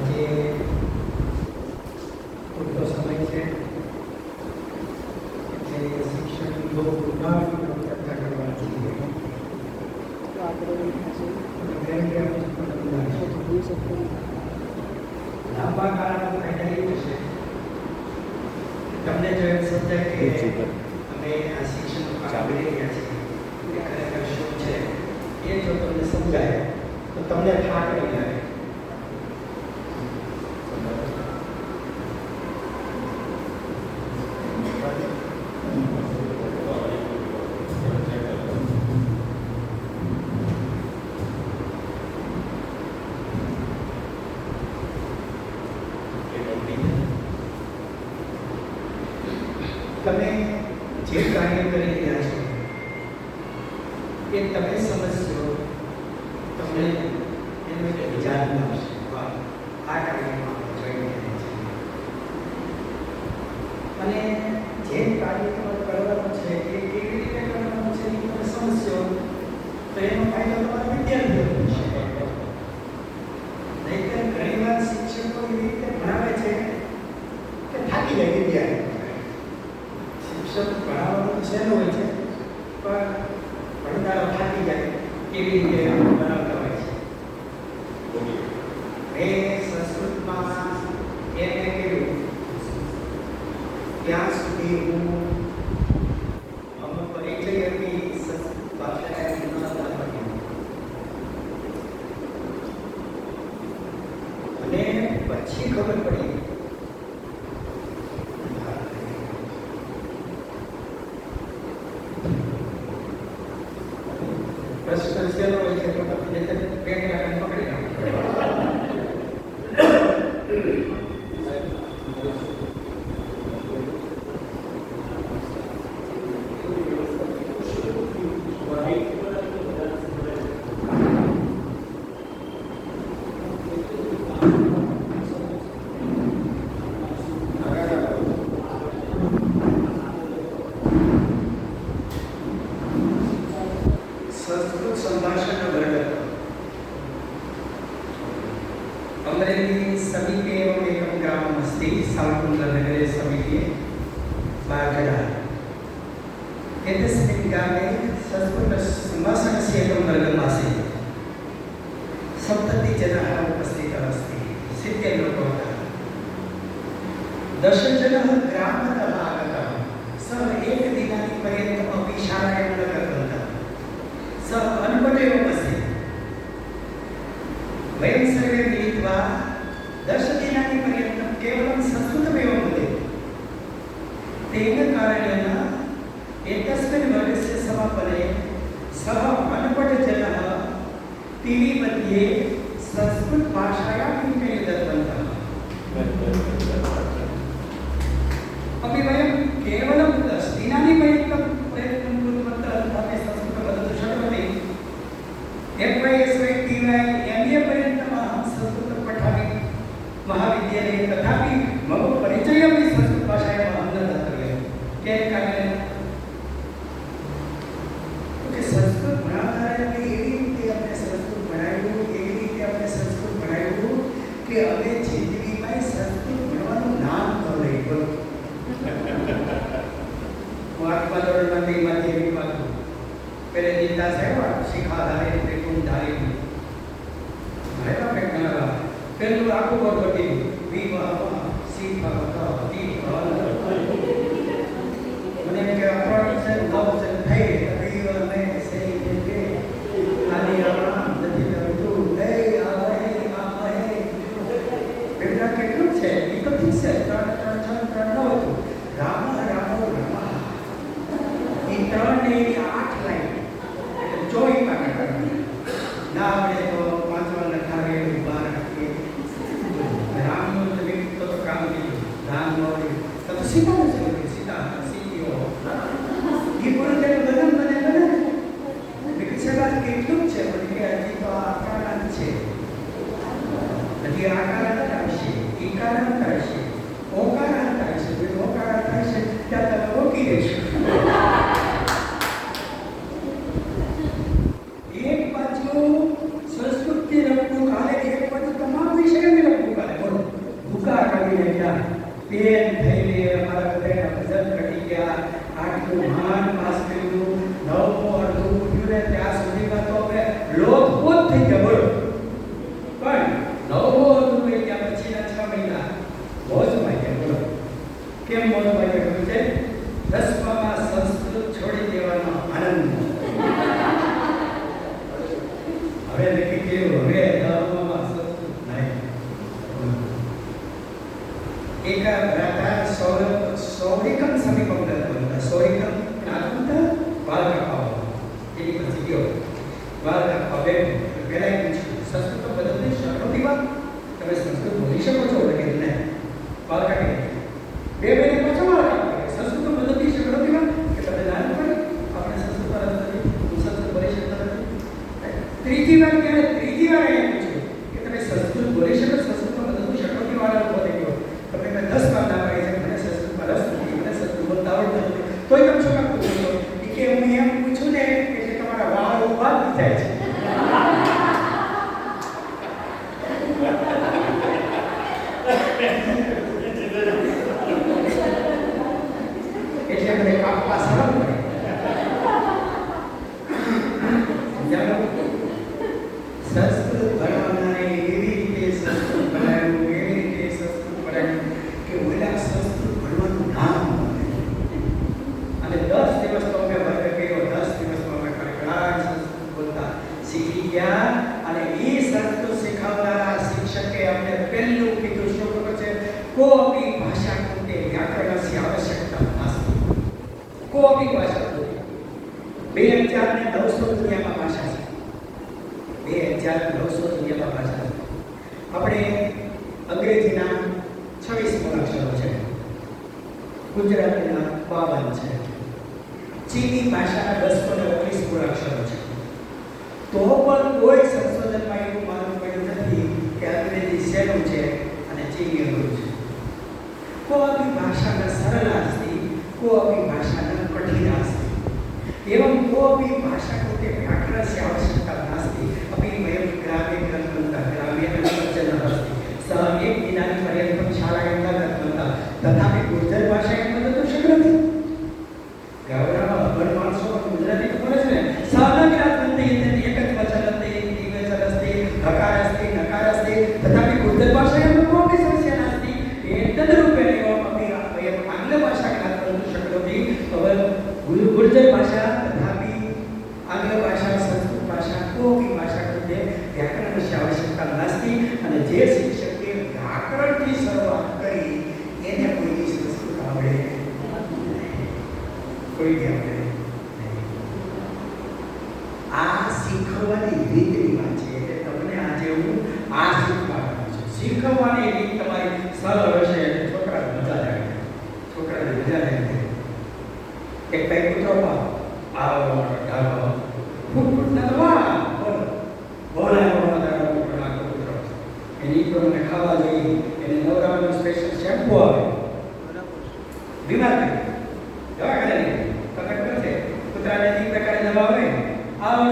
આજે પૂરતો સમય છે એટલે શિક્ષણની બહુ ઊંડાણપૂર્વક ચર્ચા કરવાની છે. લાંબા ગાળાનો ફાયદા એ થશે તમને જો એમ સમજાય કે અમે આ શિક્ષણનું કામ કરી રહ્યા છીએ એ ખરેખર શું છે એ જો તમને સમજાય તો તમને થાક નહીં લાગે. તમે જે કાર્ય કરી રહ્યા છો એ તમે સમજશો તમને એનો એક વિચાર આવશે. આ કાર્યમાં જોઈ રહ્યા છે અને જે કાર્ય તમારે કરવાનું છે એ કેવી રીતે કરવાનું છે એ તમે સમજશો તો એનો ફાયદો તમારા વિદ્યાર્થીઓને છે. નહીંતર ઘણી વાર શિક્ષકો એવી રીતે ભણાવે છે કે થાકી જાય વિદ્યાર્થી. શિક્ષક ભણાવવાનું સહેલું હોય છે પણ ભણનારો થાકી જાય એવી રીતે ભણાવતા હોય છે. મેં સંસ્કૃતમાં એને કહ્યું ત્યાં સુધી હું અમુક પરિચય હતી સંસ્કૃત ભાષા અને પછી ખબર પડી પ્રશ્ન સહેલો હોય છે તો પછી પેન રાખીને પકડી રાખવું. संस्कृत संभाषण वर्ग अमरेली समीपे एवं एकं ग्रामम् अस्ति सालकुण्डलनगरे समीपे बागडा. एतस्मिन् ग्रामे संस्कृत संभाषणस्य एकं वर्गम् आसीत्. 70 जनाः उपस्थिताः अस्ति. 70 लोकाः. 10 जनाः ग्रामतः आगताः. सः एकदिनानि पर्यन्तमपि शालायां न गतवन्तः. सः अनपटेव अस्ति. वयं सर्वे मिलित्वा 10 दिनानि पर्यन्तं केवलं संस्कृतमेव वदति. तेन कारणेन एतस्मिन् वर्गस्य समापने सः अनपटजनः टीवी मध्ये संस्कृतभाषायाम् इंटर्व्यू दत्तवन्तः. अपि वयं केवलं 10 दिनानि पर्यन्तं प्रयत्नं कृतवन्तः तथापि संस्कृतं वदितुं शक्नोति. FY, TY, MA पर्यन्तम् अहं संस्कृतं पठामि महाविद्यालये, तथापि मम परिचयमपि संस्कृतभाषायाम् अहं न दत्तव्यं. तेन कारणेन संस्कृत भणावનારાએ એવી રીતે આપણે સંસ્કૃત ભણાવ્યું, એવી રીતે આપણે સંસ્કૃત ભણાવ્યું કે હવે જિંદગીમાં સંસ્કૃત ભણવાનું નામ ન લઈ બોલો. હું આઠમા ધોરણમાંથી માધ્યમિકમાં હતું. પહેલે દીતા સાહેબ શીખાધારે ત્રિકોણધારી ભણેલા પેટના પહેલું આખું બરોબર વિવાહ શીખા મને એમ કે અપરાધ છે નવ છે થઈ વિવાહ મેં સહી કે આની આવા નથી કરતું નહીં આવે બેટા કેટલું છે એ તો ઠીક છે 3 હતું રામ રામ રામ એ 3 ને 8 લાઈન એટલે 24 પાકા ના આવડે તો 5 લખાવે 12 રાખીએ. રામનું જમીન તો કામ કર્યું રામ નોડી તો સીધા છે સીધા સીધીઓ એ પણ તેને બદલ મને વિકસેલા કેટલું છે પણ કે હજી તો આકાર છે. હજી આકાર આવશે ઈકાર આવશે ઓકાર આવશે ઓકાર આવશે ત્યાં તમે રોકી દેશો. એક બાજુ સંસ્કૃતિ રમતું કાલે એક બાજુ તમામ વિષયને રમતું કાલે એટલે મને કાપવા સરળ પડે. સંસ્કૃત ભણવાના એવી રીતે સંસ્કૃત ભણાવ્યું, એવી રીતે સંસ્કૃત ભણાવ્યું કે ઓલા સંસ્કૃત ભણવાનું નામ મળે. અને 10 દિવસ તો અમે વર્ગ કર્યો, 10 દિવસમાં અમે કડકડાટ સંસ્કૃત બોલતા શીખી ગયા. અને એ સંસ્કૃત શીખવનારા શિક્ષકે અમને પહેલું કીધું શું ખબર છે? કોપી ભાષા કૃતે વ્યાકરણસ્ય આવશ્યકતા નાસ્તિ. કોપી ભાષા કૃતે 2900 દુનિયામાં ભાષા છે. 2900 દુનિયામાં ભાષા છે. આપણે અંગ્રેજીના 26 મૂળાક્ષરો છે, ગુજરાતીના 52 છે, ચીની ભાષાના 1019 મૂળાક્ષરો છે. તો પણ કોઈ સંશોધનમાં એવું માલુમ પડ્યું નથી કે અંગ્રેજી સહેલું છે અને ચીની અઘરું છે. कोऽपि भाषा न सरला अस्ति, कोऽपि भाषा न कठिना अस्ति. एवं कोऽपि भाषा कृते व्याकरणस्य आवश्यकता नास्ति. अपि वयं ग्रामे गतवन्तः, ग्रामे कश्चनः अस्ति, सः एकदिनानि पर्यन्तं शालायां न गतवन्तः, तथापि गुर्जर भाषायां वदतुं शक्नोति. गावरामा अभण माणसो गुजराती तो बोले છે સહ ન જ્ઞાતવन्ते एक જ वचन अस्ति, द्विवचन अस्ति, हकार अस्ति, नकार अस्ति, तथापि गुर्जर भाषायां कोऽपि समस्या नास्ति. तदरूपेण वयम् आङ्ग्लभाषा ज्ञातुं शक्नोति. गुर्जर भाषा तथापि आङ्ग्लभाषा, संस्कृत भाषा, कोऽपि भाषा कृते व्याकरणस्य आवश्यकता नास्ति. અને જે શિક્ષકે વ્યાકરણથી શરૂઆત કરી એને કોઈ સંસ્કૃત આવડે કોઈ આવડે નહીં. આ શીખવાની રીતની વાત છે. એટલે તમને આજે હું આ શીખવાડવાનું છું. શીખવાની રીત તમારી સરળ હશે એટલે છોકરાને મજા લાગે. છોકરાને મજા લાગે. એક ભાઈ કૂતરો આવો ડાળો ખૂબ કૂટના તો વાહ બોલો બોલાવો કૂતરો એની પ્રમાણે ખાવા જોઈએ. એને નવરાવાનું સ્પેશિયલ શેમ્પુ આવે. બીમાર થઈ દવાખાને લઈ તમે કરશે કૂતરાને એ પ્રકારે દવા આવે. આવો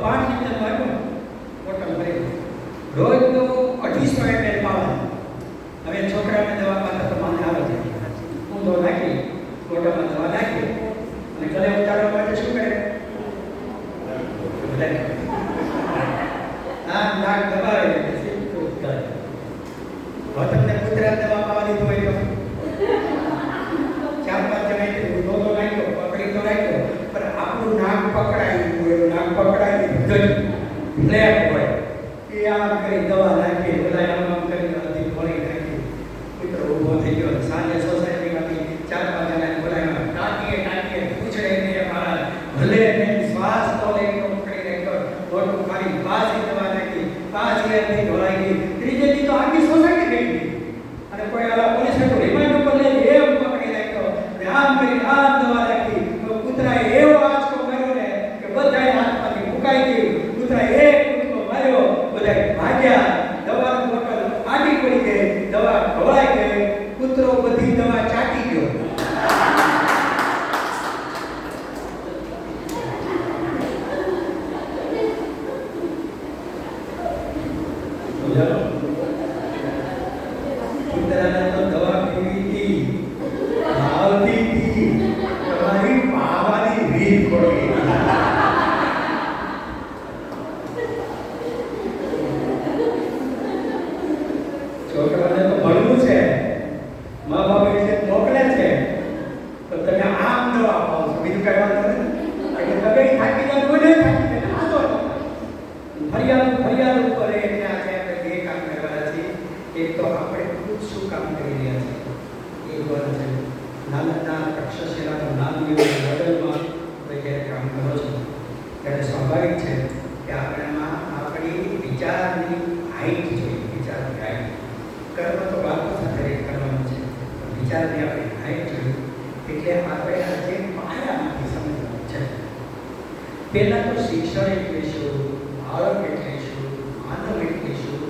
5 લીટર વાગ્યો બોટલ ભરી રોજ તો 250 ml પાવાનું. હવે છોકરાને દવા પાતા તો મને આવે છે. હું તો નાખી બોટલમાં દવા નાખી અને ગળે ઉતારવા માટે શું કરે? નાક દબાવે એટલે સીધું કરે. હવે તમને કૂતરા દવા પાવા દીધું હોય તો 4-5 જણાય તો નાખ્યો, પકડી તો નાખ્યો, પણ આપણું નાક પકડાયું હોય, નાક પકડાય ફ્લેટ હોય એ આમ કરી દવા નાખી, બધા આમ કરી અડધી ખોલી નાખી. કૂતરો ઊભો થઈ ગયો. સાંજે સોસાયટીમાંથી 4-5 જણાને બોલાવ્યા. ટાંકીએ પૂછડે ને મારા ભલે શ્વાસ તો લઈને પકડી રાખ્યો, મોટું ખાલી પાછી દવા નાખી, પાછી એની ઢોળાઈ ગઈ. ત્રીજે દી તો આખી સોસાયટી ગઈ ગઈ અને કોઈ આલા પોલીસ રિમાઇન્ડ ઉપર લઈ એમ પકડી રાખ્યો અને આમ કરી આમ દવા નાખી. તો કૂતરાએ એવો આંચકો માર્યો ને કે બધાએ હાથમાંથી મુકાઈ ગયું. કૂતરાએ એક કૂદકો માર્યો, બધાએ ભાગ્યા. દવાની બોટલ આડી પડી ગઈ, દવા ઢોળાઈ ગઈ. કૂતરો બધી દવા ચાટી ગયો. કૂતરાને તો દવા પીવી હતી, ભાવતી હતી, તમારી પાવાની રીત ખોટી. છોકરાને તો ભણવું છે, મા બાપ વિશે મોકલે છે, તો તમે આમ દવા પાવો છો, બીજું કઈ વાત નથી. એટલે તમે થાકી જાય કોઈ નહીં થાકી જાય. આ તો ફરિયાદ ઉપર એટલે આજે આપણે બે કામ કરવાના છીએ. એક તો આપણે ખુદ શું કામ કરી રહ્યા છીએ એ વાત છે. નાના તક્ષશિલાનું નામ લેવું મોડલમાં તમે જ્યારે કામ કરો છો ત્યારે સ્વાભાવિક છે કે આપણામાં આપણી વિચારની હાઈટ જોઈએ. વિચારની હાઈટ કર્મ તો બાળકો સાથે કરવાનું છે, વિચારની આપણી હાઈટ જોઈએ. એટલે આપણે આજે પાયામાંથી સમજવાનું છે. પહેલાં તો શિક્ષણ એટલે શું, બાળક એટલે શું, માનવ એટલે શું,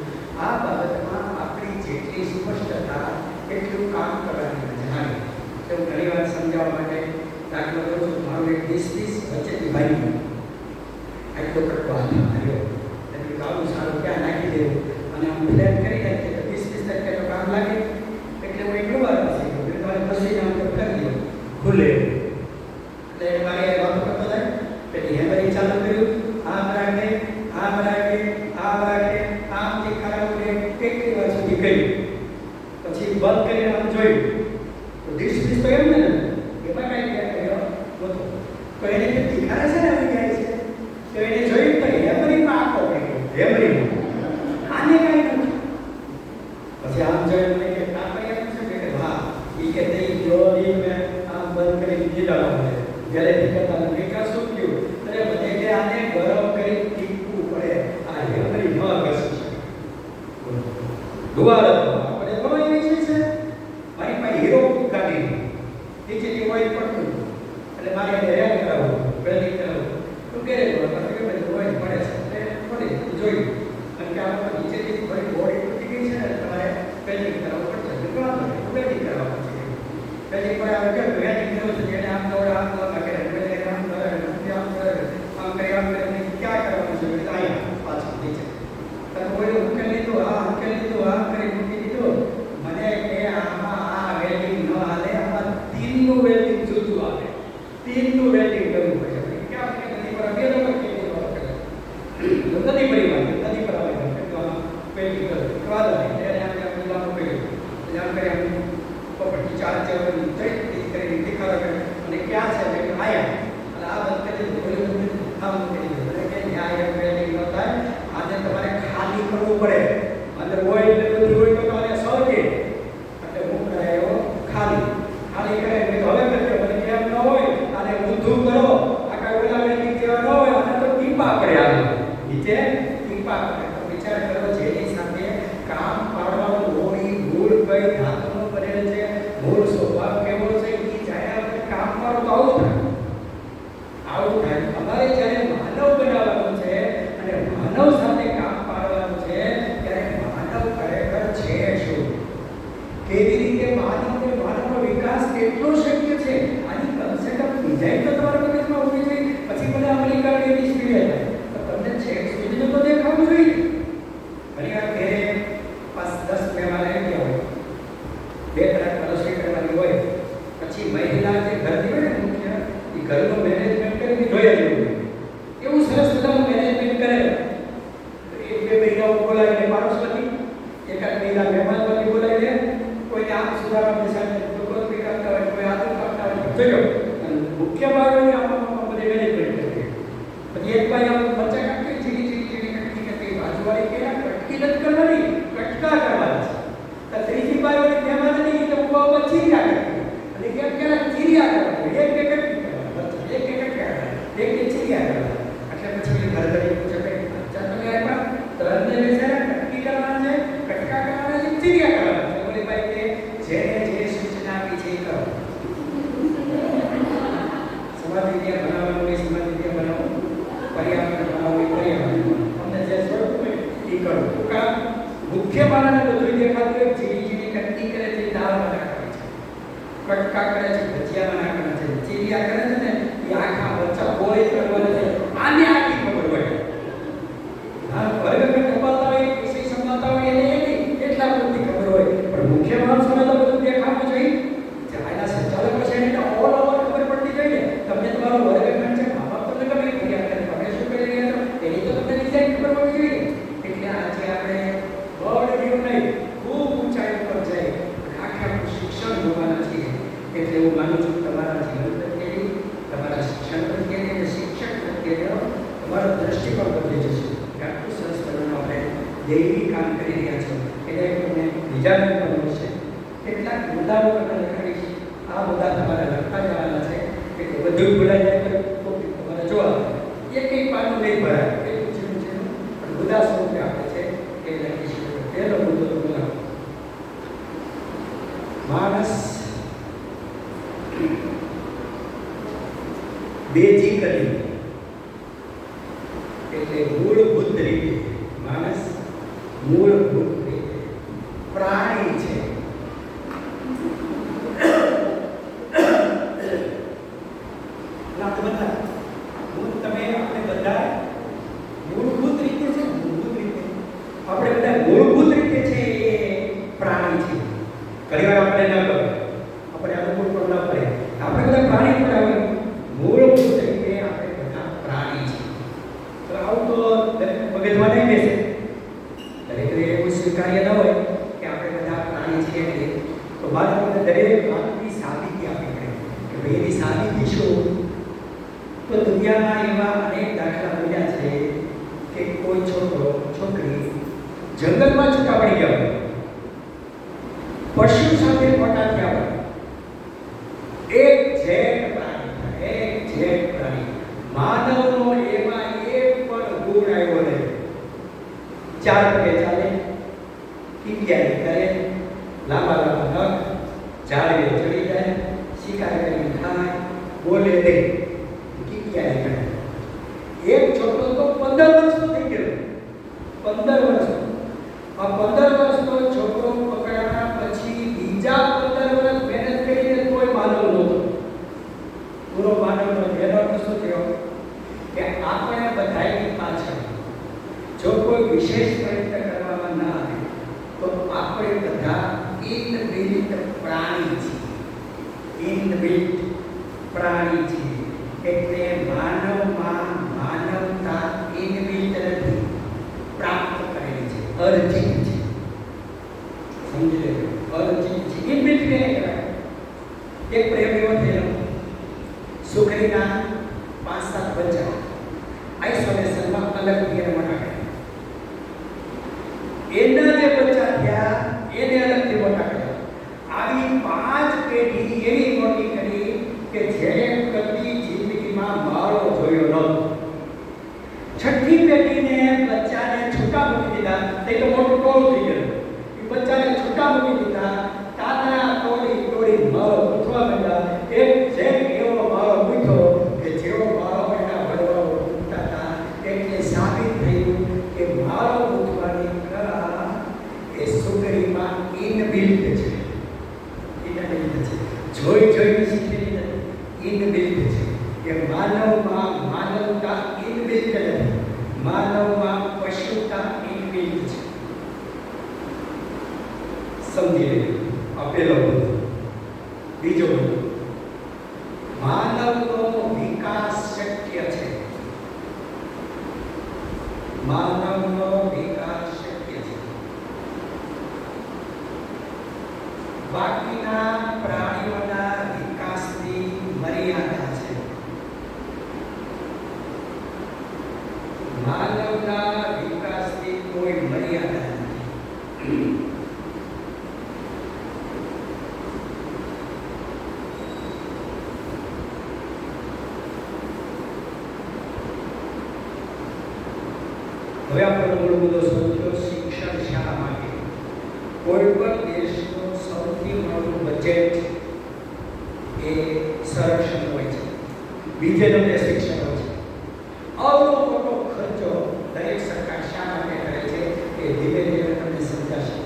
આ બાબતમાં આપણી જેટલી સ્પષ્ટતા એટલું કામ કરવાની મજા આવે. તો હું ઘણી વાર સમજાવવા માટે દાખલો કરું છું. મારું એક 20-30 વચ્ચેથી ભાઈ આટલો કટકો હાથમાં આવ્યો એટલે કાળું સારું ક્યાં નાખી દેવું અને આમ ફ્લેટ કરી બંધ કરીને આમ જોયું તો દિશ તો એમ ને એમાં કાંઈ કર્યો નહોતો. તો એને જે દેખાડે છે ને આવી જાય છે તો એને જોયું તો હેમરીમાં આખો પડ્યો હેમરીમાં આને કાંઈ નથી. પછી આમ જોયું મેં કે આ કઈ એમ છે કે હા એ કે નહીં જો એ મેં આમ બંધ કરી દીધા મને જ્યારે દીકરા મેં કાં શું થયું અરે મને કે આને ગરમ કરી ટીકવું પડે આ હેમરી ન ઘસી શકે. દુવાળ હતો આપણે ઘણો વિષય છે મારી પાસે હીરો ગાડી નીચેથી ઓઇલ પડતું એટલે મારે એને હેરાન કરાવવું વેલ્ડિંગ કરાવવું તો કે પછી કે બધું ઓઇલ પડે છે એટલે પડે જોયું અને કે આ નીચેથી બધી બોડી તૂટી ગઈ છે ને તમારે વેલ્ડિંગ કરાવવું પડશે એટલે વેલ્ડિંગ કરાવવું પડશે. વેલ્ડિંગ પર આવે કે વેલ્ડિંગ કરવું છે એને આમ દોડ આમ દોડ કરે વેલ્ડિંગ આમ દોડ આમ કરી ક્યાં કરવાનું છે એટલે અહીંયા પાછું નીચે તો કોઈ ઉકેલ લીધું આ ઉકેલ લીધું આ કરી મૂકી દીધું મને કે આમાં આ વેલ્ડિંગ ન હાલે આમાં તીનનું વેલ્ડિંગ જુદું આવે તીનનું વેલ્ડિંગ કરવું પડે ક્યાં કે નદી પર બે નંબર કે નદી પડી નદી પર આવે તો વેલ્ડિંગ કરો વાદા એટલે આમ પેલાનું કર્યું એટલે આમ કરી આમ પોપટી ચાર ચાર જઈ કરી દેખાડો કરે અને ક્યાં છે એટલે આયા અને આ બંધ કરી દીધું આમ કરી દીધું એટલે કે ન્યાય વેલ્ડિંગ ન થાય આજે તમારે ખાલી કરવું પડે અંદર ઓઇલ ને બધું હોય તો તમારે સળગે એટલે હું કરાયો ખાલી કરે એટલે હવે કરજો મને કેમ ન હોય આને ઊંધું કરો આખા ઓલા વેલ્ડિંગ જેવા ન હોય આને તો ટીપા પડે આ નીચે ટીપા પડે તો વિચાર કરો જેની સાથે કામ પાડવાનું હોય ભૂલ કઈ ધાતુનો બનેલ છે મૂળ સ્વભાવ કેવો છે એ જ્યારે આપણે કામ પાડો તો આવું થાય અમારે જ્યારે માનવ બનાવવાનું છે અને માનવ સાથે કામ પાડવાનું છે ત્યારે માનવ ખરેખર છે શું કેવી રીતે માનવનો વિકાસ કેટલો શક્ય છે આની કન્સેપ્ટ ડિઝાઇન તો તમારા મગજમાં હોવી જોઈએ પછી બધા અમલીકરણ એની સ્પીડે થાય તો તમને છેક સુધીનું તો દેખાવું જોઈએ. ઘણી વાર ઘરે 5-10 મહેમાન આવી ગયા હોય બે કલાક રસોઈ કરવાની હોય પછી મહિલા જે ઘરની હોય ને મુખ્ય એ ઘરનું મેનેજમેન્ટ કરીને જોયા જેવું એવું સરસ બધાનું મેનેજમેન્ટ કરે એક બે મહિનાઓ બોલાવીને પાડોશમાંથી એકાદ મહિના મહેમાનમાંથી બોલાવી લે કોઈને આમ સુધારવા બેસાડે કોઈ કરતા હોય કોઈ આદત કરતા હોય જોયો મુખ્ય બાળકોને આમાં બધે મેનેજમેન્ટ કરે પછી એક ભાઈ આમ બચ્ચા કાઢી ચીડી કટકી બાજુવાળી કે કટકી નથી કરવાની કટકા કરવાના છે તો ત્રીજી બાજુવાળી મહેમાન હતી તો ઉભા ઉભા ચીરિયા કરતી અને કેમ કે ચીરિયા કરવાની એક કે કટકી કરવાની એક કે કટકા એક કે ચીરિયા કરવાની એટલે પછી ઘર ઘરે પૂછે કે અચ્છા તમે આવ્યા ત્રણને બેસાડ્યા કટકી કરવાના છે કટકા કરવાના છે ચીરિયા કરવાના છે બોલે ભાઈ કે જેને જે સૂચના આપી છે એ કરો સમાજ વિદ્યા બનાવવાનું હોય સમાજ વિદ્યા બનાવો પર્યાવરણ બનાવવું હોય પર્યાવરણ અમને જે સ્વરૂપ હોય એ કરો કા મુખ્ય બાળાને બધું દેખાતું હોય ચીડી કટકી કરે છે દાળમાં નાખવાની છે કટકા કરે છે ભજીયામાં નાખવાના છે ચીરિયા કરે છે ને એ આખા બચ્ચા બોય કરવાના છે આને આખી ખબર હોય હા વર્ગખંડ સંભાળતા હોય વિષય સંભાળતા હોય એને એટલા પૂરતી ખબર હોય પણ મુખ્ય માણસોને તો બધું દેખાવું જોઈએ જે આના સંચાલકો છે એને ઓલ ઓવર ખબર પડતી જોઈએ તમને તમારો વર્ગખંડ છે મા બાપ તમને ખબર પડી આપણે તમે શું કરી રહ્યા છો એની તો તમને ડિઝાઇન ખબર પડવી જોઈએ. એટલે આજે આપણે બળ વ્યૂ નહીં ખૂબ ઊંચાઈ પર જઈ આખા શિક્ષણ જોવાના છીએ એટલે હું માનું છું તમારા જીવન પ્રત્યેની તમારા શિક્ષણ પ્રત્યેની અને શિક્ષક પ્રત્યેનો તમારો દ્રષ્ટિકોણ બદલી જશે. આટલું સરસ પ્રમાણે આપણે દૈનિક કામ કરી રહ્યા છો એટલે તમને બીજા પણ મળશે કેટલાક મુદ્દાઓ આપણે લખાવીશ આ મુદ્દા તમારે લખતા જવાના છે એટલે બધું ભૂલાઈ જાય તો તમારે જોવા એક પાનું નહીં ભરાય એટલું છે પણ મુદ્દા સ્વરૂપે આપણે છે એ લખીશું. પહેલો મુદ્દો તો બોલાવો માણસ બેઝિકલી એટલે મૂળભૂત રીતે માણસ મૂળભૂત રીતે પ્રાણી છે. તમે આપણે બધા મૂળભૂત રીતે છે મૂળભૂત રીતે આપણે બધા મૂળભૂત રીતે છે એ પ્રાણી છે. ઘણી વાર આપણે ન ખબર આપણે અનુકૂળ પણ ન પડે આપણે બધા પ્રાણી પણ આવે મૂળભૂત રીતે આપણે બધા પ્રાણી છે. તો આવું તો મગજમાં નહીં બેસે દરેક એવું સ્વીકાર્ય ન હોય કે આપણે બધા પ્રાણી છીએ એટલે તો બાળકોને દરેક વાતની સાબિતી આપવી પડે કે ભાઈ એની સાબિતી શું? તો દુનિયામાં એવા અનેક દાખલા બન્યા છે કે કોઈ છોકરો છોકરી જંગલમાં છૂટા પડી ગયા હોય, પશુ સાથે મોટા થયા હોય, એક જેટ પ્રાણી માનવનો એમાં એક પણ ગુણ આવ્યો નહીં. ચાર પગે ચાલે, કિકિયારી કરે, લાંબા લાંબા નખ, ઝાડે ચડી જાય, શિકાર કરીને ખાય, બોલે નહીં, કિકિયારી કરે. એક છોકરો તો 15 વર્ષનો થઈ ગયો, 15 વર્ષનો. આ 15 વર્ષનો છોકરો પકડાયા પછી બીજા 15 વર્ષ મહેનત કરીને કોઈ માનવ નહોતો. પૂરો માનવનો એનો અર્થ શું થયો કે આપણે બધાની પાછળ જો કોઈ વિશેષ પ્રયત્ન કરવામાં ના આવે તો આપણે બધા ઇનબિલ્ટ પ્રાણી છીએ. ઇનબિલ્ટ પ્રાણી છીએ. એટલે માનવમાં માનવતા ઇનબિલ્ટ નથી, પ્રાપ્ત કરેલી છે, અર્જિત છે. સમજી લેજો, અર્જિત છે. ઇનબિલ્ટ ને કહેવાય. એક પ્રયોગ એવો થયેલો, સુખડીના 5-7 બચ્ચા આઇસોલેશનમાં અલગ ઘેરમાં રાખ્યા. એના જે બચ્ચા થયા એને અલગથી મોટા કર્યા. આવી 5 પેઢી એવી મોટી કરી કે જેને કદી જિંદગીમાં મારો જોયો નહોતો. 6ઠી પેઢીને બચ્ચાને છૂટા મૂકી દીધા. તે તો મોટું ટોળું થઈ ગયું. એ બચ્ચાને છૂટા મૂકી દીધા. તાના તોડી મારો પૂછવા માંડ્યા. એક જેમ એવો મારો પૂછો કે જેવો મારો એના ભરવાઓ પૂછતા હતા. એટલે સાબિત થયું કે મારો પૂછવાની કળા એ સુગરીમાં ઇનબિલ્ટ છે. ઇનબિલ્ટ છે. જોઈને શીખેલી નથી, ઇનબિલ્ટ છે. કે માનવમાં માનવતા ઇનબિલ્ટ નથી, માનવમાં પશુતા ઇનબિલ્ટ છે. સમજી લેજો. આ પહેલો મુદ્દો. બીજો મુદ્દો, માનવનો વિકાસ શક્ય છે. માનવનો વિકાસ શક્ય છે. બાકીના પ્રાણીઓના વિકાસની મર્યાદા છે. માનવના વિકાસની કોઈ મર્યાદા નથી. હવે આપણો મૂળ મુદ્દો સમજો, શિક્ષણ શા માટે? કોઈ પણ દેશનું સૌથી મોટું બજેટ એ સંરક્ષણ હોય છે, બીજે નંબરે શિક્ષણ હોય છે. આવડો મોટો ખર્ચો દરેક સરકાર શા માટે કરે છે એ ધીમે ધીમે તમને સમજાશે.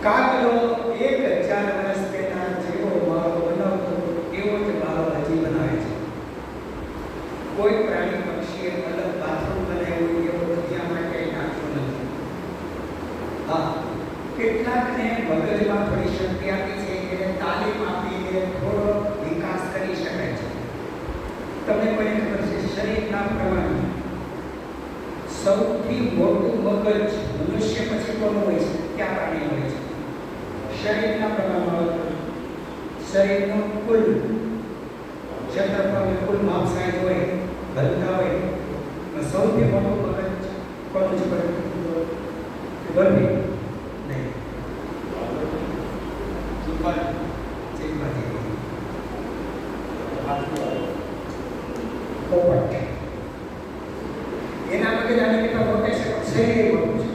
કાગડો 1000 વર્ષ પહેલા જેવો માળો બનાવતો એવો જ માળો હજી બનાવે છે. કોઈ પ્રાણી પક્ષીએ અલગ બાથરૂમ બનાવ્યું એવું ત્યાં માટે નાખ્યું નથી. હા, કેટલાકને મગજમાં થોડી શક્તિ આપી છે, એને તાલીમ આપીને થોડો વિકાસ કરી શકાય છે. તમને કોઈને ખબર છે શરીરના પ્રમાણે સૌથી મોટું મગજ મનુષ્ય પછી કોનું હોય છે? ક્યાં પ્રાણી હોય છે? શરીરના પ્રમાણમાં શરીરનું કુલ ક્ષેત્રફળ, કુલ માપ સાઈઝ હોય, ઘનતા હોય, સૌથી મોટું મગજ કોનું છે? ગરમી નહીં, પોપટ. એના મગજ આની કરતા મોટા છે, શરીર મોટું છે.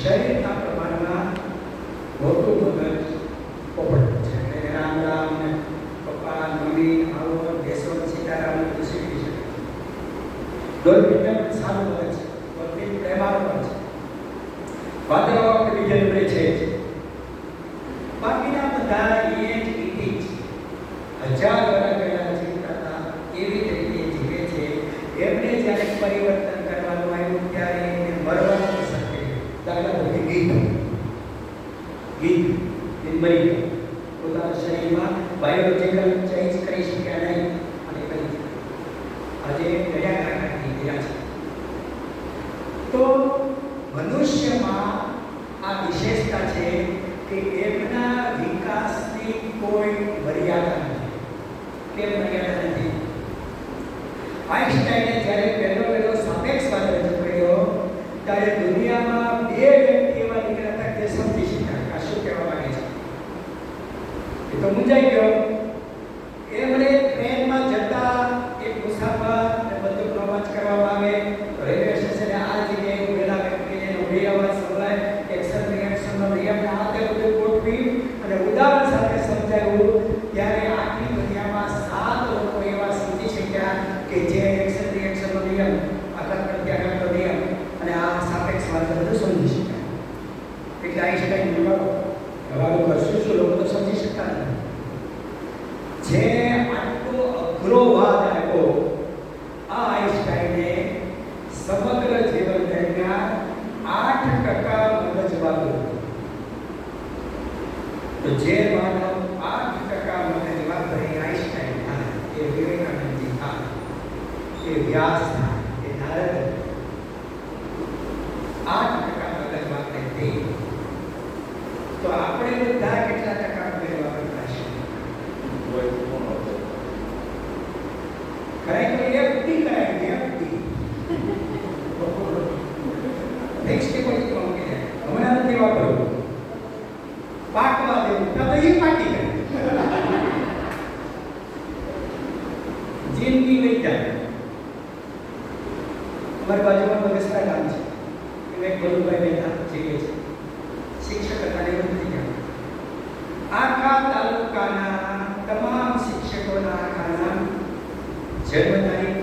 શરીરના પ્રમાણમાં મોટું મગજ પોપટ છે. એટલે રામ રામ ને પપ્પા મમ્મી આવો દેશો સીતારામ બધું શીખી શકે. દોરબીને પણ સારું મગજ છે, દોરબીન પ્રેમાળ પણ છે. વાદળાઓ આપણે બીજા નંબરે છે. બાકીના બધા એ જ ઇતિ છે. 1000 વર્ષ પહેલા જીવતા હતા એવી જ રીતે જીવે છે. એમને જ્યારે પરિવર્તન કરવાનું આવ્યું ત્યારે એને મરવાનું શક્ય. દાખલા તરીકે ગીધ મરી ગયા, પોતાના શરીરમાં બાયોલોજિકલ ચેન્જ કરી શક્યા નહીં અને કરી આજે કયા કારણે થઈ ગયા છે. તો મનુષ્યમાં આ વિશેષતા છે કે એમના મારી અવાજ સંભળાય, એક્શન રિએક્શનનો નિયમને હાથે બધું ગોઠવી અને ઉદાહરણ સાથે સમજાવ્યું, ત્યારે આખી દુનિયામાં 7 લોકો એવા સમજી શક્યા કે જે એક્શન રિએક્શનનો નિયમ, આઘાત પ્રત્યાઘાતનો નિયમ અને આ સાપેક્ષવાદ બધું સમજી શક્યા. એટલે આઈન્સ્ટાઈન બોલ્યો, હવા શું લોકો તો સમજી શકતા નથી. જે આટલો અઘરો વાદ આપ્યો આ આઈન્સ્ટાઈને સમગ્ર જીવન દરમિયાન 8% મગજ વાપર્યું. તો જે માનવ 8% મગજ વાપરે આઈન્સ્ટાઈન થાય, એ વિવેકાનંદજી થાય, એ વ્યાસ થાય, એ નારદ 8% મગજ વાપરે તે. તો આપણે બધા કેટલા ટકા મગજ વાપરતા છે? ખરેખર વ્યક્તિ કરાય, વ્યક્તિ નેક્સ્ટ કોઈ કોણ કે હમણાં નથી વાપરવું, પાકવા દેવું તો એ પાટી કરે, જિંદગી વહી જાય. અમારી બાજુમાં બગસરા ગામ છે, એમાં એક ભલુભાઈ મહેતા જીવે છે, શિક્ષક હતા ને એવું નથી ગયા. આખા તાલુકાના તમામ શિક્ષકોના આખા નામ, જન્મ તારીખ,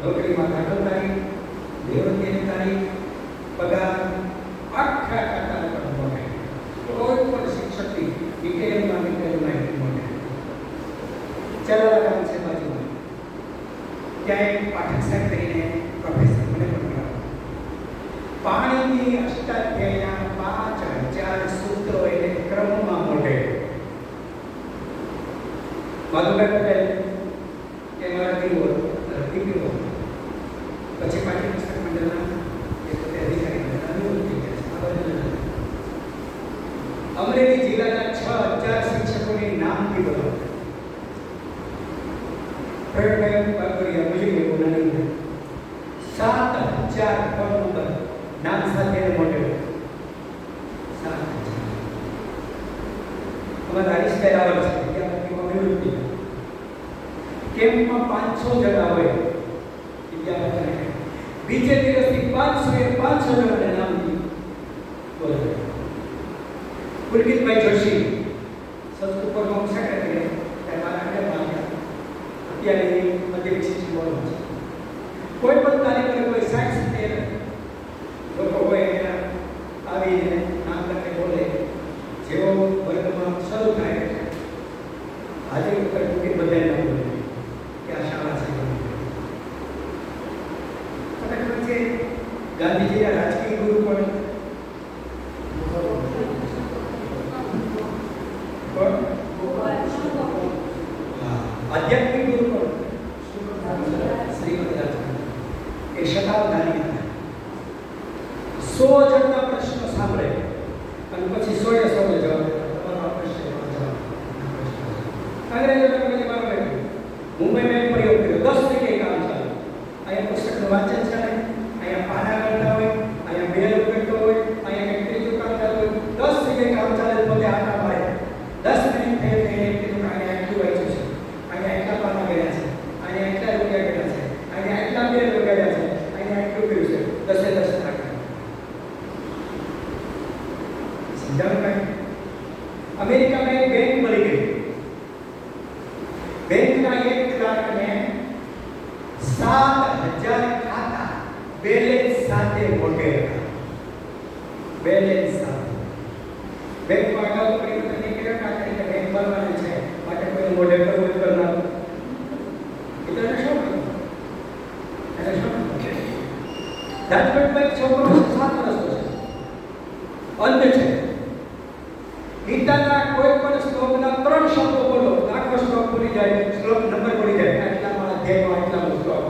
નોકરીમાં દાખલ તારીખ, નિવૃત્તિની તારીખ, પગાર આખા તાલુકાનો મોટે. કોઈ પણ શિક્ષકની ડિટેલમાં મોટે. ચલાલા ગામ છે બાજુમાં, ત્યાં એક પાઠક સાહેબ કરીને પ્રોફેસર મને પણ ભણાવે. પાણીની અષ્ટાધ્યાયના 5000 સૂત્રો એને ક્રમમાં મોઢે. માધુભાઈ પટેલ એ મારા દીવો દીકરો, પછી પાઠ્ય પુસ્તક મંડળના એ પોતે અધિકારી બન્યા, નિવૃત્તિ કર્યા છે. અમરેલી જિલ્લાના 6000 શિક્ષકોની નામથી બોલો. પ્રવીણભાઈ બાબરિયા મુજબ બોલાની 7000 ફોન નંબર નામ સાથે મોટે. 7000 અમારા હરીશભાઈ રાવલ છે, વિદ્યાપતિમાં નિવૃત્તિ. કેમ્પમાં 500 જણા હોય વિદ્યાપતિ, બીજે દિવસથી 500 જણાને નામ બોલે. પુલકિતભાઈ જોશી સંસ્કૃત પ્રમુખ સેક્રેટરી, અત્યારે મધ્યવિક્ષિત બોલો છે. કોઈ પણ કાર્યક્રમ કોઈ 60-70 લોકો હોય એના આવીને નામ લખે બોલે. જેવો વર્ગમાં શરૂ થાય હાજરી ઉપર પૂરી બધાને નામ બોલે કે આ શાળા છે. ખરેખર છે ગાંધીજીના રાજકીય ગુરુ પણ આધ્યાત્મિક ગુરુ પણ શ્રીમદ રાજકુમાર એ શતાવધાની હતા. 100 જણના પ્રશ્નો સાંભળે અને પછી 100 જવાબ દેતા. અંગ્રેજોને પછી મારો મુંબઈમાં એક પ્રયોગ કર્યો, 10 જગ્યાએ કામ ચાલે. અહીંયા પુસ્તકનું વાંચન ચાલે, અહીંયા પાના કરતા હોય, અહીંયા બેલ કરતો હોય, અહીંયા કંઈક ત્રીજું કામ ચાલુ હોય. 10 જગ્યાએ કામ ચાલે, પોતે આટા મારે. 10 મિનિટ થઈ કીધું કે અહીંયા એટલું વાંચ્યું છે, અહીંયા એટલા પાના કર્યા છે, અહીંયા એટલા રૂપિયા કર્યા છે, અહીંયા એટલા બેલ વગાડ્યા છે, અહીંયા એટલું કર્યું છે. 10 લાખ સમજાવું કાંઈ? અમેરિકામાં એક બેંક મળી ગઈ. બેંકના એક ક્લાર્કને 7000 ખાતા બેલેન્સ સાથે મોટે હતા. બેલેન્સ સાથે. બેંકમાં અગાઉ પરિવર્તન નહીં કર્યા, કારણ કે બેંક ભરવાની છે, માટે કોઈ મોઢે કરવું જ કરનાર. એટલે શું કરવું? એટલે શું કરવું? રાજકોટમાં એક છોકરો 7 વર્ષનો છે, અંધ છે. ગીતાના કોઈ પણ શ્લોકના 3 શબ્દો બોલો, આખો શ્લોક ભૂલી જાય, શ્લોક નંબર ભૂલી જાય. આટલામાં અધ્યાયમાં આટલાનો શ્લોક.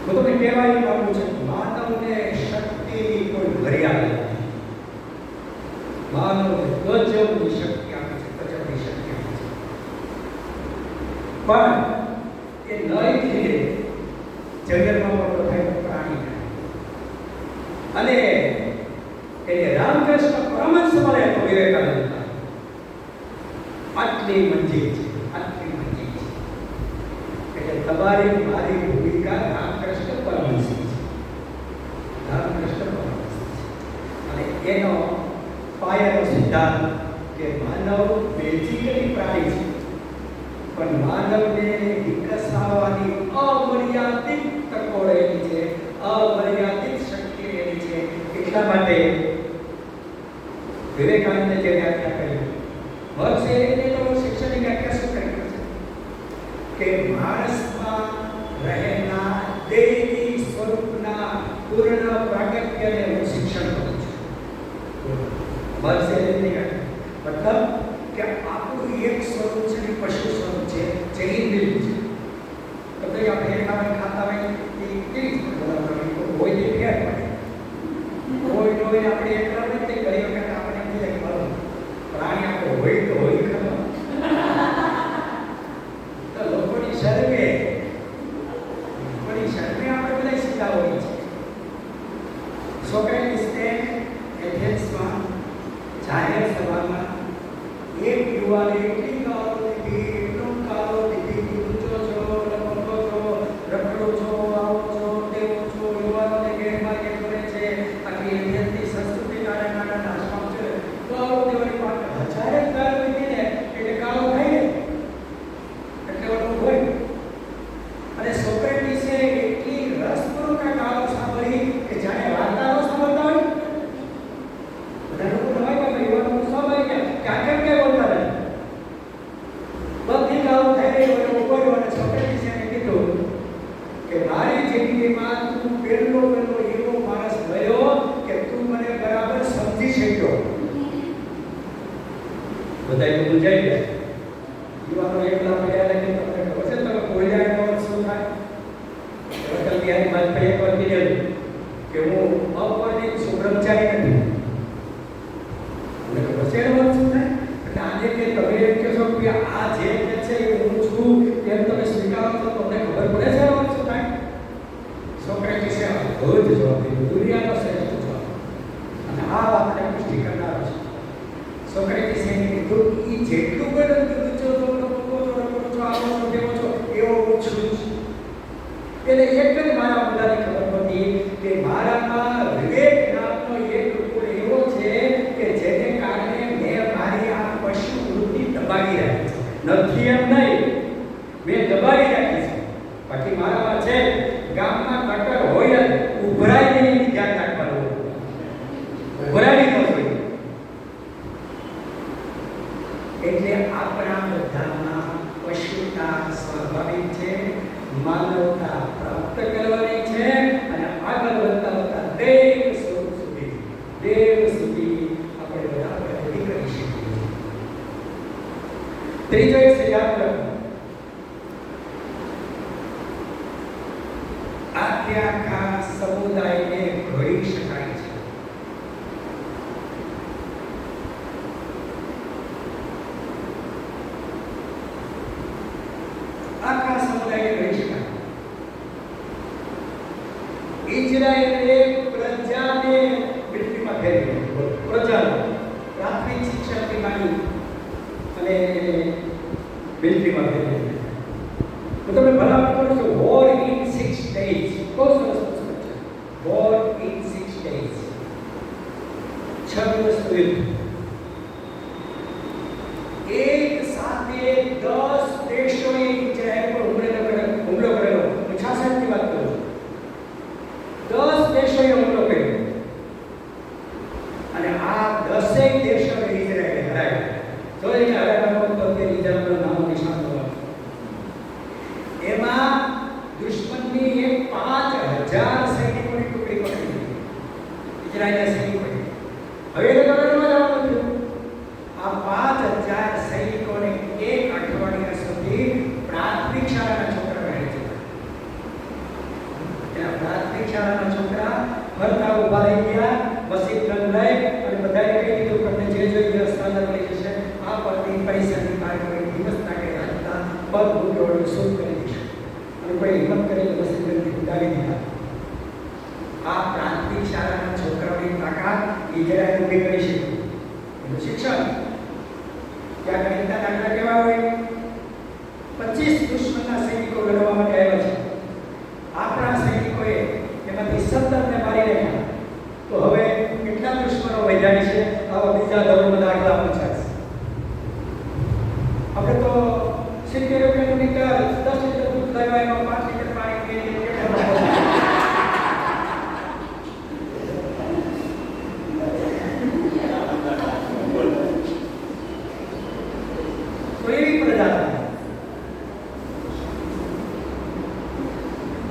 હું તમને કહેવાની માંગુ છું, માનવને શક્તિની કોઈ મર્યાદા નથી. માનવને ગજબની શક્તિ આપે છે, ગજબની શક્તિ આપે છે. પણ એ નહીં ધીરે જંગલમાં મોટો થાય પ્રાણી થાય. અને એટલે રામકૃષ્ણ પરમહંસ મળે તો વિવેકાનંદ આટલી મંજિલ છે, આટલી મંજિલ છે. એટલે તમારી મારી ભૂમિકા રામકૃષ્ણ પરમહંસની છે. રામકૃષ્ણ પરમહંસ અને એનો પાયાનો સિદ્ધાંત કે માનવ બેઝિકલી પ્રાણી છે, પણ માનવને વિકસાવવાની અમર્યાદિત તકો રહેલી છે, અમર્યાદિત શક્તિ રહેલી છે. એટલા માટે વિવેકાનંદે જે વ્યાખ્યા કરી, મહર્ષિ એટલે તો શિક્ષણની વ્યાખ્યા શું કરી છે કે માણસમાં રહેલા દૈવી સ્વરૂપના પૂર્ણ પ્રાગટ્યને હું શિક્ષણ કરું છું. મહર્ષિ મતલબ કે આપણું એક સ્વરૂપ છે, પશુ સ્વરૂપ છે, જે ઇન્દ્રિય છે. તો ભાઈ આપણે એક ખાતા હોય એ કેવી હોય તે ફેર પડે, હોય આપણે એકલા હોય તે ઘણી વખત આપણે પ્રાણી આપણો હોય તો હોય ખરો. તો લોકોની શરમે આપણે બધા સીધા હોય છે. સોક્રેટીસને એથેન્સમાં જાહેર સભામાં એક યુવાને એટલી ગાળો દીધી, એટલું ગાળો દીધી, ઊંચો છો, લખો છો, રખડો છો, આવો છો, તેવો છો, યુવાનોને ગેરમાર્ગે કરે છે, આખી એથેન્સની સંસ્કૃતિ કારણે નાશ પામશે. ગાળો દેવાની વાત હજારે ગાળો દીધી ને એટલે ગાળો થાય ને એટલે ઓલું હોય. અને સોક્રેટીસે એટલી રસપૂર્વક ગાળો સાંભળી કે જાણે વાર્તાઓ સાંભળતા હોય. બધા લોકો નવાઈ ગયા, યુવાનો સ્વાભાવિક કે આગળ કે બોલતા નથી. બધી ગાળો થઈ રહી હોય ઉપર અને સોક્રેટીસે કીધું કે મારી જિંદગીમાં તું પહેલો એવો માણસ મળ્યો કે તું મને બરાબર સમજી શક્યો. બધા મૂંઝાઈ ગયા. યુવાનો એકલા પડ્યા લાગે. તમને ખબર છે તમે બોલ્યા એનો શું થાય? અટલ બિહારી વાજપેયી એક વાર કીધેલું કે હું અપરિણિત બ્રહ્મચારી નથી. તમને ખબર છે એનો શું થાય? એટલે આજે કે તમે એમ કહો છો કે આ જે કે છે એ હું છું એમ તમે સ્વીકારો છો, તમને ખબર પડે છે એનો શું થાય? સોક્રેટીસે અદ્ભુત જવાબ દીધો, દુનિયાનો શ્રેષ્ઠ જવાબ. અને આ વાતને પુષ્ટિ કરનારો છે. સોક્રેટીસે કીધું એ જેટલું બોલે કે ઊંચો છો, લખો છો, આવો છો, તેવો છો, એવો હું છું જ. એટલે એક જ મારા બધાને ખબર પડી કે મારામાં વિવેક નામનો એક ગુણ એવો છે કે જેને કારણે મેં મારી આ પશુ વૃત્તિ દબાવી રાખી છે. નથી એમ નહીં, મેં દબાવી રાખી છે. બાકી મારામાં છે. ગામમાં કટર હોય જ ઉભરાય નહીં એની ધ્યાન રાખવાનું. ઉભરાવી ન જોઈએ. એટલે આપણા બધામાં પશુતા સ્વાભાવિક છે, માનવતા પ્રાપ્ત કરવાની છે અને આગળ વધતા દેવ સ્વરૂપ સુધી આપણે બધા પ્રગતિ કરી શકીએ. ત્રીજો એક સિદ્ધાંત આખા સમુદાયને ઘડી શકાય છે. આખા સમુદાયને ઘડી શકાય. ઇઝરાયલે પ્રજાને મિલિટરીમાં ફેરવી, પ્રજાને પ્રાથમિક શિક્ષણથી માંડી અને મિલિટરીમાં ફેરવી. હું તમને ભલામણ કરું છું, વોર ઇન 6 days. બહુ સરસ પુસ્તક છે, વોર ઇન 6 days. 6 દિવસનું યુદ્ધ. એક સાથે 10 દેશોએ ઇઝરાયલ પર હુમલો કરેલો. હું 66 ની વાત કરું છું. 10 દેશોએ હુમલો કર્યો અને આ 10 દેશોને ઇઝરાયલે હરાવ્યા. જો એને હરાવ્યા તો તે ઇઝરાયલનું નામ નિશાન હોવાનું. એમાં દુશ્મનની એક 5000 સૈનિકોની ટુકડી પકડી લીધી. ઇઝરાયલના સૈનિકોએ. હવે એ લડવામાં જવાનું થયું. આ 5000 સૈનિકોને એક અઠવાડિયા સુધી પ્રાથમિક શાળાના છોકરા રહે છે. ત્યાં પ્રાથમિક શાળાના છોકરા ફરતા ઉભા રહી ગયા, મસ્જિદ બંધ લઈ અને બધાએ કહી દીધું તમને જે જોઈએ સ્થાન મળી જશે. આ પરથી પૈસાની બહાર કોઈ દિવસ નાખે રાખતા પગ મૂકવાનું શરૂ કરી દીધું અને કોઈ હિંમત કરીને મસ્જિદ બંધ ઉડાવી દીધા. આ પ્રાથમિક શાળાના છોકરાઓની તાકાત ઇઝરાયલ ઊભી કરી છે. એનું શિક્ષણ ત્યાં ગણિતના દાખલા કેવા હોય? 25 દુશ્મનના સૈનિકો લડવા માટે આવ્યા છે. આપણા સૈનિકોએ એમાંથી 17 ને મારી નાખ્યા. ઓલા 50. આપણે તો 70 રૂપિયાનું લીટર 10 લીટર દૂધ લેવા એમાં 5 લીટર પાણી પીએ તો એવી પ્રજા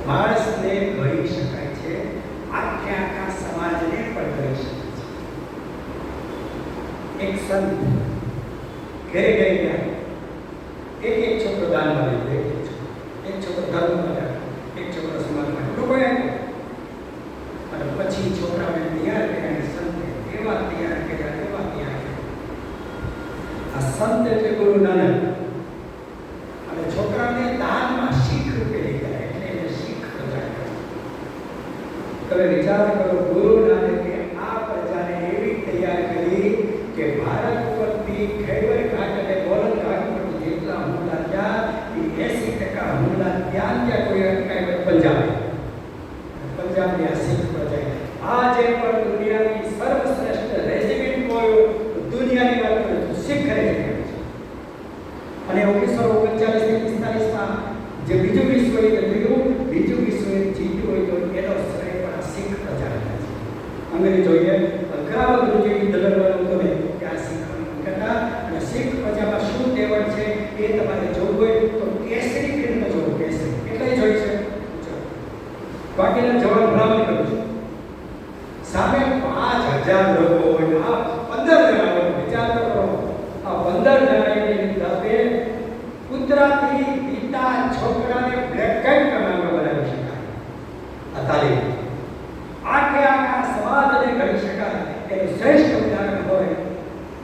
માણસને ઘડી શકાય છે, આખા સમાજને પણ ઘડી શકાય છે. એક સંત ઘરે ગયા, એક છોકરો દાનમાં લીધો, એક છોકરો ધર્મમાં, એક છોકરો સમાજમાં લોકોએ અને પછી છોકરાને તૈયાર કર્યા. સંતે એવા તૈયાર કર્યા, એવા તૈયાર કર્યા. આ સંત એટલે ગુરુ નાનક અને છોકરાને દાનમાં શીખ રૂપે લીધા, એટલે એને શીખ પ્રજા કહે. તમે વિચાર કરો, ગુરુ નાનકે આ પ્રજાને એવી તૈયાર કરી કે ભારત પરથી ખૈબર ઘાટ અને ગોલન ઘાટ પરથી જેટલા હુમલા થયા એ 80% હુમલા ત્યાં કોઈ અટકાય પંજાબની આ શીખ પ્રજા. આજે પણ દુનિયાની સર્વશ્રેષ્ઠ રેજિમેન્ટ કોઈ દુનિયાની વાત કરે તો શીખ રેજિમેન્ટ છે. અને 1939-45માં જે બીજું વિશ્વ યુદ્ધ થયું, બીજું વિશ્વ યુદ્ધ જીત્યું હોય તો એનો શ્રેય પણ આ શીખ પ્રજાને છે. અંગ્રેજોએ ઘણા બધું જે યુદ્ધ લડવાનું હતું ને ત્યાં શીખ કરતા. અને શીખ પ્રજામાં શું તેવડ છે એ તમારે જોવું હોય તો કેસરી ફિલ્મ જોવો. કેસરી કેટલાય જોઈ છે? બાકીના જવાબ ભલામણ કરું છું. સામે 5000 લોકો હોય, આ 15 જણા હોય. વિચાર કરો, આ 15 જણાની દબે કૂતરાથી પિતા છોકરાને બ્લેક એન્ડ કમાવા બનાવી શકાય. આ તાલીમ આખા સમાજને ઘડી શકાય એનું શ્રેષ્ઠ ઉદાહરણ હોય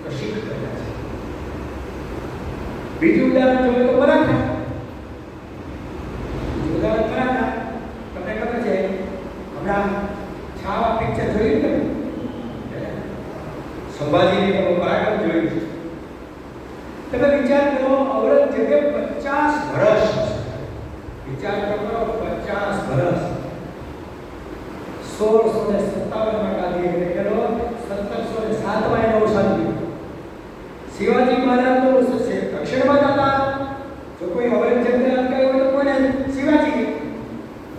તો શીખ પ્રજા છે. બીજું ઉદાહરણ જોઈએ તો મરાઠા. ઉદાહરણ મરાઠા તમને ખબર છે, હમણાં છાવા પિક્ચર જોયું ને, સંભાજીની તમે પરાક્રમ જોયું છે. તમે વિચાર કરો, ઔરંગઝેબે 50 વર્ષ, વિચાર કરો 50 વર્ષ, 1657માં ગાંધી કરેલો, 1707માં એનો અવસાન થયું. શિવાજી મહારાજ તો દક્ષિણમાં હતા. જો કોઈ ઔરંગઝેબને અટકાયો હોય તો કોને? શિવાજી.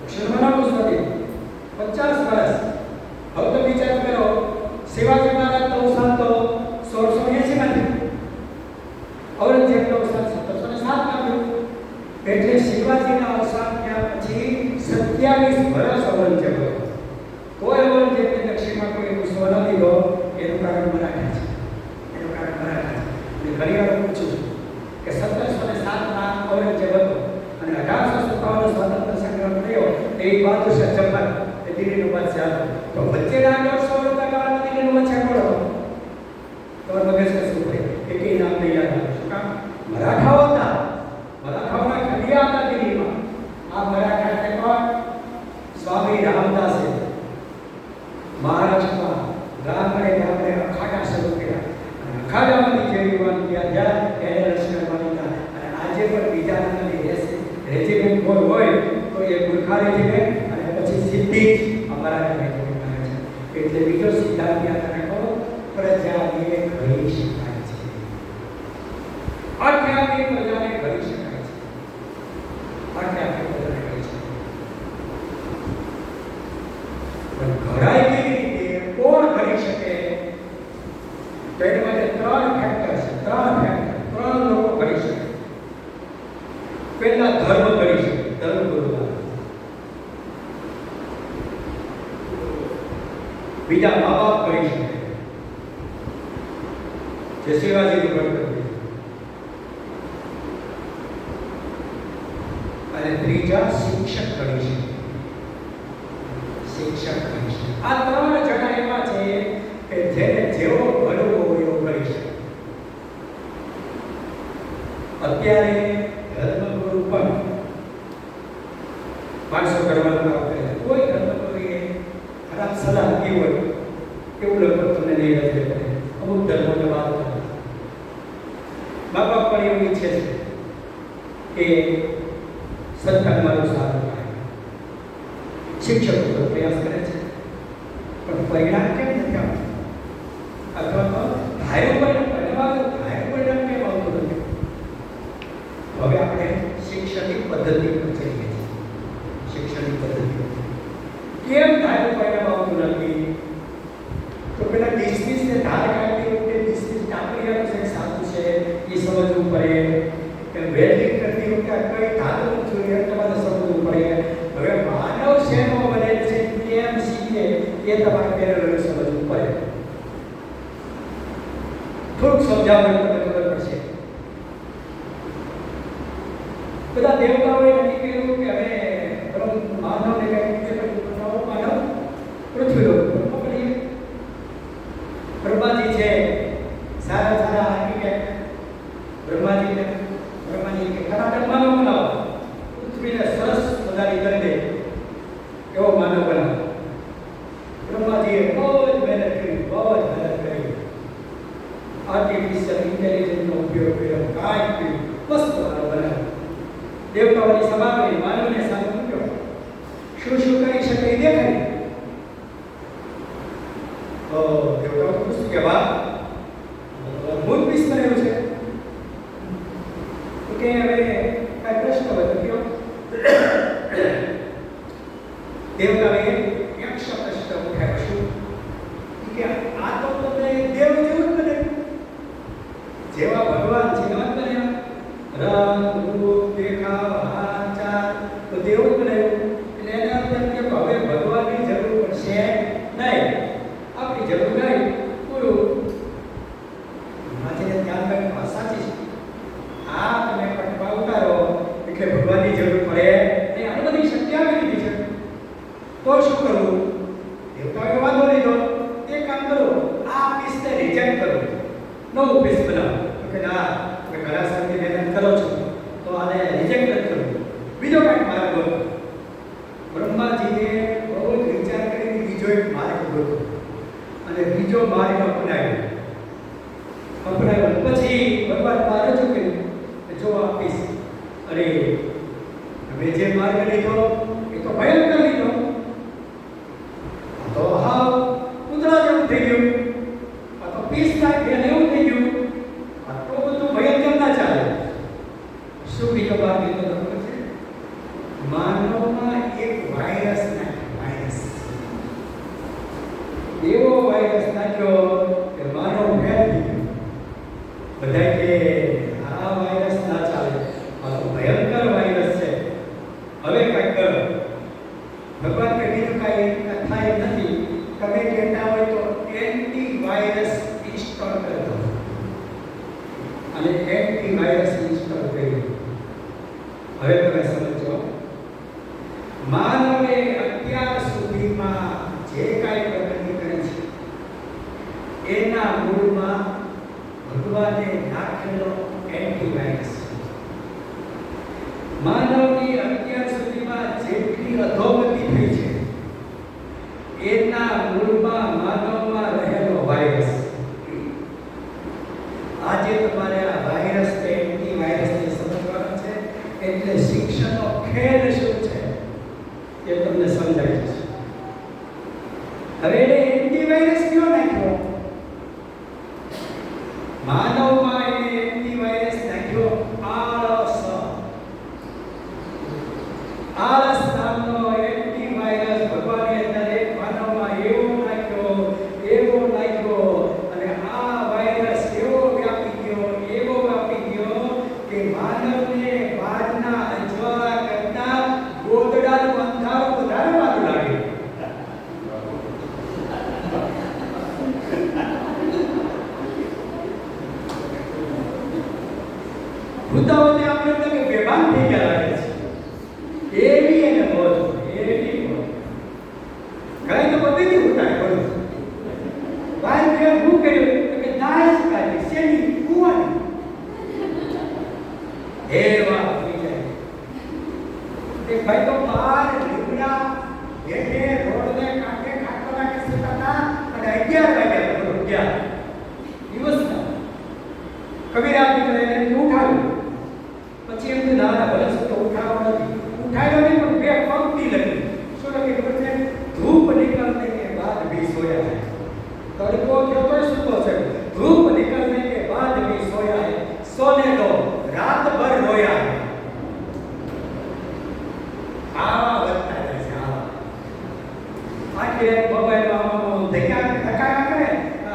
દક્ષિણમાં ના ઘૂસવાથી 50 વર્ષ. હવે તો વિચાર કરો, શિવાજી મહારાજનું અવસાન તો 1680માં થયું, ઔરંગઝેબનું અવસાન 1707માં થયું. એટલે શિવાજીના અવસાન થયા પછી 27 વર્ષ ઔરંગઝેબ હતો. કોઈ ઔરંગઝેબને દક્ષિણમાં કોઈ ઘૂસવો ન દીધો. એનું કારણ મરાઠા છે. એનું કારણ મરાઠા છે. અને ઘણી વાર પૂછું છું કે 1707માં ઔરંગઝેબ હતો અને 1857નો સ્વાતંત્ર્ય સંગ્રામ થયો એ બહાદુર શાહ જફર એ દિલ્હીનો બાદશાહ હતો. તો વચ્ચેના 150 વર્ષના ગાળામાં દિલ્હીનો બાદશાહ કોણ હતો? તો મગજ કશું પડે કે કઈ નામ નહીં યાદ આવે. શું કામ? મરાઠાઓ હતા. મરાઠાઓના ખડિયા હતા દિલ્હીમાં. આ મરાઠા એટલે કોણ? સ્વામી રામદાસે મહારાષ્ટ્રમાં ગામડે અખાડા શરૂ કર્યા. અને અખાડામાંથી જે યુવાન ત્યાં એને લશ્કરમાં લીધા. અને આજે પણ બીજા રેજિમેન્ટ કોઈ હોય તો એ ગુરખા રેજિમેન્ટ અને પછી સીધી જ અમારા રેજિમેન્ટ આવે છે. એટલે બીજો સિદ્ધાંત યાદ રાખો, પ્રજાને ઘડી શકાય છે. આખી પ્રજાને ઘડી શકાય છે. આખી પ્રજાને ઘડી શકાય. પણ ઘડાય કેવી રીતે? કોણ ઘડી શકે? તો એના માટે 3 ફેક્ટર છે. 3 લોકો ઘડી શકે. પહેલા ધર્મ ઘડી શકે. ધર્મ ગુરુ. બીજા મા બાપ ઘડી શકે, જે શિવાજીનું કર્તવ્ય. અને ત્રીજા શિક્ષક ઘડી શકે. શિક્ષક ઘડી શકે. આ 3 જણા એવા છે કે જેને જેવો ઘડવો હોય એવો ઘડી શકે. અત્યારે ધર્મગુરુ પણ 500 કરવાનું કામ કરે છે. કોઈ ધર્મગુરુએ ખરાબ સલાહ આપી હોય એવું લગભગ તમને નહીં રજૂ કરે. અમુક ધર્મોને વાત કરે. મા બાપ પણ એવું ઈચ્છે છે કે સંતાન મારું સારું થાય. શિક્ષકો તો પ્રયાસ કરે છે પણ પરિણામ કેમ નથી આવતું? અથવા તો ધાર્યું પણ આપણે પહેરેલું સમજવું પડે. થોડુંક સમજાવવું તમને ખબર પડશે. બધા દેવતાઓએ નક્કી કર્યું કે હવે માનવને કઈ નવો માનવ પૃથ્વી પર કરીએ. બ્રહ્માજી છે સારા સારા આર્કિટેક્ટ. બ્રહ્માજી કે ખરા માનવ બનાવો, પૃથ્વીને સરસ મજાની કરી દે એવો માનવ બનાવો. બ્રહ્માજીએ બહુ જ મહેનત કરી. આર્ટિફિશિયલ ઇન્ટેલિજન્સનો ઉપયોગ કર્યો, કાંઈ કર્યું, મસ્ત માનવ બનાવ્યો. દેવતાઓની સભા કરી, માનવને સામે મૂક્યો. શું કરી શકે એ દેખાય. તો દેવતાઓ પૂછ્યું કે વાહ, અદ્ભુત પીસ બનાવ્યું છે. તો કે હવે કઈ પ્રશ્ન હોય તો કયો. દેવતાએ યક્ષ પ્રશ્ન ઉઠાવ્યો. શું કે આ તો તમે દેવ જેવું જ બને, જેવા ભગવાન છે એવા જ બન્યા. રંગ રૂપ દેખાવ હાથ ચાલ તો દેવ જ બનાવ્યું. એટલે એના અર્થ એમ કે હવે ભગવાનની જરૂર પડશે નહીં, આપણી જરૂર નહીં. પૂરું. માથે ધ્યાન રાખવા સાચી છે. આ તમે પટમાં ઉતારો એટલે ભગવાનની જરૂર પડે નહીં. આ બધી શક્તિ આવી દીધી છે. તો શું કરવું? દેવતાઓએ વાંધો લીધો. એક કામ કરો, આ પીસને રિજેક્ટ કરો, નવું પીસ બનાવો. કે ના, તમે ઘણા સમયથી મહેનત કરો છો તો આને રિજેક્ટ નથી કરવું, બીજો કંઈક માર્ગ ગોતો. બ્રહ્માજીએ બહુ જ વિચાર કરીને બીજો એક માર્ગ ગોતો અને બીજો માર્ગ અપનાવ્યો. પછી ભગવાન પાસે રજૂ કર્યું કે જો આ પીસ, અરે હવે જે માર્ગ લીધો એ તો ભયંકર લીધો, તો હા કૂતરા જેવું થઈ ગયું, આ તો પીસ થાય એવું થઈ ગયું. આટલું બધું ભયંકર ના ચાલે. શું બીજો માર્ગ લીધો ખબર છે? માનવમાં એક વાયરસ નાખ્યો. એવો વાયરસ નાખ્યો કે માનવ ફેલ થઈ ગયો. બધા કે આ વાયરસ ના ચાલે, આ તો ભયંકર વાયરસ છે, હવે કંઈક કરો. ભગવાન કે બીજું કાંઈ થાય એમ નથી. તમે કહેતા હોય તો એન્ટીવાયરસ ઇન્સ્ટોલ કરી દો. અને એન્ટીવાયરસ ઇન્સ્ટોલ કર્યું. હવે તમે સમજો, માનવે અત્યાર સુધીમાં જે કાંઈ પ્રગતિ કરી છે એના મૂળમાં ભગવાને નાખેલો એન્ટીવાયરસ. માનવની અત્યાર સુધીમાં જેટલી અધોગતિ થઈ છે એના મૂળમાં માનવમાં રહેલો વાયરસ. આજે તમારે આ વાયરસ કે એન્ટીવાયરસને સમજવાનું છે. એટલે શિક્ષણનો ખેલ શું છે એ તમને સમજાય છે. હવે એન્ટીવાયરસ કયો નાખ્યો? માનવમાં એને એન્ટીવાયરસ નાખ્યો આળસ. આળસ નામનો એન્ટીવાયરસ ભગવાને દરેક માનવમાં એવો નાખ્યો અને આ વાયરસ એવો વ્યાપી ગયો કે માનવને બહારના અજવાળા કરતા ગોદડાનું અંધારું વધારે વાતું લાગે. ભૂતાઓને આપણે તો બેભાન થઈ ગયા લાગે છે. એવી એને મોજ, એવી મોજ. ઘણી તો બધી ઉઠાય બોલો. ભાઈ મેં શું કર્યું કે દાસ કાઢી શેની કુવાની એવા થઈ જાય. તે ભાઈ તો બાર લીમડા બેઠે રોડને કાંઠે ખાટવાના કે સુતાતા અને 11 વાગ્યા બોલો 11 દિવસના કબીર આપી કરે એને ઉઠાવ્યું. પછી એમ ના ભલે તો ઉઠાવો નથી, ઉઠાયો નહીં પણ બે પંક્તિ લખી. શું લખી ખબર છે? ધૂપ નિકલને કે બાદ ભી સોયા હૈ. તડકો થયો તો સૂતો છે. ધૂપ નિકલને કે બાદ ભી સોયા હૈ. સોને દો રાત ભર રોયા હૈ. આવા વધતા જાય છે. આખી રાત મોબાઈલમાં ધક્કા કરે.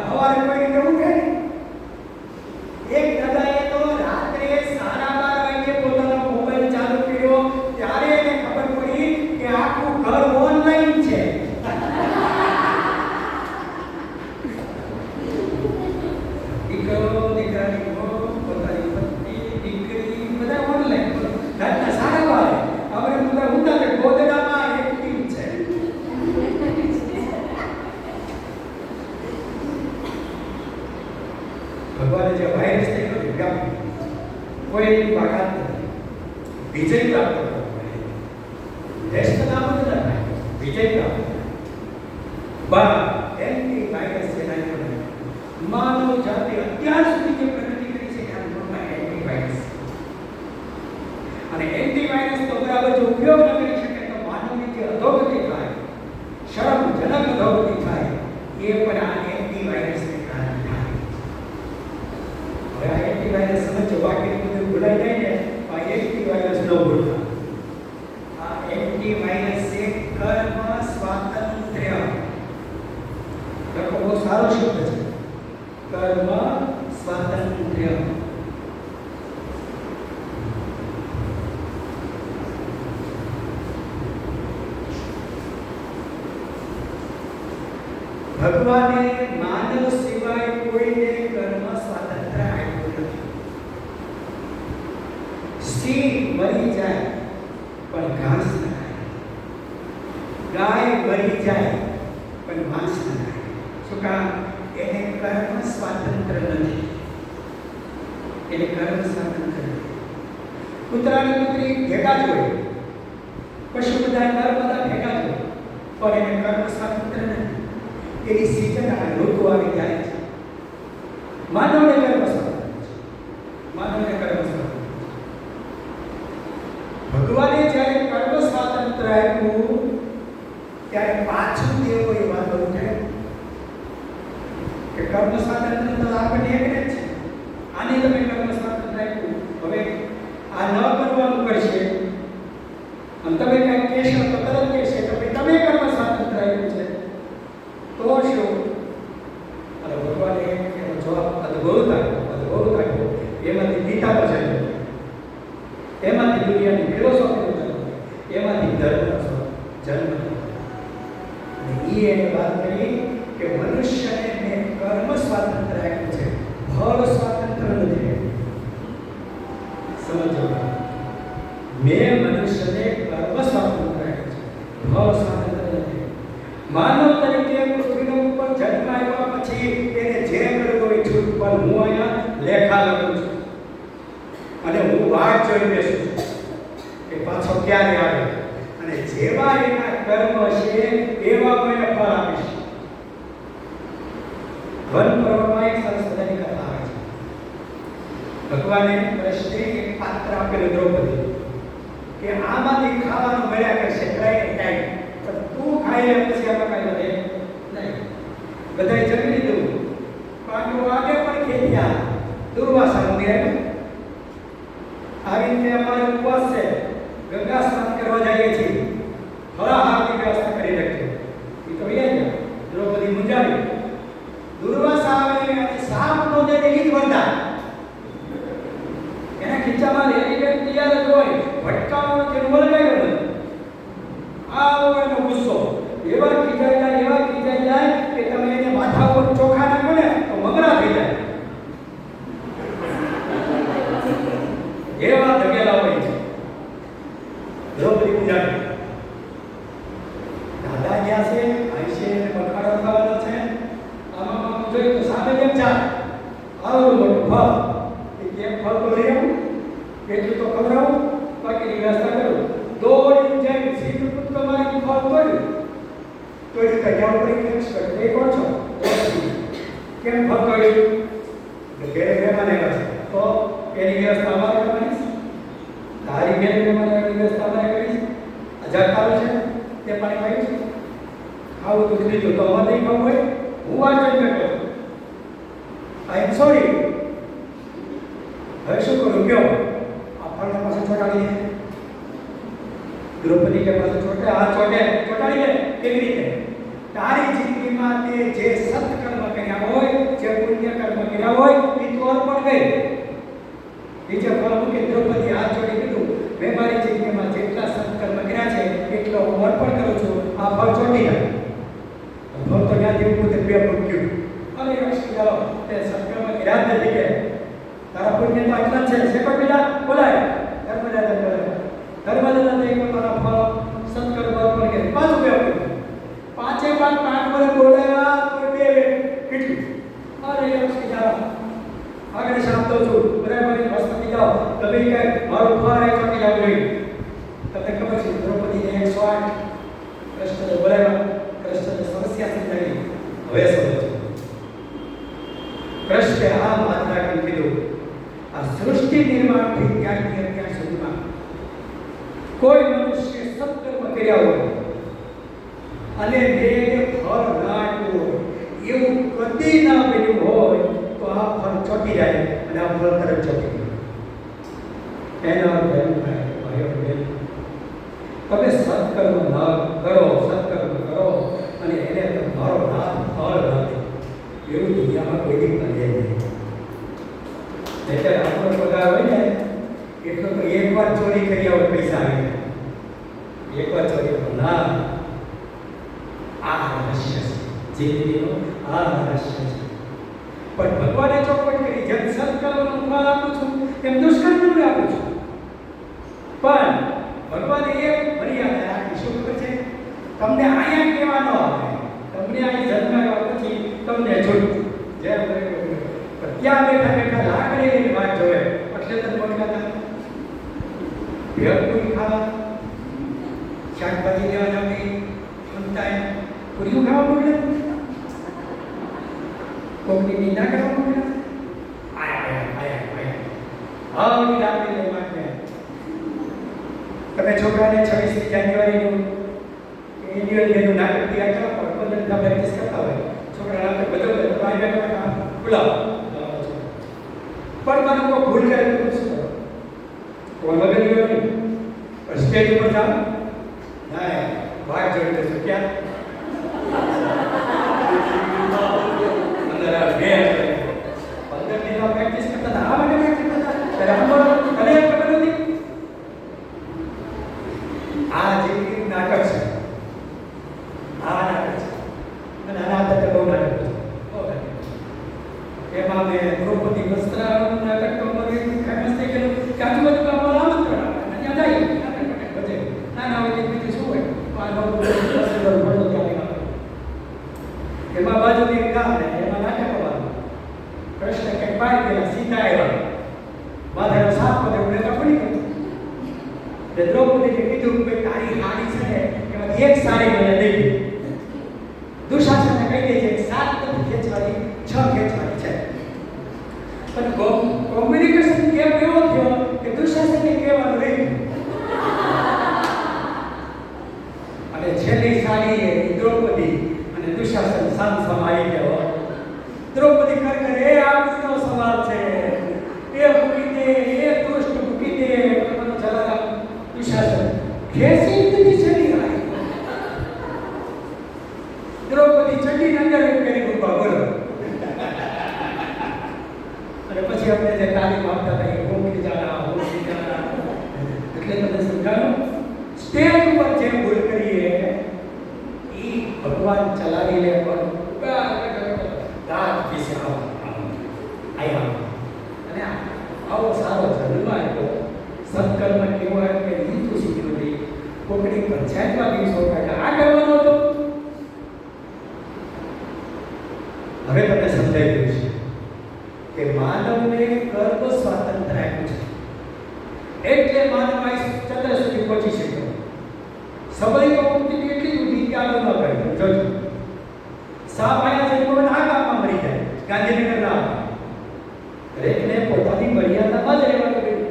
સવારે કોઈ રીતે ઉઠે નહીં. એક દાદાએ તો રાત્રે 12:30 વાગે પોતાનો મોબાઈલ ચાલુ કર્યો, ત્યારે એને ખબર પડી કે આખું ઘર ઓનલાઈન છે. ભગવાને જે વાયરસ થઈ ગયો વ્યાપી, કોઈ બાકાત નથી, વિજય પ્રાપ્ત કરવો પડે. દેશ નામ જ ના થાય, વિજય પ્રાપ્ત થાય. એન્ટી વાયરસ છે માનવ જાતિ અત્યાર સુધી જે પ્રગતિ કરી છે એના ગુણમાં એન્ટી વાયરસ. અને એન્ટી વાયરસ તો બરાબર જો ઉપયોગ ન કરી શકે તો માનવની જે અધોગતિ થાય, શરમજનક અધોગતિ થાય, એ પણ આ એન્ટી વાયરસને કારણે થાય. હવે આ એન્ટી વાયરસ સમજો, બાકી બધું ભૂલાઈ જાય ને, આ એન્ટી વાયરસ ન ભૂલતા. આ એન્ટી વાયરસ છે કર્મ સ્વાતંત્ર્ય. બહુ સારો શબ્દ છે, કર્મ સ્વાતંત્ર્ય. ભગવાને માનવ સિવાય કોઈને કર્મ સ્વાતંત્ર્ય આપ્યું નથી. સિંહ મરી જાય પણ ઘાસ ન ખાય, ગાય મરી જાય પણ માંસ ન ખાય. શું કામ? એને કર્મ સ્વાતંત્ર્ય નથી. એને કર્મ સ્વાતંત્ર્ય નથી. કૂતરાની કૂતરી ભેગા જ હોય, પશુ બધા નર બધા ભેગા જ હોય, પણ એને કર્મ સ્વાતંત્ર્ય નથી. એની સિઝન અને ઋતુ આવી જાય છે. માનવને કર્મ સ્વાતંત્ર્ય છે. માનવને કર્મ સ્વાતંત્ર્ય છે. ભગવાને જ્યારે કર્મ સ્વાતંત્ર્ય આપ્યું ત્યારે પાછું તેઓ એ વાતો ઉઠાવી કે કર્મ સ્વાતંત્ર્ય તો આપણને એકને જ છે. આને તમે કર્મ સ્વાતંત્ર્ય આપ્યું, હવે આ ન કરવાનું કરશે અને તમે કંઈક કહેશો તો તરત કહેશે કે ભાઈ તમે કર્મ સ્વાતંત્ર્ય આપ્યું છે તો શું? અને ભગવાને એનો જવાબ અદ્ભુત આપ્યો. એમાંથી ગીતાનો જન્મ, એમાંથી દુનિયાની ફિલોસોફીનો જન્મ, એમાંથી ધર્મનો જન્મ. અને એને વાત કરી કે મનુષ્યને મેં કર્મ સ્વાતંત્ર્ય આપ્યું છે, ફળ સ્વાતંત્ર્ય નથી. સમજો, મેં મનુષ્યને કર્મ સ્વાતંત્ર્ય આપ્યું છે, ફળ સ્વાતંત્ર્ય નથી. માનવ તરીકે પૃથ્વીના ઉપર જન્મ આવ્યા પછી એને જે કરવું હોય છૂટ, પણ હું અહીંયા લેખા લખું છું અને હું વાટ જોઈ બેસું છું કે પાછો ક્યારે આવે, અને જેવા એના કર્મ છે એવા હું એને ફળ આપીશ. વન પર્વમાં એક સરસ મજાની કથા આવે છે. ભગવાને કૃષ્ણે એક પાત્ર આપેલું દ્રૌપદી કે આમાંથી ખાવાનું મળ્યા કરશે ટાઈમ ટાઈમ, પણ તું ખાઈ લે પછી આમાં કાંઈ વધે નહીં. બધાએ જમી લીધું. પાંડવો આગે પણ ખેત્યા. દુર્વાસા મંદિર આવી રીતે અમારે ઉપવાસ છે, ગંગા સ્નાન કરવા જઈએ છીએ, ફળાહારની વ્યવસ્થા કરી રાખજો. એ તો અહીંયા દ્રૌપદી મુંજાવી. દુર્વાસા આવે અને સાપ નો દે ઈદ બંધા એના ખીચામાં રેડીમેડ તૈયાર જ હોય, ભટકાવાનો કે વળગાયો નથી. આવો એનો ગુસ્સો એવા ખીજાઈ જાય કે તમે એને માથા ઉપર ચોખા નાખો ને તો મમરા થઈ જાય. એવા ધગેલા હોય છે. દ્રૌપદી મુંજાવી. દાદા ગયા છે, આઈશે બખાડો થવાનો છે. આમાં જોઈએ તો સામે કેમ ચાલ આવું મોટું ફળ, એ કેમ ફળ તો લઈ આવું, એટલું તો ખવડાવું, બાકીની વ્યવસ્થા કરું. દોડી જાય સીધું કૂદકો મારી ફળ તોડ્યું તો એ કન્યા ઉપર કેમ કરે? એ કોણ છો? કેમ ફળ તોડ્યું? ઘેરે મહેમાન આવ્યા છે તો એની વ્યવસ્થા અમારે કરવાની, તારી ઘેરે મહેમાનની વ્યવસ્થા અમારે કરીશ. અજાકાલ છે તે પાણી પાયું છે, ખાવું તો લીધું તો અમારે નહીં ખાવું હોય. હું વાત કરી બેઠો, આઈ એમ સોરી. હવે શું કરું? કયો આ ફળને પાસે ચોટાડી દે. દ્રૌપદી કે પાસે ચોટાડી દે. કેવી રીતે? તારી જિંદગીમાં તે જે સત્કર્મ કર્યા હોય, જે પુણ્ય કર્મ કર્યા હોય, એ તો અર્પણ ગઈ. બીજા ફળ મૂકી દ્રૌપદી હાથ જોડી કીધું, મેં મારી જિંદગીમાં જેટલા સત્કર્મ કર્યા છે એટલો હું અર્પણ કરું છું. આ ફળ ચોટી જાય. ફળ તો ત્યાં જેવું તે બે મૂક્યું. અરે લક્ષ્મી જાઓ, તે સત્કર્મ કર્યા જ નથી કે તારા પુણ્ય તો આટલા જ છે. શેકડ બીજા બોલાય ધર્મદાતા બોલાય. ધર્મદાતા તે પોતાના ફળ સત્કર્મ અર્પણ કરે. પાછું બે પાંચે પાંચ વર્ષ બોલાવ્યા તો બે કેટલું? અરે લક્ષ્મી જાઓ, હવે સમજો. કૃષ્ણે આ વાત રાખી કીધું, આ સૃષ્ટિ નિર્માણથી ત્યારથી અત્યાર સુધીમાં કોઈ મનુષ્ય સત્કર્મ કર્યા હોય અને દેહને ફળ ના આપ્યું હોય એવું કદી ના બન્યું હોય તો આ ફળ ચોટી જાય અને આ ફળ તરત ચોટી જાય. એનો અર્થ એમ થાય ભાઈઓ બહેન, તમે સત્કર્મ કરો અને એને તમારો નાથ ફળ આપે એવું દુનિયામાં કોઈ દી કરે નહીં. એટલે આપણો પગાર હોય ને એટલો તો એકવાર ચોરી કરી હોય પૈસા આવી જાય, એકવાર ચોરી ના. આ રહસ્ય છે જિંદગીનો, આ રહસ્ય છે. પણ ભગવાને ચોખવટ કરી, જેમ સત્કર્મનું ફળ આપું છું એમ દુષ્કર્મનું આપું છું. પણ ભગવાને એક મર્યાદા રાખી, શું ખબર છે? તમને અહીંયા કહેવાનો આવે, તમને અહીં જન્માયા પછી તમને છૂટ. જેમ ત્યાં બેઠા બેઠા લાકડીની વાત જોવે એટલે તને બોલતા ભેળપુરી ખાવા, શાકભાજી લેવા જવાની ક્ષમતા, પૂરીઓ ખાવા મોકલે, કોકની નિંદા કરવા મોકલે. આવી લાકડી લઈ માટે તમે છોકરાને 26મી જાન્યુઆરીનું એન્યુઅલ ડેનું નાટક તૈયાર કરો, પ્રબંધનના પ્રેક્ટિસ કરતા હોય, છોકરા નાટક બધો બોલાવો. પણ મને કોઈ ભૂલ કરે તો શું કરો? કોઈ વગર ગયો નહીં, પણ સ્ટેજ ઉપર જાઓ ના ભાગ જોડી દેશો. ક્યાં અંદર આ 15 દિનમાં પ્રેક્ટિસ કરતા હતા. આ માટે પ્રેક્ટિસ કરતા ત્યારે અને ખબર નથી આ જે નાટક છે, આ નાટક છે અને આના આધારે બહુ નાટક છે. એમાં મેં દ્રૌપદી વસ્ત્રાનું નાટક ફેમસ થઈ ગયેલું કે આજુબાજુ ગામમાં આમંત્રણ આવે અને ત્યાં જાય નાટક બધે નાના હોય બીજું શું હોય એમાં બાજુની ગામ ને એમાં નાટક આવવાનું. કૃષ્ણ કંઈક પાઈ ગયેલા, સીતા આવ્યા, માથાનો સાપ પકડે ઉડે કપડી ગયું. દ્રૌપદીને કીધું કે તારી હાડી છે ને એમાંથી એક સાડી મને દઈ દે. દુશાસનને કહી દે છે 7 નથી ખેંચવાની, 6 ખેંચવાની છે. પણ કોમ્યુનિકેશન કેમ એવો થયો કે દુશાસનને કહેવાનું રહી અને છેલ્લી સાડી એ દ્રૌપદી અને દુશાસન સામસામા આવી ગયા. દ્રૌપદી કરે એ આપણો સવાલ છે, એ મૂકી દે, એ દુષ્ટ મૂકી દે, ચલા દુશાસન ખેંચી દીધી છેલ્લી હાડી. દ્રૌપદી ચંડી અંદર કરી ઉભા બોલો. અને પછી આપણે જે તાલીમ આપતા હતા એ હોમકી જાના એટલે તમને સમજાણું. સ્ટેજ ઉપર જે ભૂલ કરીએ એ ભગવાન ચલાવી લે. પણ દાંત વિશે આવ્યા અને આવો સારો જન્મ આપ્યો. સત્કર્મ કેવો કે લીધું શીખ્યું નહીં. કોકડી પંચાયતમાં દિવસો કાઢ્યા, આ કરવાનો હતો. હવે તમને સમજાઈ ગયું છે કે માનવને કર્મ સ્વાતંત્ર્ય આપ્યું છે એટલે માનવ આ ચંદ્ર સુધી પહોંચી શક્યો. સબરી મુક્તિની એટલી ઉધી ચાલુ ન કરી. જોજો સામાન્ય જન્મ આ ગામમાં મરી જાય, ગાંધીનગર ના દરેકને પોતાની મર્યાદામાં જ રહેવાનું કહ્યું.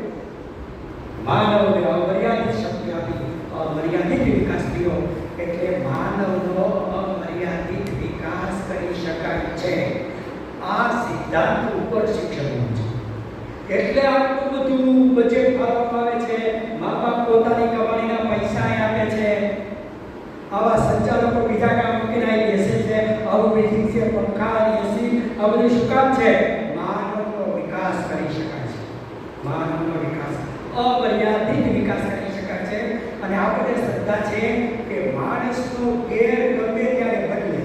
માનવને અમર્યાદિત શક્તિ આપી, અમર્યાદિત વિકાસ થયો એટલે માનવનો અમર્યાદિત વિકાસ કરી શકાય છે. આ સિદ્ધાંત ઉપર શિક્ષણનું છે. એટલે આટલું બધું બજેટ ફાળવવામાં આવે છે, મા બાપ પોતાની કમાણીના પૈસા આપે છે, આવા સંચાલકો બીજા કામ મૂકીને બેસે છે, આવું બિલ્ડિંગ છે, પંખા એસી, આ બધું શું કામ છે? માનવનો વિકાસ કરી શકાય છે. માનવનો વિકાસ, અમર્યાદિત વિકાસ કરી શકાય છે. અને આપણે શ્રદ્ધા છે કે માણસનો ગેર ગમે ત્યારે બદલે.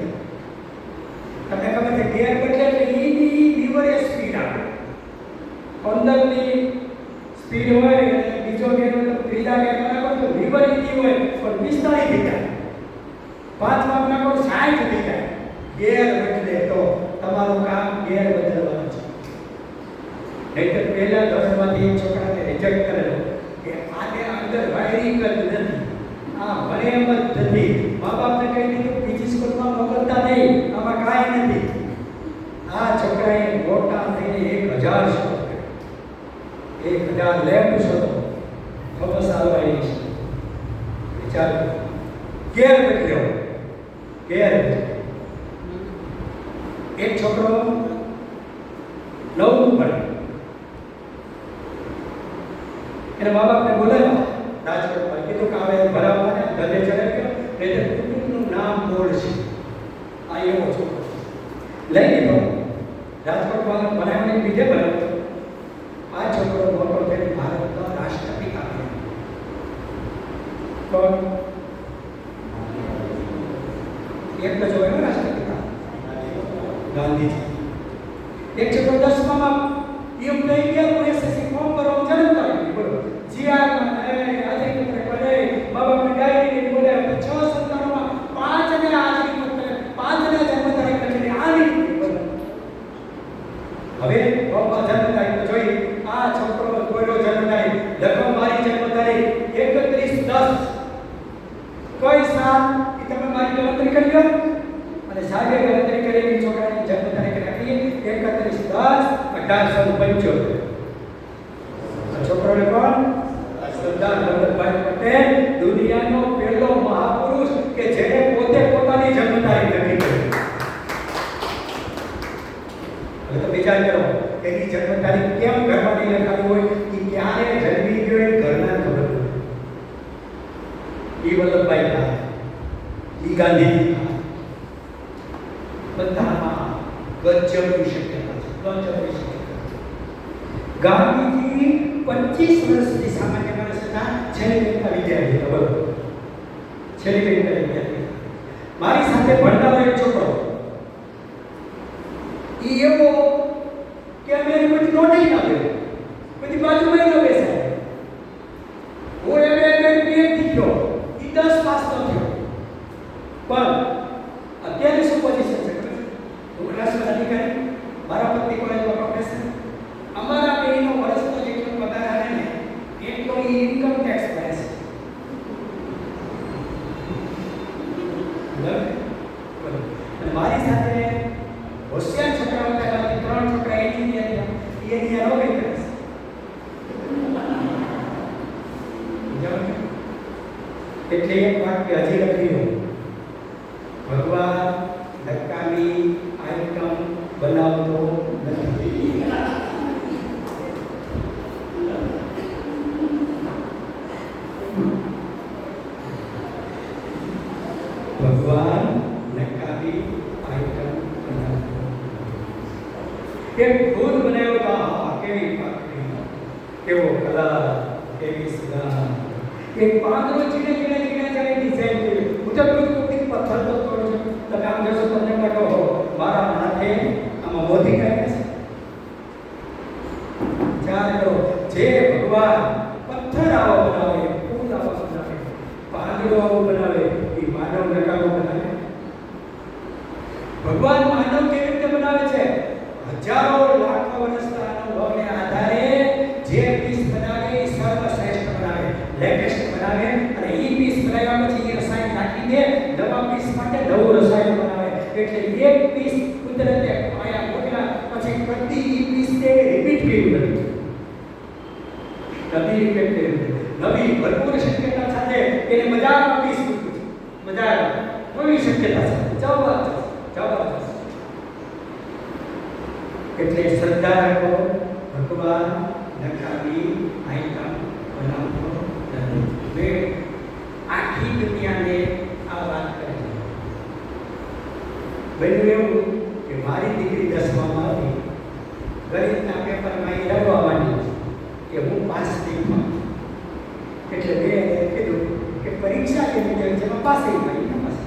તમને ખબર છે ગેર બદલે એટલે એની લીવરે સ્પીડ આવે. 15ની સ્પીડ હોય અને બીજો ગેર ત્રીજા ગેર નાખો તો લીવર એની હોય પણ 45 થઈ જાય. 5 માપ નાખો 60 થઈ જાય. ગેર બદલે તો તમારું કામ ગેર બદલવાનું છે. નહીંતર પહેલા ધોરણમાંથી છોકરાને રિજેક્ટ કરેલો કે આને અંદર વાયરિંગ જ નથી, આ ભણે એમ જ નથી. મા બાપને કહી દીધું બીજી સ્કૂલમાં મોકલતા નહીં, આમાં કાંઈ કાંઈ નથી. આ છોકરાએ મોટા થઈને 1000 શોધ કર્યો. 1000 લેમ્પ શોધો. Thomas Alva Edison. વિચાર કેર બદલ્યો. કેર એક છોકરો 9મું ભણે. એના મા બાપને બોલાવ્યા રાજકોટમાં. કીધું કે હવે ભરાવવાને ગલે ચડાવ્યો એટલે કુટુંબનું નામ બોર્ડ છે. આ એવો છોકરો લઈ લીધો રાજકોટમાં ભણાવવાની બીજે ભણાવતો. આ છોકરો મોટો થઈને ભારતનો રાષ્ટ્રપિતા બન્યો. કોણ? એક જ હોય રાષ્ટ્રપિતા, ગાંધીજી. એક છોકરો 10મામાં એમ લઈ ગયા હું એસએસસી ફોર્મ ભરવા જનતા આવી બોલો જીઆરમાં આજે પત્ર કરે બાબાને ડાયરી બોલે 6 સંતાનોમાં 5 ને હાજરી પત્ર 5 ને જન્મ તારીખ લખીને આની બોલો. હવે બાબા જન્મ તારીખ જોઈ આ છોકરો કોઈનો જન્મ તારીખ લખો મારી જન્મ તારીખ 31/10 કોઈ સાલ એ તમે મારી ગણતરી કરી લો અને સાહેબે ગણતરી કરેલી છોકરાની જન્મ તારીખ રાખી 31/10/1875. છોકરોને કોણ? સરદાર વલ્લભભાઈ પટેલ, દુનિયાનો પહેલો મહાપુરુષ કે જેણે પોતે પોતાની જન્મ તારીખ નક્કી કરી. હવે તો વિચાર કરો એની જન્મ તારીખ કેમ ઘરમાં નહીં લખાવી હોય? એ ક્યારે જન્મી ગયો એ ઘરના ખબર નથી. એ વલ્લભભાઈ હતા, એ ગાંધીજી હતા. બધામાં ગજબની શક્યતા છે. ગજબની શક્યતા. ગાંધીજી 25 વર્ષ સુધી સામાન્ય માણસ હતા. છેલ્લી બેંકના વિદ્યાર્થી હતા. બરોબર, છેલ્લી બેંકના વિદ્યાર્થી. મારી સાથે ભણનારો એક છોકરો એ એવો કે અમે એની બધી નોટ ના આવ્યો, બધી બાજુમાં ન બેસાય. હું પીએચડી થયો, એ 10 પાસ ન થયો. પણ અત્યારે શું પોઝિશન છે? હું ક્લાસમાં અધિકારી, મારા પત્ની કોલેજમાં પ્રોફેસર. અમારા બેનો વર્ષનો જેટલો પગાર આવે ને એટલો ઇન્કમ ટેક્સ ભરે છે. અને મારી સાથે હોશિયાર છોકરાઓ હતા, 3 છોકરા એન્જિનિયર હતા, એની નોકરી કરે છે. એટલે એક વાક્ય હજી લખ્યું, ભગવાન ધક્કાની આઈટમ બનાવતો નથી. ભગવાન નકામી આઈટમ બનાવતો. એક ફૂલ બનાવ્યો તો કેવી પાકડી, કેવો કલર, કેવી સુગંધ. એક પાંદડો ચીણે જાય ડિઝાઇન કરી. હું તો કોઈ પથ્થર તો તોડો છો. તમે આમ જશો તમને કહો મારા હાથે આમાં મોતી કાઢે છે. ચાલ કરો જે ભગવાન પથ્થર આવો બનાવે, ફૂલ આવો બનાવે, પાંદડો આવો બનાવે, એ માનવ નકામો બનાવે. ભગવાન માનવ કેવી રીતે બનાવે છે? હજારો લાખો વર્ષના અનુભવને આધારે જે પીસ બનાવે એ સર્વશ્રેષ્ઠ બનાવે, લેટેસ્ટ બનાવે. અને એ પીસ બનાવ્યા પછી એ રસાયણ નાખીને નવા પીસ માટે નવું રસાયણ બનાવે. એટલે એક પીસ કુદરતે આયા મોકલા પછી કદી એ પીસને રિપીટ કર્યું નથી. કદી રિપીટ કર્યું નવી ભરપૂર શક્યતા સાથે એને બજારમાં પીસ મૂક્યું છે. બજારમાં નવી શક્યતા છે. જબરદસ્ત. એટલે શ્રદ્ધા રાખો, ભગવાન નકામી આઈટમ બનાવતો નથી. મેં આખી દુનિયાને આ વાત કરી. બન્યું એવું કે મારી દીકરી 10મામાં હતી. ગણિતના પેપરમાં એ રડવા માંડી કે હું પાસ થઈ ગયો. એટલે મેં કીધું કે પરીક્ષા કેવી જાય છે એમાં પાસ થઈ ગઈ ને પાસ.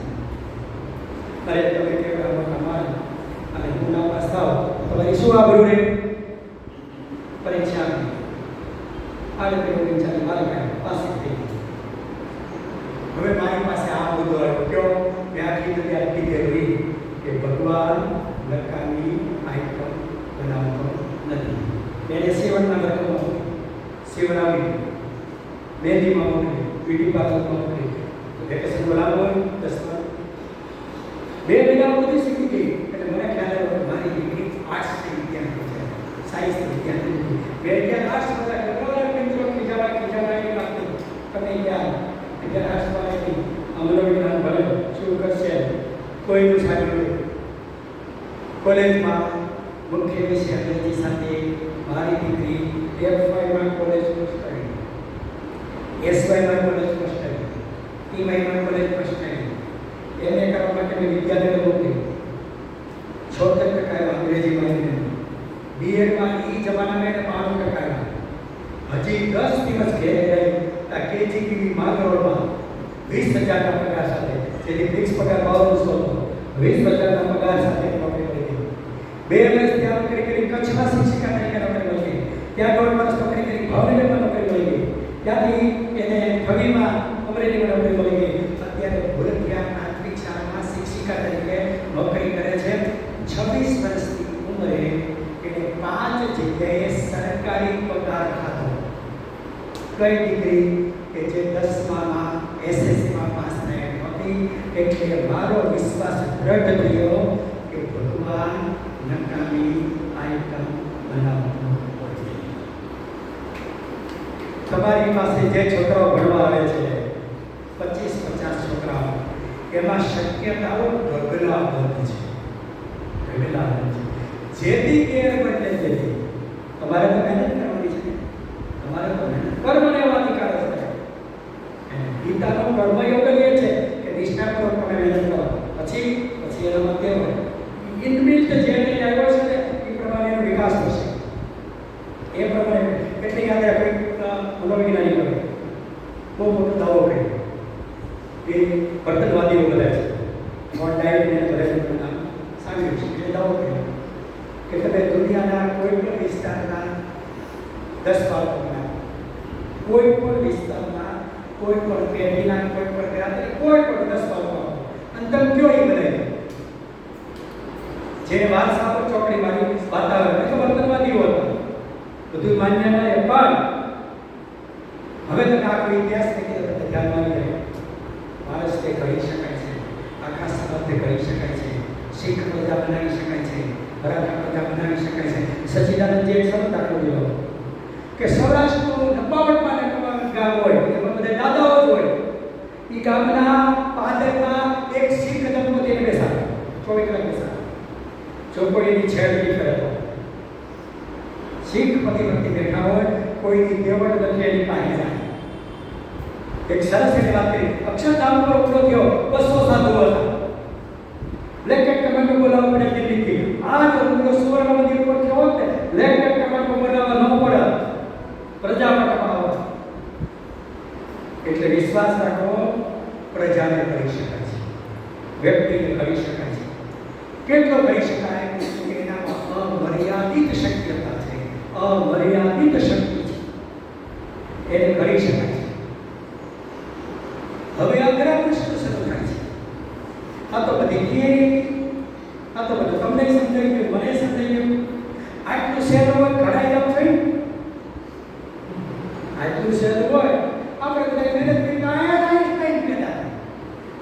અરે તમે કેવા મોટા માર અને હું ના પાસ થાવ તમારી શું આબરૂ રહે? પરીક્ષા આગળ પરીક્ષા મારી પાસ થઈ ગઈ. હવે મારી પાસે આ મુદ્દો આવ્યો કયો? મેં આખી દુનિયા કીધેલી કે ભગવાન નકામી આઈટમ બનાવતો નથી. એને સેવનના વર્ગમાં સેવડાવી, મહેંદીમાં મોકલી, બ્યુટી પાર્લરમાં મોકલી. વેકેશન બોલાવો હોય 10માં 2 મહિના બધી શીખી ગઈ. એટલે કોલેજમાં મુખ્ય વિષય અંગ્રેજી સાથે મારી દીકરી FYમાં કોલેજ ફર્સ્ટ આવી, SYમાં કોલેજ ફર્સ્ટ આવી, TYમાં કોલેજ ફર્સ્ટ આવી. એને કરવા માટે મેં વિદ્યાલય મોકલી 76% આવ્યા અંગ્રેજીમાં. BEdમાં એ જમાનામાં એને 92% આવ્યા. હજી 10 દિવસ ઘેર રહી આ KGBની માંગરોળમાં 20,000ના પગાર સાથે, જેથી ફિક્સ પગાર 5200 હતો, 20,000ના પગાર સાથે નોકરી મળી ગઈ. 2 વર્ષ ત્યાં નોકરી કરી, કચ્છમાં શિક્ષિકા તરીકે નોકરી મળી ગઈ. ત્યાં 1.5 વર્ષ નોકરી કરી, ભાવનગરમાં નોકરી મળી ગઈ. ત્યાંથી એને ઠગીમાં અમરેલીમાં નોકરી મળી ગઈ. અત્યારે ભૂલભુલૈયા પ્રાથમિક શાળામાં શિક્ષિકા તરીકે નોકરી કરે છે. 26 વર્ષની ઉંમરે એને 5 જગ્યાએ સરકારી પગાર ખાધો. કઈ દીકરી કે જે 10માં SSCમાં પાસ થયેલી હતી. એટલે મારો વિશ્વાસ દ્રઢ થયો કે ભગવાન નકામી આઈટમ બનાવતો હોય. તમારી પાસે જે છોકરાઓ ભણવા આવે છે 25-50 છોકરાઓ, એમાં શક્યતાઓ ઢગલાબંધ છે, ઢગલાબંધ છે. જેથી કેર બદલે જેથી તમારે તો મહેનત કરવાની છે, તમારે તો મહેનત કર્મને અધિકાર છે. ગીતાનો કર્મયોગ એ છે કે નિષ્ઠાપૂર્વક તમે મહેનત કરો, પછી એનો મતલબ હોય ઇનબિલ્ટ જે કંઈ આવ્યો છે ને એ પ્રમાણે એનો વિકાસ થશે. એ પ્રમાણે કેટલી યાદ રાખે મનોવિજ્ઞાની કરે બહુ મોટો દાવો કર્યો એ વર્તનવાદીઓ બધા છે, વોન ડાયટને બધા નામ સાંભળ્યું છે. એ દાવો કર્યો કે તમે દુનિયાના કોઈ પણ વિસ્તારના 10 બાળકો બનાવો, કોઈ પણ વિસ્તારના કોઈ પણ પેઢીના કોઈ પણ રાત્રે કોઈ પણ 10 બાળકો આપો અને તમે કયો એ બનાવી જે વારસા પર ચોકડી મારી વાતાવરણ તો વર્તનવાદીઓ હતા, બધું માન્ય ન એ. પણ હવે તમે આખો ઇતિહાસ દેખી તો ધ્યાનમાં આવી જાય. માણસ તે કરી શકાય છે, આખા સમાજ તે કરી શકાય છે, શીખ પ્રજા બનાવી શકાય છે, મરાઠા પ્રજા બનાવી શકાય છે. સચ્ચિદાનંદ જે શબ્દ દાખલો દીધો કે સૌરાષ્ટ્રનું 99% ગામ હોય એમાં બધા દાદાઓ જ હોય. એ ગામના પાદરમાં એક શીખ દંપતીને બેસાડે, 24 કલાક બેસાડે. જો કોઈ એની છેડતી કરે તો શીખ પતિપત્ની બેઠા હોય, કોઈની દેવળ નથી એની પાસે જાય. એક સરસ એની વાત કરી, અક્ષરધામ પર ઉપડો થયો 200 સાધુઓ હતા. લેકેટ કમાન્ડો બોલાવવા પડે દિલ્હીથી. આ જો ઉપડો સુવર્ણ મંદિર ઉપર થયો હોત ને લેકેટ કમાન્ડો બોલાવવા ન પડે, પ્રજા પટકાવો. એટલે વિશ્વાસ રાખો, પ્રજાને કરી શકાય છે, વ્યક્તિને કરી શકાય છે. કેટલો કરી શકાય કે એનામાં અમર્યાદિત શક્યતા છે, અમર્યાદિત શક્તિ છે, એને કરી શકાય છે. હવે અઘરા પ્રશ્ન શરૂ થાય છે. આ તો બધી થિયરી, આ તો બધું તમને સમજાઈ ગયું, મને સમજાઈ ગયું. આટલું સહેલું હોય ઘડાઈ જાવ છે, આટલું સહેલું હોય આપણે બધા મહેનત કરીને આઈન્સ્ટાઈન કહેતા.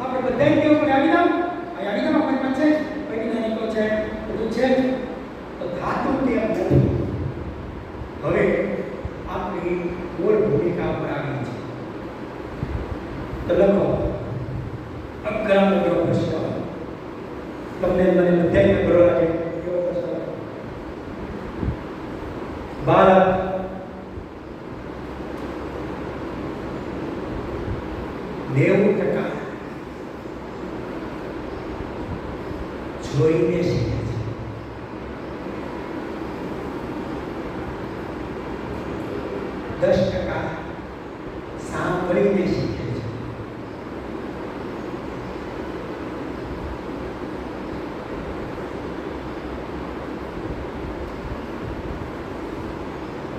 આપણે બધા કેવું પડે આવી જાવ, આપણી પાસે વૈજ્ઞાનિકો છે, બધું છે તો ધાતું કેમ નથી. હવે આપણી મૂળ ભૂમિકા પર આવી છે. તો લખો અગ્રામ પ્રશ્ન તમને મને બધાને બરો લાગે કેવો પ્રશ્ન. ભારત જોઈને શીખે છે. 10% સાંભળીને શીખે છે.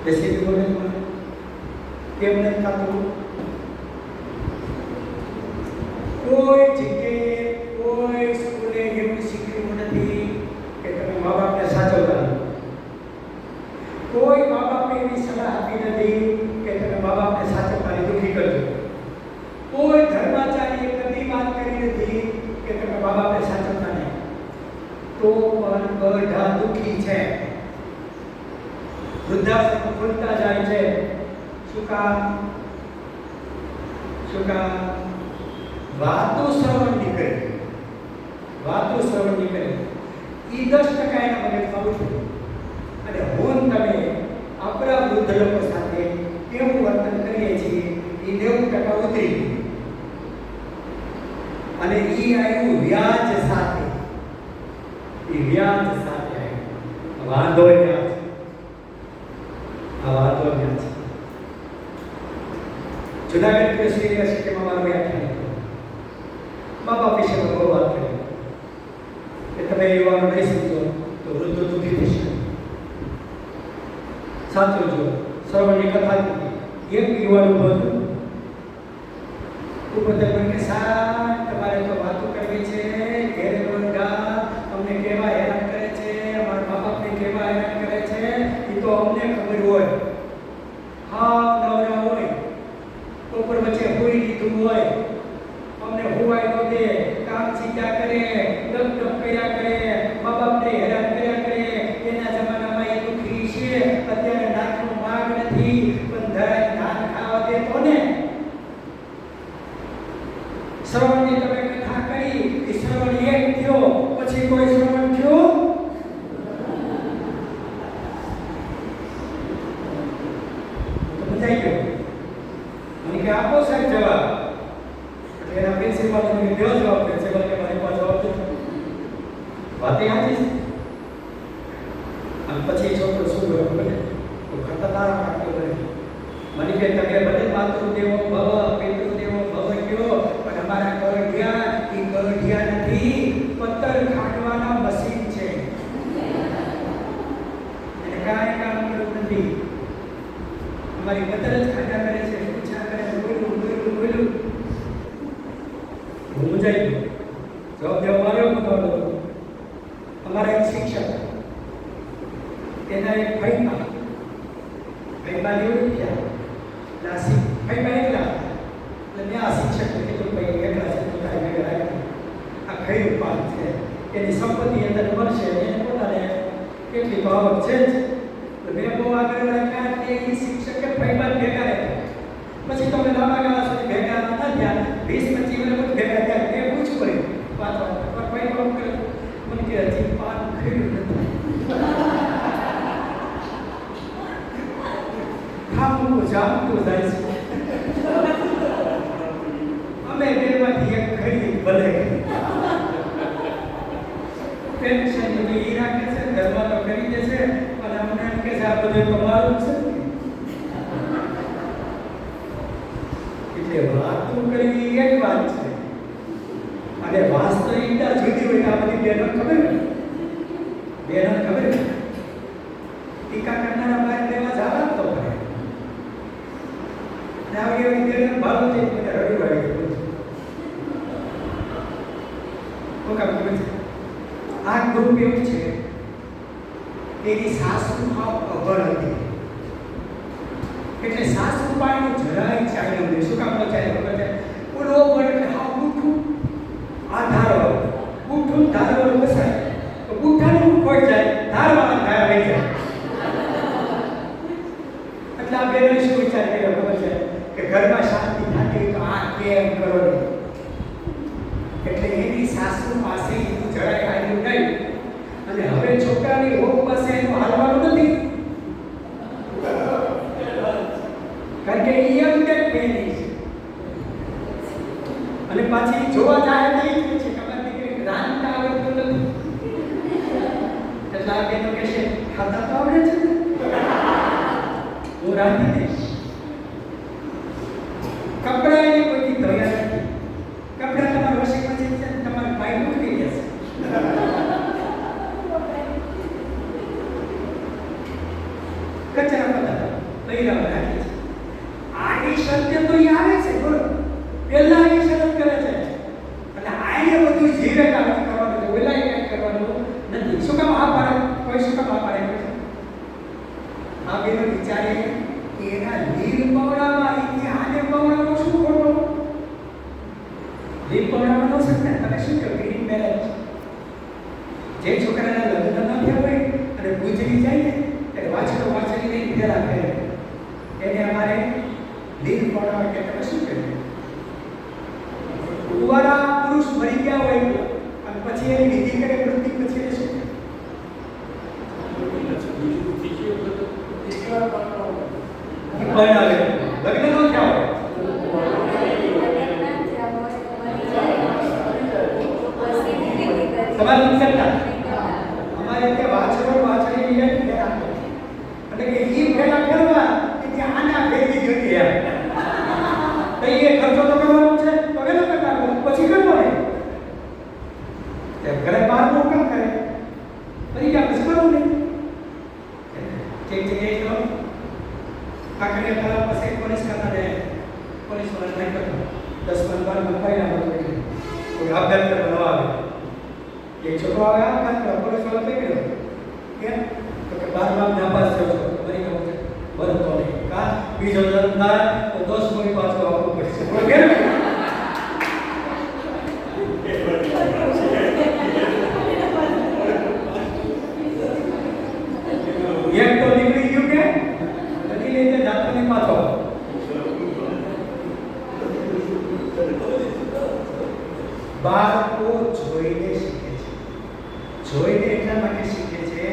બેસી બોલે કેમ નથી થતું? કોઈ જગ્યાએ કોઈ સ્કૂલે એવું શીખ્યું નથી કે તમે મા બાપને સાચવતા. કોઈ મા બાપે એવી સલાહ આપી નથી કે તમે મા બાપને સાચવવાની દુઃખી કરજો. કોઈ ધર્માચાર્યએ કદી વાત કરી નથી કે તમે મા બાપને સાચવતા નહીં. તો પણ બધા દુઃખી છે. વૃદ્ધાશ્રમ ખુલતા જાય છે. શું કામ? વાતો શ્રવણ નીકળે. વાતો શ્રવણ નીકળે. એ 10% એના મગજમાં ઉતરે. અને હું તમે આપણા વૃદ્ધ લોકો સાથે કેવું વર્તન કરીએ છીએ એ 90% ઉતરી ગયું. અને એ આવ્યું વ્યાજ સાથે. એ વ્યાજ સાથે આવ્યું. વાંધો વ્યાજ. આ વાંધો વ્યાજ. જુનાગઢ કૃષિ યુનિવર્સિટીમાં મારું વ્યાખ્યાન હતું. મા બાપ વિશે બહુ વાત કરી કે તમે યુવાનો નહીં સમજો તો વૃદ્ધો દુઃખી થશે. સાચું જો શ્રવણની કથા હતી. એક યુવાન ઉભો હતો. ઉપરથી મને કે સાહેબ તમારે તો વાતો કરવી છે, ઘેર રોજગાર અમને કેવા હેરાન કરે છે, અમારા મા બાપને કેવા હેરાન કરે છે એ તો અમને ખબર હોય. હા નવરા હોય, ઉપર વચ્ચે હોઈ દીધું હોય, અમને હોવાય ન દે, કામ ચીજા કરે, ડબ કર્યા કરે, મા બાપને હેરાન કર્યા કરે. એના જમાનામાં એ દુઃખી છે. અત્યારે નાકનો માગ નથી પણ ધરાય ધાન ખાવા દેતો ને. શ્રવણની તમે કથા કરી કે શ્રવણ એક થયો પછી કોઈ શ્રવણ થયો? તો મજાઈ ગયો. મને કે આપો સાહેબ જવાબ. એટલે એના પ્રિન્સિપાલ મને દેવો જવાબ કે છે કે મારી પાસે જવાબ નથી. વાત એ સાચી છે. અને પછી છોકરો શું ગયો બને તો ખતરનાક વાક્યો બને. મને કે તમે ભલે માતૃ દેવો ભવ પિતૃ દેવો ભવ કયો પણ અમારા ગઢિયા એ ગઢિયા નથી, પત્તર ખાંડવાના મશીન છે. એટલે કાંઈ કામ કરવું નથી. અમારી પત્તર જ ખાંડા કરે છે, પૂછા કરે, બોલું. હું મુજાઈ ગયો. જવાબ દેવા આવ્યો બધો. અમારા એક શિક્ષક એના એક ભાઈમાં નિવૃત્ત થયા. ભાઈમાં એકલા. એટલે મેં આ શિક્ષકને કીધું ભાઈ એકલા છે તો કાંઈ ભેગા રાખી. આ ખૈરું પાક છે, એની સંપત્તિ અંદર મળશે, એને પોતાને કેટલી તો આવક છે જ. તો મેં બહુ આગળ રાખ્યા કે એ શિક્ષકે ભાઈમાં ભેગા રાખ્યા. પછી તમે લાંબા ગાળા સુધી ભેગા ન થયા, 20-25 વર્ષ ભેગા થયા. મેં પૂછ્યું કર્યું વાત ભાઈ કોણ કરે મને કે હજી પાક ખૈરું નથી. ખાવું જામતું જાય છે. અમે બેમાંથી એક ખરીદી ભલે પેન્શન બધું ઈ રાખે છે, ઘરમાં તો કરી દે છે અને અમને એમ કે છે આ બધું તમારું છે. એટલે વાતો કરવી એક વાત છે અને વાસ્તવિકતા જુદી હોય. આ બધી બહેનો ખબર ને, બહેનો ખબર ને, ટીકા કરનારા બહાર લેવા જવા તો પડે. આવી વિદ્યાર્થી ભાવ છે મને રડી વાળી તો કામ કરે છે. આ ગ્રુપ એવું છે એની સાસુ હાવ અભણ હતી. એટલે સાસુ પાણીનું જરાય ચાલ્યું નહીં. શું કામ ન ચાલ્યું ખબર છે? ઓલો પણ હાવ બુઠું આ ધારો બુઠું ધારો બસાય તો બુઠાનું ખોટ જાય, ધારવાળા ધાર રહી જાય. એટલે આ બેનો શું વિચાર કર્યો ખબર છે કે ઘરમાં શાંતિ થતી તો આ કેમ કરો. એટલે એની સાસુ પાસે એનું જરાય આવ્યું નહીં અને હવે છોકરાની હોપ પાસે એનું હાલવાનું નથી. કારણ કે એ એમ કે પહેરી છે અને પાછી જોવા જાય નહીં છે કે અમારી દીકરી રાંધતા આવડતું નથી. એટલે આ બેનો કહેશે ખાતા તો આવડે છે, હું રાંધી દઈશ. કપડા એ કોઈ ધોયા નથી. કપડા તમારા વોશિંગ મશીન છે, તમારા ભાઈ મૂકી દેશે. કચરા બધા પહેરાવા રાખે છે. આની શરત તો એ આવે છે બોલો, પહેલા એ શરત કરે છે. એટલે આને બધું જીવે કામ કરવાનું છે, ઓલા કામ કરવાનું નથી. શું કામ આ પાડે? કોઈ શું કામ આ પાડે? આ બેનો વિચારે કે એના લીલ પવડામાં આને પવડાવવાનું શું ખોટો? લીલ પવડાવવાનો છે ને તમે શું કહો? Green marriage. જે છોકરાના લગ્ન ન થયા હોય અને ગુજરી જાય ને એટલે વાછડો વાછડી લઈને ફેરા કરે એને અમારે લીલ પવડાવવા કે તમે શું કહે? કુંવારા પુરુષ મરી ગયા હોય અને પછી એની વિધિ કરે મૃત્યુ પછી એને શું કહે? ત્યાં વાછરો વાછરીની એક ફેરા કરે. એટલે કે ઈ ફેરા ફેરવા કે ત્યાં આના ફેરવી જોતી એમ. તો એ ખર્ચો તો કરવાનો છે તો એનો કરી નાખો પછી કરવો નહીં. તે ઘરે બહાર નું કામ કરે પછી ક્યાં પછી કરવું નહીં. ઠીક છે એ તો કાકડીએ કલા પાસે પોલીસ કરતા રહે. પોલીસ વાળા નહીં કરતો 10-15 મકાઈ ના બધું એટલે કોઈ આપઘાત કરવા આવે. એક છોકરો આવે આપઘાત કરવા પોલીસ વાળા પકડ્યો. કેમ તો કે 12 નાપાસ થયો છો મરી ગયો છે બનતો નહીં. કા બીજો જન્મ થાય તો 10 કોઈ પાછો આપવું પડશે. કેમ એક તો નીકળી ગયું કે નદી લઈને જાતને પાછો. બાળકો જોઈને શીખે છે. જોઈને એટલા માટે શીખે છે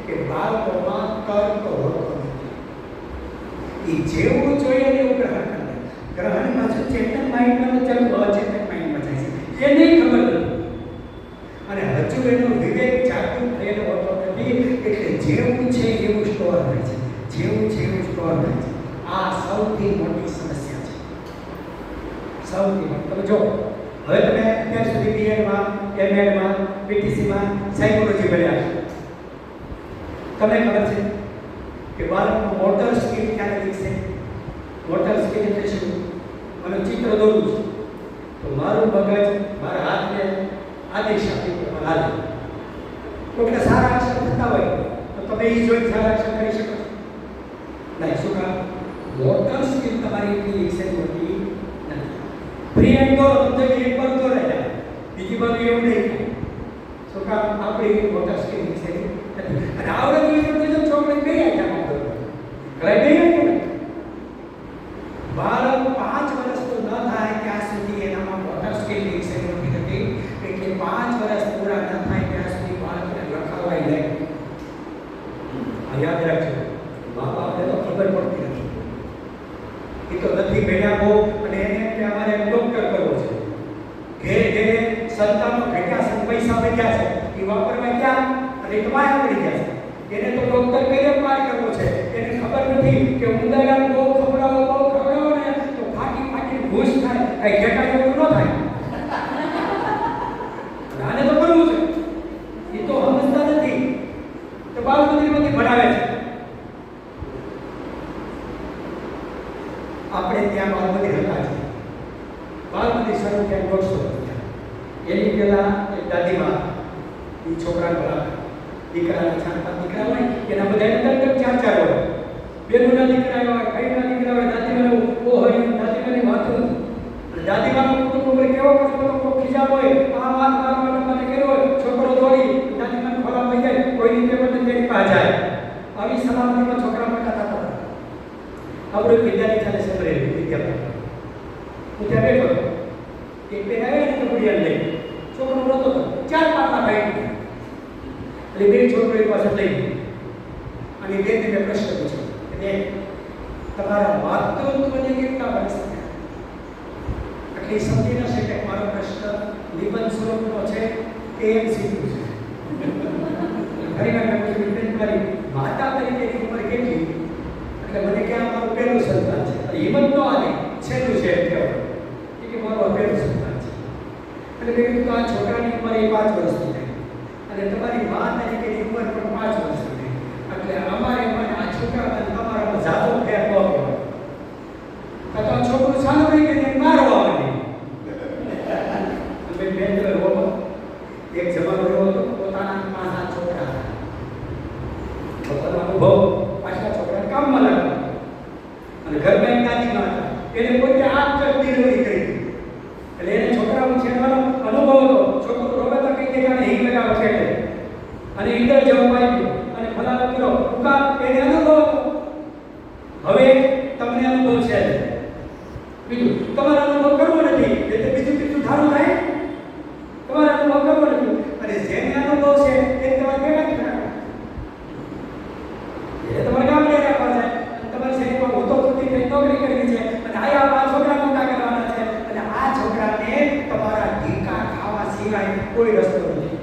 કે બાળકોમાં તર્ક હોતો નથી. એ જેવું જોઈએ એવું ગ્રહણ કરે. ગ્રહણ પાછું ચેતન માઇન્ડમાં ચાલુ અચેતન માઇન્ડમાં જાય છે. એ નહીં ખબર નથી અને હજુ એનો વિવેક જાગૃત થયેલો હોતો નથી. એટલે જેવું છે એવું સ્ટોર થાય છે. જેવું છે એવું સ્ટોર થાય છે. આ સૌથી મોટી સમસ્યા છે. સૌથી મોટી. તમે જો હવે તમે અત્યાર સુધી બીએડમાં એમએડમાં પીટીસીમાં સાયકોલોજી ભણ્યા છો. તમને ખબર છે કે બાળકનું મોટર સ્કિલ ક્યારે વિકસે? મોટર સ્કિલ એટલે શું? મને ચિત્ર દોરવું છે તો મારું મગજ મારા હાથને આદેશ આપી કે મને હાલે. કોઈકને સારા અક્ષર થતા હોય તો તમે એ જોઈને સારા અક્ષર કરી શકો છો? નહીં. શું કામ? મોટર સ્કિલ તમારી એટલી વિકસેલી હોતી નથી. ફ્રી હેન્ડ દોરો તો એક પર દોરાઈ જાય. બીજી બાજુ એવું નહીં થાય. શું કામ? આપણી મોટર સ્કિલ વિકસેલી નથી. અને આવડે જોઈએ તો છોકરી કઈ આઈટમ દોરો ઘરે નહીં આવે. બાળક 5 વર્ષનું ન થાય ત્યાં સુધી એનામાં મોટર સ્કિલ વિકસેલી હોતી નથી. એટલે 5 વર્ષ પૂરા ન થાય ત્યાં સુધી બાળકને લખાવાય જાય. આ યાદ રાખજો. મા બાપને તો ખબર પડતી નથી. એ તો નથી ભણ્યા બહુ અને એને કે અમારે ડોક્ટર કરવો છે. ઘેરે ઘેરે સંતાનો ભેગા છે, પૈસા બચ્યા છે, એ વાપરવા ક્યાં અને એ તો માયા પડી ગયા છે. એને તો ડોક્ટર કઈ પાર કરવો છે. એને ખબર નથી કે ઉંદરડાને બહુ ખવડાવો ને તો ફાટી ફાટી ઘૂસ થાય. કઈ ઘેટા જેવું ન થાય. આને તો કરવું છે. એ તો સમજતા નથી. તો બાળમંદિરમાંથી ભણાવે છે. આપણે ત્યાં બાળમંદિર હતા છે. બાળમંદિર શરૂ થયા 150 વર્ષ. એની પહેલા એક દાદીમાં એ છોકરાને ભણાવે. દીકરાના 4-5 દીકરા હોય એના બધા 4-4 હોય. બેનોના દીકરા હોય, ભાઈના દીકરા હોય, દાદીમાનું ઓ હોય, દાદીમાની વાતું. દાદીમાનું કુટુંબ કેવો તો ખીજા હોય, આ વાત મારવા માટે કર્યો હોય, છોકરો દોડી દાદીમાને ખોલા થઈ જાય, કોઈની પેપર તેની પાસે જાય. આવી સલામતીમાં છોકરા મોટા થતા હતા. આપણે વિદ્યાર્થી ચાલે સંભળે વિદ્યાર્થી. હું ત્યાં બેઠો એક બેન આવે ને તો બુડિયાને લઈ છોકરો રોતો હતો. 4 પાટલા ભાઈ એટલે બે છોકરો પાસે લઈ અને બેનને મેં પ્રશ્ન પૂછ્યો કે બેન તમારા માતૃત્વને કેટલા વર્ષ થયા? એટલે સમજી ન શકે મારો પ્રશ્ન નિબંધ સ્વરૂપનો છે કે એમ સીધું છે. ઘણીવાર મેં પૂછ્યું બેન તમારી માતા તરીકેની ઉંમર કેટલી? એટલે મને કે આ મારું પહેલું સંતાન છે. હિંમત નો આવે છેલ્લું છે એમ કહેવાય કે મારું પહેલું સંતાન છે. એટલે મેં કીધું આ છોકરાની ઉંમર એ 5 વર્ષની થઈ અને તમારી મા તરીકેની ઉંમર પણ 5 વર્ષની થઈ. એટલે અમારે આ છોકરા અને તમારામાં જાતો ફેર ન કહેવાય. કાં તો આ છોકરું સારું રહી ગયું મારવા આવે. બેન રોવો એક જમાનો એવો હતો પોતાના 5-7 છોકરા હતા. પોતાનો અનુભવ પાછલા છોકરાને કામમાં લાગ્યો અને ઘરમાં એક દાદીમાં હતા. એને પોતે 8 ડિલિવરી કરી એટલે એને છોકરાનું છેડવાનો અનુભવ હતો. છોકરો રોવે તો કઈ દેખાને હિંગ લગાવો છે અને ઈંદર જવાબ આવ્યો અને ફલાણો કર્યો ઉકા એને અનુભવ હતો. હવે તમને અનુભવ છે બીજું તમારો અનુભવ કરવો નથી એટલે બીજું ધારું થાય. તમારો અનુભવ કરવો નથી અને જેને અનુભવ છે એ તમારે ભેગા જ રાખવા. એ તમારે કામ લઈ રાખવા છે. તમારી શરીરમાં હોતો પૂરતી નોકરી કરવી છે અને આ છોકરા મોટા કરવાના છે અને આ છોકરાને તમારા ઢીકા ખાવા સિવાય કોઈ રસ્તો નથી.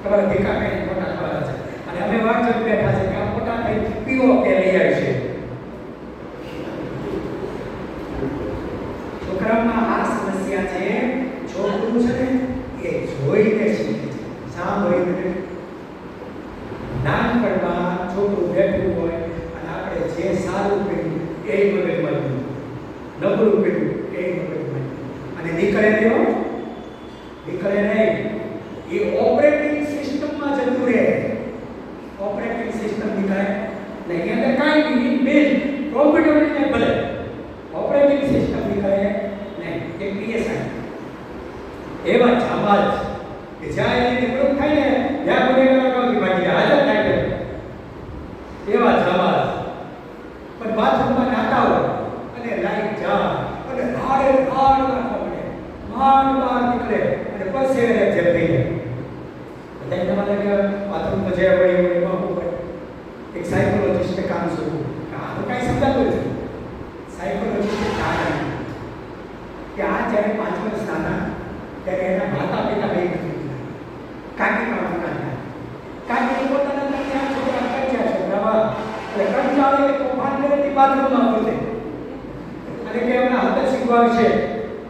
તમારા ઢીકા ખાઈને મોટા થવા જે સારું કર્યું એ મગજમાં ગયું, નબળું કર્યું એ મગજમાં ગયું. અને નીકળે નહીં, નીકળે નહીં. એ ઓપરેટિંગ સિસ્ટમમાં જતું રહે. ઓપરેટિંગ સિસ્ટમ નીકળે નહીં. એની અંદર કાંઈ નહીં, બેઝ કોમ્પ્યુટર ને ભલે ઓપરેટિંગ સિસ્ટમ નીકળે નહીં. એ પીએસઆઈ એવા જાબાજ કે જ્યાં એને નિવૃત્ત થાય ને ત્યાં ગુનેગારો કામથી ભાગી જાય, હાજર થાય છે. એવા જાબાજ પણ બાથરૂમમાં નાતા હોય અને લાઈટ જાય અને ભાડે ભાડ નાખવા પડે, માંડ બહાર નીકળે અને પછી એને જેમ થઈ જાય. બધાને તમારે કે બાથરૂમમાં જે હોય એવું એમાં પડે. એક સાયકોલોજિસ્ટે કામ શરૂ, આ તો કાંઈ સમજાતું નથી. સાયકોલોજિસ્ટે જાણ કે આ જ્યારે 5 વર્ષ નાના ત્યારે એના માતા પિતા બે કાકી કામ કરતા. કાકી પોતાના ત્યાં છોકરા કર્યા છોકરાવા એટલે કંટાળે કે તોફાન કરે તે બાથરૂમમાં આવશે અને કે એમના હાથ શીખવા આવશે,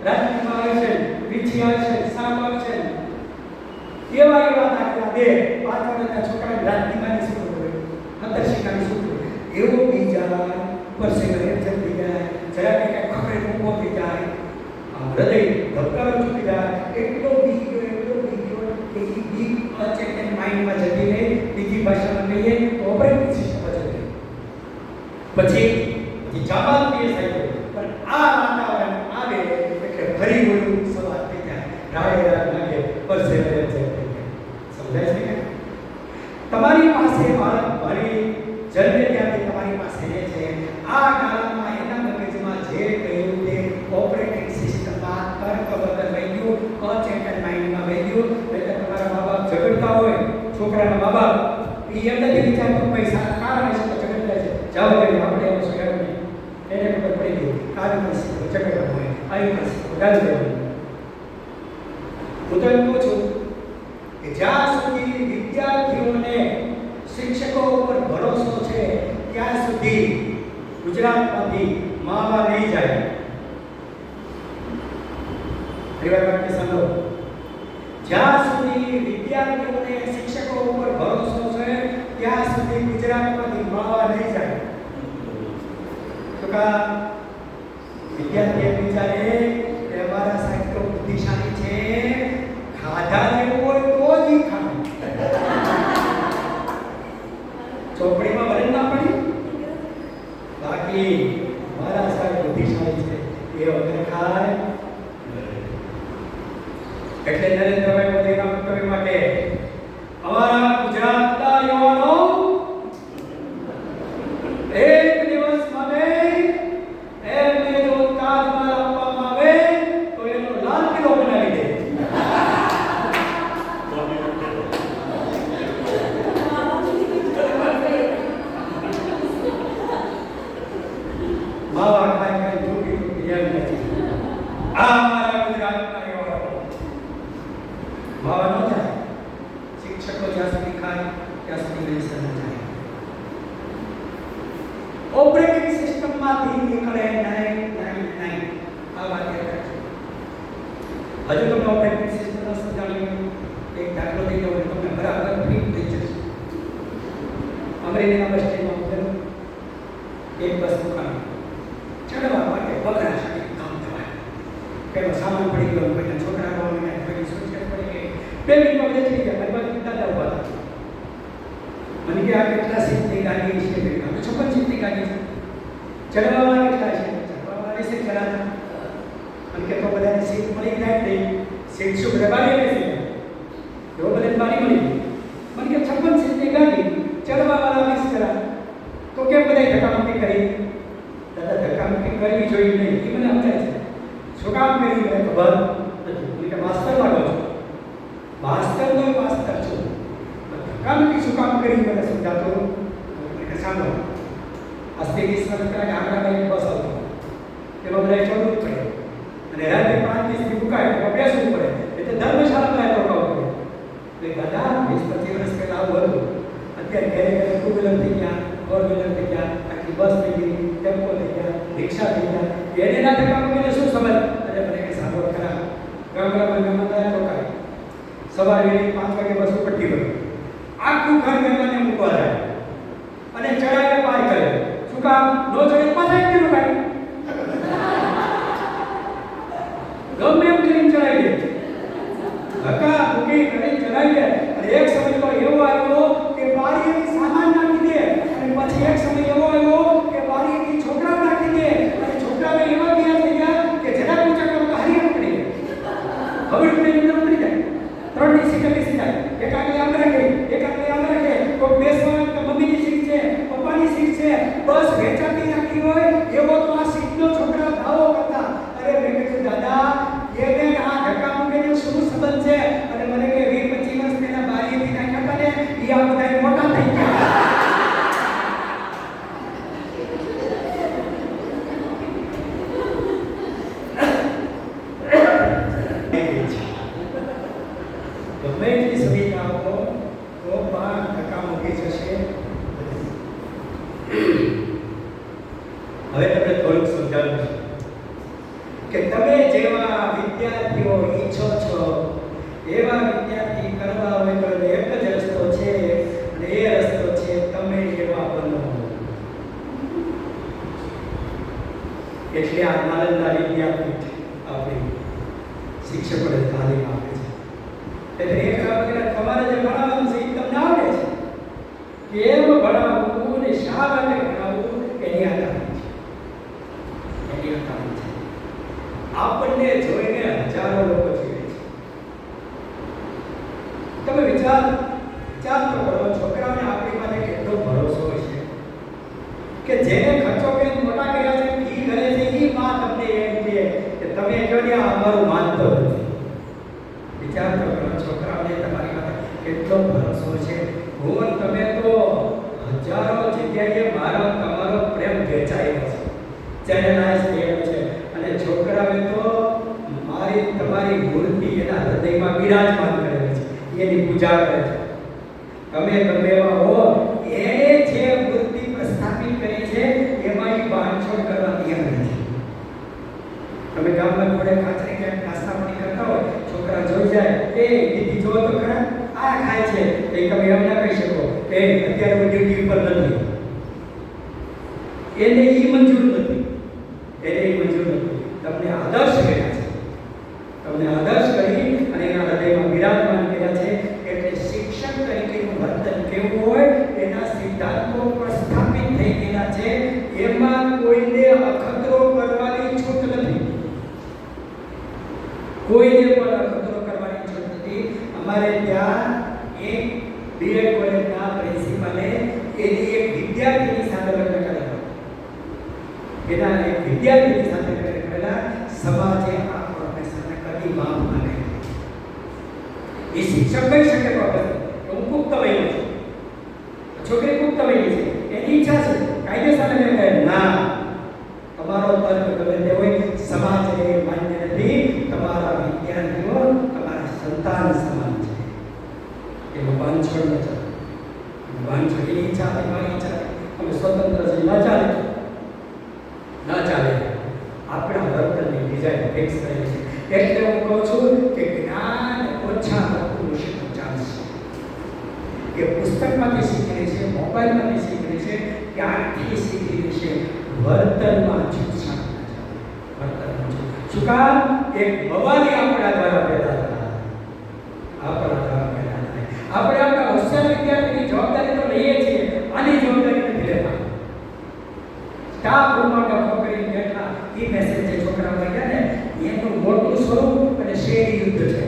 રાજનીતિમાં આવશે, વીછી આવશે, સાપ આવશે. એવા દાખલા દે. 5 વર્ષના છોકરા રાજનીતિમાં શીખવું હોય, અંદર શીખવાની શીખવું એવો બીજા પરસે કરે જતી જાય, જરા કંઈક ખખડે ઊભો થઈ જાય, હૃદય ધબકારો ચૂકી જાય. એટલો બીજો કે એ બીક અચેતન માઇન્ડમાં જતી રહે. બીજી ભાષામાં કહીએ તો ઓપરેટિંગ સિસ્ટમમાં જતી રહે. પછી જાબાદ પીએસઆઈ પણ આ વાતાવરણ આવે એટલે ફરી વળું સવાર થઈ જાય, રાડે રાડ લાગે, પરસે કરે થઈ જાય. સમજાય છે કે તમારી પાસે બાળક ભણી જન્મે ત્યાંથી તમારી પાસે રહે છે. આ કાળમાં એના મગજમાં જે કહ્યું તે ઓપરેટિંગ સિસ્ટમમાં તર્ક વગર વહી ગયું, અચેતન માઇન્ડમાં વહી ગયું. એટલે તમારા મા બાપ ઝઘડતા હોય, છોકરાના મા બાપ એ એમ નથી વિચારતો પૈસા કારણ છે તો ઝઘડતા છે, જાઓ કે આપણે એમ શું નહીં. એને ખબર પડી ગઈ આવી પરિસ્થિતિ ઝઘડતા હોય, આવી પરિસ્થિતિ ગાલી દેવાની. હું તો એમ કહું છું કે જ્યાં સુધી વિદ્યાર્થીઓને શિક્ષકો ઉપર ભરોસો છે ત્યાં સુધી ગુજરાતમાંથી માવા નહીં જાય. પરિવાર માટે સાંભળો, જ્યાં સુધી વિદ્યાર્થીઓને શિક્ષકો ઉપર ભરોસો છે ત્યાં સુધી ગુજરાતમાંથી માવા નહીં જાય. તો કા વિદ્યાર્થી એમ વિચારે કે અમારા સાહેબ તો બુદ્ધિશાળી છે, ખાધા જેવું હોય તો જ ખાય. ચોપડીમાં ભલે ના પડી, બાકી મારા સાહેબ બુદ્ધિશાળી છે એ વગર ખાય. એટલે નરેન્દ્રભાઈ મોદીના મંતવ્ય માટે અમારા ગુજરાતના યુવાનો એક દિવસ માટે એમને જો તાજમહેલ આપવામાં આવે તો એનો લાલ કિલ્લો બનાવી દે. માવા ખાઈ ખાઈ જોગી જોગી એમ નથી. આ અમારા ગુજરાતના યુવાનો માવા ન થાય. શિક્ષકો જ્યાં સુધી ખાય ત્યાં સુધી વેસન ન જાય. ઓપરેટિંગ સિસ્ટમમાંથી નીકળે નહીં. આ વાત યાદ રાખજો. હજુ તમને ઓપરેટિંગ સિસ્ટમનો સમજાવ્યું. એક દાખલો દઈ દઉં તમને બરાબર ફિટ થઈ જશે. અમરેલીના બસ સ્ટેન્ડમાં ઉતર્યું, એક બસ મુકામી ચડવા માટે બગડા શકે કામ થવાય. પેલો સામાન પડી ગયો, કોઈના છોકરા કોઈને કોઈ સુરક્ષા પડી ગઈ. બે મિનિટમાં બધા ચડી ગયા. મારી બાજુ દાદા ઉભા હતા. મને કે આ કેટલા સીટની ગાડી છે? અમે 56 સીટની ગાડી છે. ચડવાવાળા કેટલા છે? ચડવાવાળા સીટ ચડાતા. મને કે તો બધાની સીટ મળી જાય નહીં. સીટ શું બધા બારી બેસી જાય. એવો બધાને બારી મળી ગઈ. મને કે 56 સીટની ગાડી ચડવાવાળા 20 જણા. તો કેમ બધાએ ધક્કામુક્કી કરી? દાદા ધક્કામુક્કી કરવી જોઈએ નહીં. એ મને સમજાય છે. શું કામ કરી મને ખબર નથી. કે માસ્તર લાગો છો, માસ્તરનો માસ્તર છો. ધક્કામુક્કી શું કામ કરી મને સમજાતો મને સાંભળો. આજથી 20 વર્ષ પહેલા ગામડામાં એક બસ આવતો, એમાં બધાએ ચડવું જ પડે અને રાત્રે 5-20 થી મુકાય તો બેસવું પડે. એટલે ધર્મશાળામાં રોકાવું પડે. એટલે દાદા 20-25 વર્ષ પહેલા આવું હતું. અત્યારે ઘરે ઘરે 2 વ્હીલર થઈ ગયા, 4 વ્હીલર થઈ ગયા, આખી બસ થઈ ગઈ, ટેમ્પો થઈ ગયા, રિક્ષા થઈ ગયા. એને ના ધક્કામુક્કીને શું સમજ? અરે મને કે સાંભળો ખરા, ગામડામાં રોકાય. સવારે 5 વાગે બસ ઉપડતી હોય, આખું ઘર મહેમાનને મૂકવા જાય અને ચડાવીને પાર કરે. શું કામ? હવે તમને થોડુંક સમજાવું છું કે તમે જેવા વિદ્યાર્થીઓ ઈચ્છો છો એવા વિદ્યાર્થી કરવા હોય તો એક જ રસ્તો છે અને એ રસ્તો છે તમે એવા બનો. એટલે આ નાલંદા વિદ્યાપીઠ આપણી શિક્ષકોને તાલીમ આપે છે. એટલે એક આપણે તમારે જે ભણાવવાનું છે એ તમને આવડે છે. કેમ ભણાવવું ને શા માટે ભણાવવું એની આ તાલીમ છે. એની આ તાલીમ છે. આપણને જોઈને હજારો લોકો જીવે છે. તમે વિચાર તો કરો, છોકરાઓને આપણી પાસે કેટલો ભરોસો છે કે જેને ખર્ચો કરીને મોટા કર્યા છે, ફી કરે છે, એ માં તમને એમ કહે કે તમે જો ને અમારું માનતો નથી. વિચાર તો કરો, છોકરાઓને તમારી પાસે કેટલો ભરોસો છે. હું તમે તો હજારો જગ્યાએ મારો તમારો પ્રેમ વેચાયો છે, ચેનલાઇઝ થયેલો છે, અને છોકરાઓએ તો મારી તમારી મૂર્તિ એના હૃદયમાં બિરાજમાન કરેલી છે, એની પૂજા કરે છે. તમે ગમે એવા હો, એને જે મૂર્તિ પ્રસ્થાપિત કરી છે એમાં એ બાંધછોડ કરવા તૈયાર નથી. તમે ગામમાં થોડે ખાતરી કે નાસ્તા પાણી કરતા હોય, છોકરા જોઈ જાય, એ દીદી જો તો ખરા આ ખાય છે, એ તમે એમ ના કહી શકો એ અત્યારે હું ડ્યુટી ઉપર નથી, એને એ મંજૂર નથી, એને એ મંજૂર નથી. તમને આદર્શ કર્યા છે, તમને આદર્શ કરી અને એના હૃદયમાં બિરાજમાન કર્યા છે. એટલે શિક્ષક તરીકેનું વર્તન કેવું હોય એના સિદ્ધાંતો પ્રસ્થાપિત થઈ ગયેલા છે. એમાં કોઈને અખતરો કરવાની છૂટ નથી, કોઈને પણ અખતરો કરવાની છૂટ નથી. અમારે ત્યાં એક બીએડ કોલેજના પ્રિન્સિપલે એની એક વિદ્યાર્થીની સાથે લગ્ન કરેલા. એના એક વિદ્યાર્થીની સાથે લગ્ન કરેલા. સમાજે આ પ્રોફેસરને કદી માફ ના કરી. એ શિક્ષક કહી શકે પ્રોફેસર કે હું પુખ્ત વયનો છું, છોકરી પુખ્ત વયની છે, એની ઈચ્છા છે, કાયદેસર એને કહે ના, તમારો તર્ક ગમે તે હોય, સમાજને માન્ય નથી. તમારા વિદ્યાર્થીઓ તમારા સંતાન સમાન છે. એમાં બાંધછોડ ન ચાલે. બાંધછોડ એની ઈચ્છા હતી, મારી ઈચ્છા અમે સ્વતંત્ર છે, ના ચાલે, ના ચાલે. આપણા વર્તનની ડિઝાઇન ફિક્સ કરેલી છે. એટલે હું કહું છું કે જ્ઞાન ઓછા લોકોનું શીખવું ચાલશે. કે પુસ્તકમાંથી શીખી છે, મોબાઈલમાંથી શીખી છે, ક્યાંથી શીખી છે, વર્તનમાં છૂટછાટ ના ચાલે. વર્તનમાં શું કામ? એક બવાલી આપણા દ્વારા પેદા થાય, આપણા દ્વારા પેદા થાય. આપણે આપણા હોશિયાર વિદ્યાર્થીની જવાબદારી તો લઈએ છીએ, આની જવાબદારી નથી લેતા. સ્ટાફ રૂમમાં ડખો કરીને બેઠા એ મેસેજ જે છોકરાઓ ગયા ને એનું મોટું સ્વરૂપ અને શેરી યુદ્ધ છે.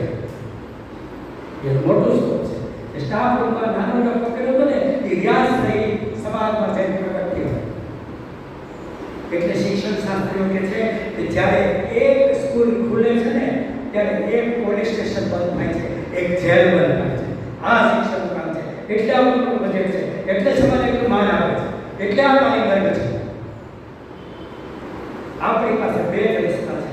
એ મોટું સ્વરૂપ છે. સ્ટાફ રૂમમાં નાનો ડખો કર્યો હતો ને એ વ્યાસ થઈ સમાજમાં જઈને પ્રગટ થયો. એટલે શિક્ષણ શાસ્ત્રીઓ કહે છે કે જ્યારે એક સ્કૂલ ખુલે છે ને ત્યારે એક પોલીસ સ્ટેશન બંધ થાય છે, એક જેલ બંધ થાય છે. આ શિક્ષણનું કામ છે. એટલે આ મોટું બજેટ છે, એટલે સમાજ એટલું માન આપે છે, એટલે આ તાલીમ વર્ગ છે. આપણી પાસે બે જ રસ્તા છે.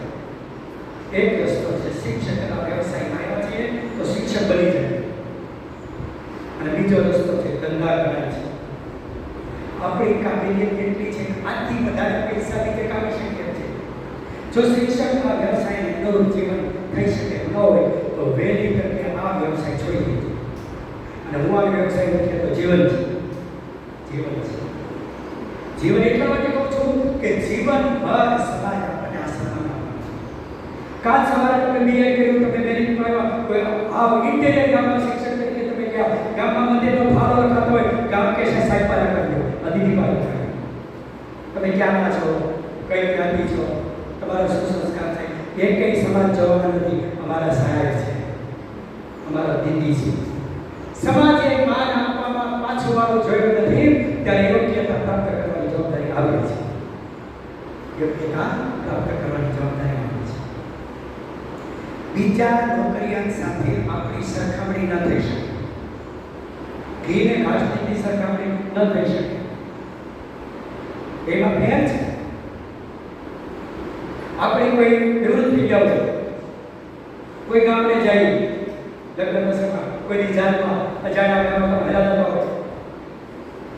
એક રસ્તો છે શિક્ષકના વ્યવસાયમાં આવ્યા છીએ તો શિક્ષક બની જાય, અને બીજો રસ્તો છે ધંધા કરે છે. આપણી કાબિલિયત કેટલી છે, આથી વધારે પૈસા રીતે કાઢી શકીએ છીએ. જો શિક્ષકના વ્યવસાયને નવું જીવન થઈ શકે ન હોય તો વહેલી તકે આ વ્યવસાય છોડી દેજો. અને હું આ વ્યવસાય નથી તો જીવન છે, જીવન છે. જીવન એટલા માટે કહું છું કે જીવનભર સમાજ આપણને આ સન્માન આપે છે. કાલ સવારે તમે બીએડ કર્યું, તમે મેરિટમાં આવ્યા, કોઈ આ ઇન્ટિરિયર ગામમાં શિક્ષક તરીકે તમે ગયા, ગામમાં મંદિરનો ફાળો લખાતો હોય, ગામ કે છે સાહેબ પાલા કરી દો, અતિથિ પાલા કરી દો. તમે ક્યાંના છો, કઈ જ્ઞાતિ છો, તમારો શું સંસ્કાર છે, એ કઈ સમાજ જવાના નથી. અમારા સહાયક છે, અમારા દીદી છે. સમાજે માન આપવામાં પાછું વાળું જોયું નથી, ત્યારે યોગ્યતા પ્રાપ્ત કરવાની જવાબદારી આવે છે. યોગ્યતા પ્રાપ્ત કરવાની જવાબદારી આવે છે. બીજા નોકરિયાત સાથે આપણી સરખામણી ન થઈ શકે. ઘીને ઘાસની સરખામણી ન થઈ શકે. એમાં ફેર છે. આપણે કોઈ નિવૃત્ત થઈ ગયા હોય, કોઈ ગામડે જઈએ લગ્ન પ્રસંગમાં, કોઈની જાતમાં અજાણ્યા ગામમાં હેલા થતો હોય,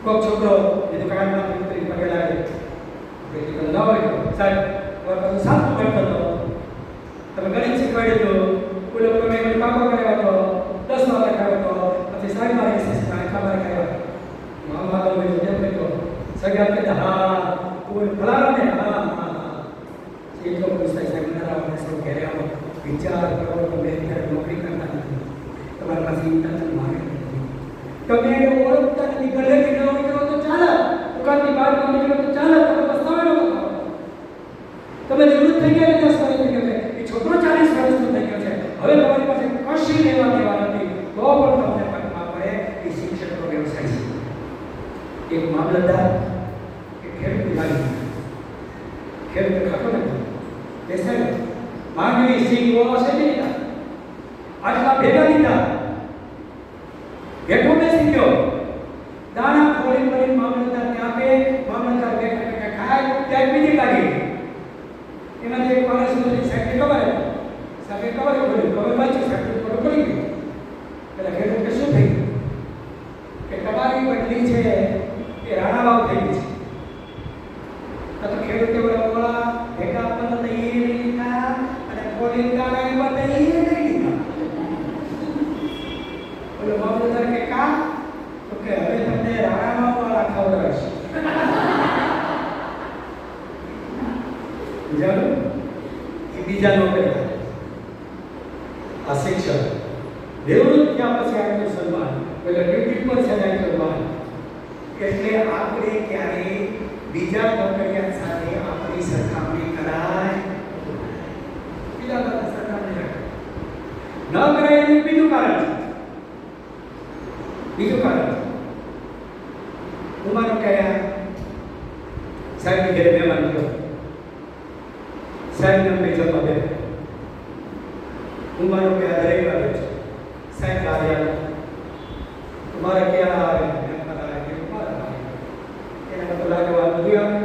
કોઈક છોકરો એ દુકાનમાં ઉતરી પગે લાગે, પ્રેક્ટિકલ ના હોય તો સાહેબ તમારે પાછું સાચું ભણતો હતો, તમે ગણિત શીખવાડ્યું હતું, કોઈ લોકો મેં પાકો કરાવ્યો હતો, 10 માર્ક કરાવ્યો હતો, પછી સાહેબ મારે એસએસસી ખબર કરાવ્યો મામા તો મેં જેમ કહ્યું સગા કહેતા હા કોઈ ફલાણો ને હા હા હા એટલો પૂછતા સાહેબ ના સૌ ઘેરે આવો વિચાર કરો તો મેં ત્યારે નોકરી કરતા નથી, તમારા પાસે ઇન્ટરનેટ માગે નથી, તમે ઓળખતા નથી, ગલેથી ન નીકળો તો ચાલે, દુકાનની બહાર ન નીકળો તો ચાલે, તમે પસ્તાવાનો કરો, તમે નિવૃત્ત થઈ ગયા 10 વર્ષ થઈ ગયો છે, એ છોકરો 40 વર્ષનો થઈ ગયો છે, હવે તમારી પાસે કશી લેવા દેવા નથી, તો પણ તમને પગમાં પડે એ શિક્ષકનો વ્યવસાય છે. એક મામલતદાર કે ખેડૂત વિભાગ ખેડૂત ખાતો નથી બેસાડે માંગવી સિંહ ઓળો છે નહીં આટલા ભેગા લીધા બેઠો બેસી ગયો દાણા ખોલી કરીને મામલતદાર ને આપે, મામલતદાર બેઠા બેઠા ખાય ત્યાં બીજી કાઢી એમાંથી એક માણસ સાહેબ ખબર સાહેબ ખબર વાંચ્યું સાહેબ ખબર પડી ગઈ પેલા ખેડૂત કે શું થઈ ગયું કે તમારી બદલી છે એ રાણાવાવ થઈ ગઈ છે, તો ખેડૂતે ઓલા ભેગા આપવાના તો એ લઈ લીધા અને ખોલી દાણા એમાં તો એ લઈ લીધા. ઓલો મામલતદાર કે કા તો કે હવે તમને રાણાવાવ વાળા ખવડાવશે. જાણો એ બીજા નોકરી આ શિક્ષક નિવૃત્ત થયા પછી આટલું સન્માન પેલા ડ્યુટી પર છે આટલું સન્માન એટલે આપણે ક્યારે બીજા નોકરિયાત સાથે આપણી સરખામણી કરાય બીજા સાથે સરખામણી ન કરાય એનું બીજું કારણ છે. બીજું કારણ હું માનો કયા સાહેબ ઘરે મહેમાન ગયો સાહેબ ને જમવા બે હું માનો કે આ રવિવારે છે સાહેબ આવ્યા તમારે ક્યાં આવે એના તો લાગવા બધું આવે.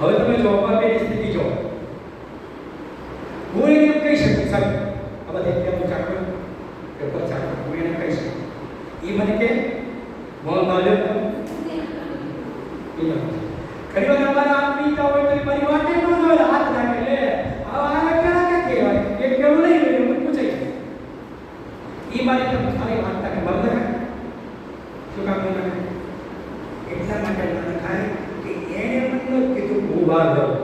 હવે તમે જો અપારની સ્થિતિ જો હું એને એમ કહી શકું સાહેબ આ બધા કેમ ચાકર પેપર ચાકર હું એને કહી શકું એ મને કે મોલ માલ્યો ઘણી વાર અમારા આપીતા હોય તો મારી વાતે ન હોય હાથ નાખે લે આ કેળા કે કહેવાય એક કેળું લઈ લે મને પૂછે એ મારી તો ખાલી વાત નાખે બંધ કરે શું કામ ન કરે એટલા માટે મને થાય કે એને મને કીધું હું બહાર જાઉં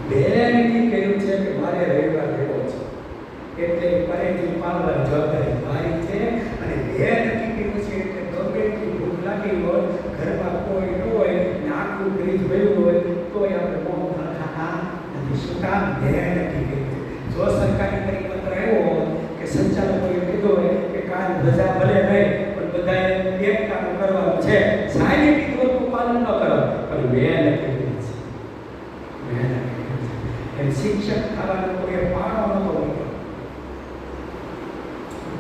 બેન એમ કહ્યું છે કે મારે રવિવાર લેવો છે એટલે પરેજી પાલવાની જવાબદારી મારી છે અને બેન કીધું છે એટલે ગમે એટલી ભૂખ લાગી હોય ઘરમાં કોઈ ન હોય ને આખું ગ્રીજ ભર્યું હોય તોય આપણે મોં ખાતા નથી. શું કામ બેન કીધું છે. જો સરકારી પરિપત્ર આવ્યો હોય કે સંચાલકોએ કીધું હોય કે કાલ રજા ભલે નહીં પણ બધાએ એક કામ કરવાનું છે સાહેબે કીધું તો પાલન ન કરો પણ બેન કીધું છે બેન કીધું છે એમ શિક્ષક થવાનો કોઈ પાડો નતો હોય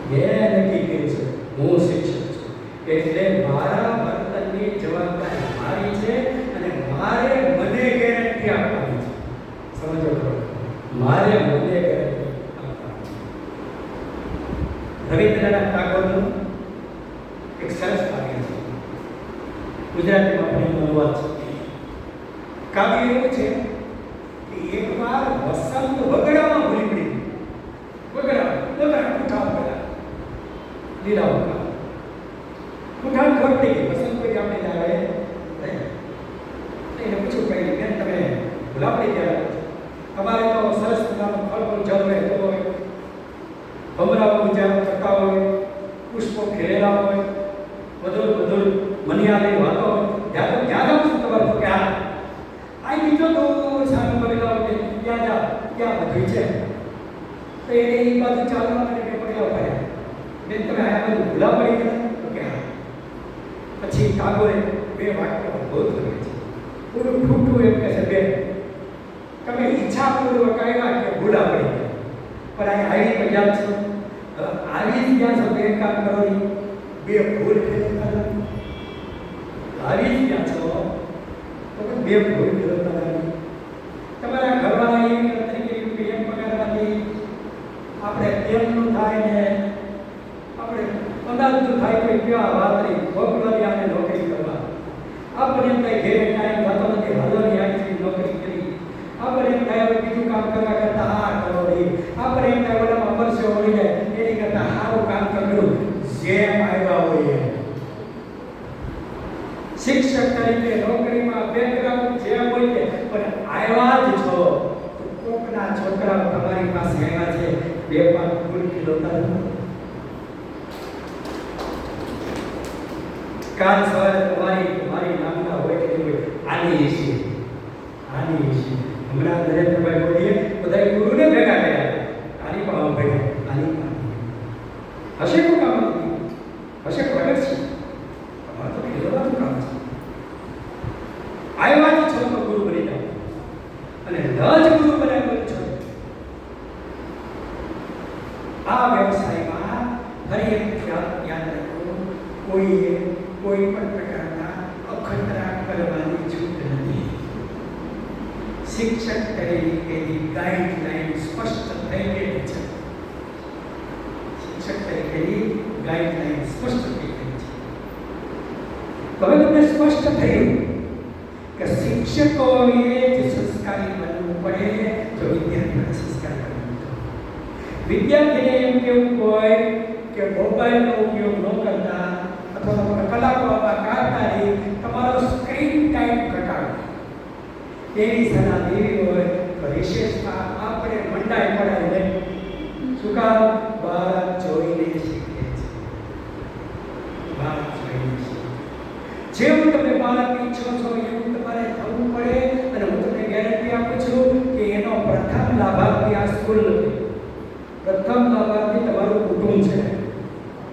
બેન કીધું છે હું શિક્ષક છું એટલે મારા વર્તનની જવાબદારી મારી છે અને મારે મને ગેરંટી આપવાની છે. સમજો ખરો મારે મને ગેરંટી આપવાની છે. રવિન્દ્રનાથ ટાગોરનું એક સરસ કાવ્ય છે ગુજરાતીમાં પણ એનો અનુવાદ છે. કાવ્ય એવું છે કે એકવાર વસંત વગડામાં ભૂલી પડી વગડા ઉઠાવ પેલા લીલા ઉઠાવ ઉઠાણ ખબર પડી ગઈ વસંત કોઈ આપણે આવે એને પૂછ્યું કઈ બેન તમે ભૂલાપડી ગયા તમારે તો સરસ મજાનું ફળ ફળ જળ રહેતો હોય ભમરાઓ ઉજારો થતા હોય પુષ્પો ખીલેલા હોય મધુર મધુર મનિયાની વાતો હોય ત્યાં જાઉં તમારે તો કે આ બીજો તો સામે બગલા હોય ત્યાં જા ત્યાં બધું છે તો એને એ બાજુ ચાલવા માટે બે પગલા પડ્યા બેન તમે આ બધું ભૂલા પડી ગયા તો કે પછી ટાગોરે બે વાક્ય બહુ કરે છે પૂરું ઠૂઠું એમ કહે છે બેન તમે ઈચ્છાપૂર્વક આવ્યા કે ભૂલા પડી ગયા પણ અહીં આવી ગયા છો આવી જ ગયા છો બે કામ કરો બે ભૂલ કરવાની આવી જ ગયા છો તો બે ભૂલ કરવાની તમારા ઘરવાળા એવી તરીકે પીએમ પગારમાંથી આપણે તેલનું થાય ને આપણે અનાજનું થાય કોઈ ક્યાં વાતરી ભોગવવાની આને નોકરી કરવા આપણે એમ થાય ઘેરે ટાઈમ થતો નથી, હાલોની આટલી નોકરી કરી. આપણે એમ થાય હવે બીજું કામ કરવા કરતા આ કરો નહીં. આપણે એમ થાય ઓલામાં વર્ષે ઓળી જાય એની કરતા સારું કામ કર્યું જેમ આવ્યા હોય એમ. શિક્ષક તરીકે નોકરીમાં બેકગ્રાઉન્ડ જે હોય છે પણ આવ્યા જ છો તો કોકના છોકરાઓ તમારી પાસે આવ્યા છે, બે પાંચ ફૂલ ખીલોતા કાલ સવારે તમારી નામના હોય કે હોય આની વિશે હમણાં નરેન્દ્રભાઈ મોદીએ બધા ગુરુને ભેગા કર્યા, આની પાવ ભેગા આની હશે કોઈ કામ નથી, હશે પ્રગટ છે, તમારે તો ખેલવાનું કામ છે. આવ્યા છો તો ગુરુ બની જાઓ, અને ન જ ગુરુ બન્યા તો છો. આ વ્યવસાયમાં ફરી એક યાદ રાખો, કોઈ પણ પ્રકારના અખતરા કરવાની છૂટ નથી. શિક્ષક તરીકેની ગાઈડલાઈન સ્પષ્ટ થઈ ગઈ છે. શિક્ષક તરીકેની ગાઈડલાઈન સ્પષ્ટ થઈ ગઈ છે. તો હવે તમને સ્પષ્ટ થયું કે શિક્ષકોએ જ સંસ્કારી બનવું પડે જો વિદ્યાર્થીને સંસ્કારી બનવું. વિદ્યાર્થીને એમ કેવું હોય કે મોબાઈલનો ઉપયોગ ન કરતા અથવા કલાકો કાઢતા રહી તમારો સ્ક્રીન ટાઈમ ઘટાડો એની સલાહ દેવી હોય તો રિસેસમાં આપણે મંડાઈ પડાય નહીં. શું કામ? બાળક જોઈને શીખે છે. બાળક જોઈને શીખે. જેવું તમે બાળક ઈચ્છો છો એવું તમારે થવું પડે. અને હું તમને ગેરંટી આપું છું કે એનો પ્રથમ લાભાર્થી આ સ્કૂલ નથી. પ્રથમ લાભાર્થી તમારું કુટુંબ છે,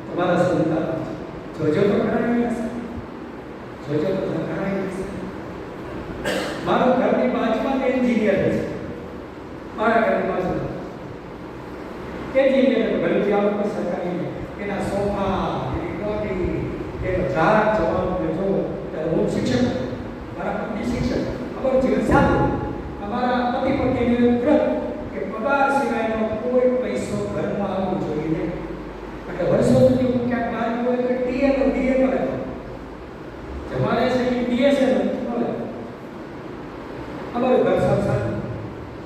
તમારા સંતાન છે. જોજો તો ખરા, જોજો તો ખરા. મારું ઘરની બાજુમાં એન્જિનિયર છે, મારા ઘરની બાજુમાં એન્જિનિયર ઘરથી આવું સરકારી એના સોફા, એની કોટી, એનો ઝાડ જવાબ જો ત્યારે હું શિક્ષક, મારા પત્ની શિક્ષક, અમારું જીવન સારું. અમારા પતિ પત્નીનું વ્રત કે પગાર સિવાયનો કોઈ પૈસો ઘરમાં આવવો જોઈએ નહીં. એટલે વર્ષો સુધી હું ક્યાંક બહાર હોય તો ડીએ કરે જમાડે છે એ ડીએ છે ને અમારું ઘર સારું.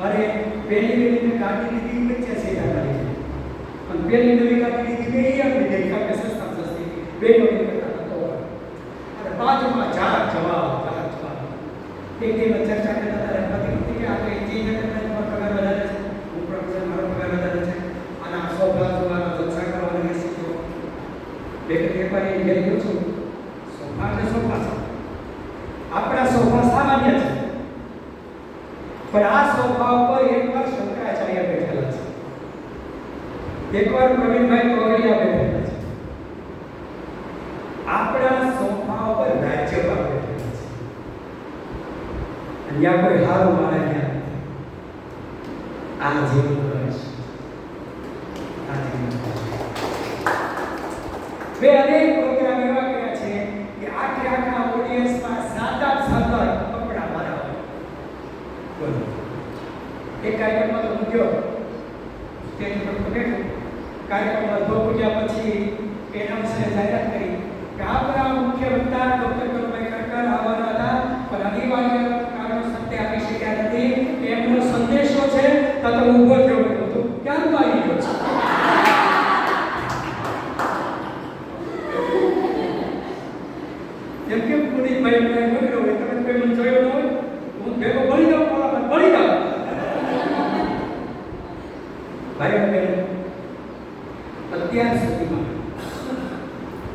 અરે પહેલી ગાડી લીધી 85,000 વાળી છે, અને પહેલી નવી ગાડી લીધી 2,000 લીધી, કારણ કે સસ્તા સસ્તી બે નવી કરતા હતો. અને બાજુમાં ઝાડ જવાબ એક દિવસ ચર્ચા કરતા હતા પતિ કે આપણે એન્જિનિયર કરતા પગાર વધારે છે, હું પ્રોફેસર મારો પગાર વધારે છે, અને આ સોફા જોવાના જલસા કરવાના રહેશે. તો બે વેપારી ઘેર ગયો છું, સોફા છે આપણા સોફા સામાન્ય છે, પણ આ સોફા ઉપર એકવાર શંકરાચાર્ય બેઠેલા છે, એકવાર પ્રવીણભાઈ તોગડિયા બેઠેલા છે, આપણા સોફા ઉપર રાજ્યપાલ બેઠેલા છે. અહીંયા કોઈ હારું માણસ નથી. આ જેવું રસ, આ જેવું બે અનેક પ્રોગ્રામ એવા કર્યા છે કે આખા ઓડિયન્સમાં સાદા કપડા મારા બોલો. એક કાર્યક્રમમાં તો હું ગયો, સ્ટેજ પર બેઠો, કાર્યક્રમમાં ધો પૂજ્યા પછી એનાઉન્સરે જાહેરાત કરી કે આપણા મુખ્ય વક્તા ડૉક્ટર કનુભાઈ ખડકર આવવાના હતા, પણ અનિવાર્ય કારણોસર તે આવી શક્યા નથી. એમનો સંદેશો છે તો હું ઊભો થયો હતો, ક્યાંનો આવી ગયો છે. જેમ કે પુનિતભાઈ મને બોલ્યો હોય, તમે કોઈ મને જોયો ન હોય, હું ભેગો બળી જાઉં, બળી જાઉં. ભાઈ બહેન, અત્યાર સુધીમાં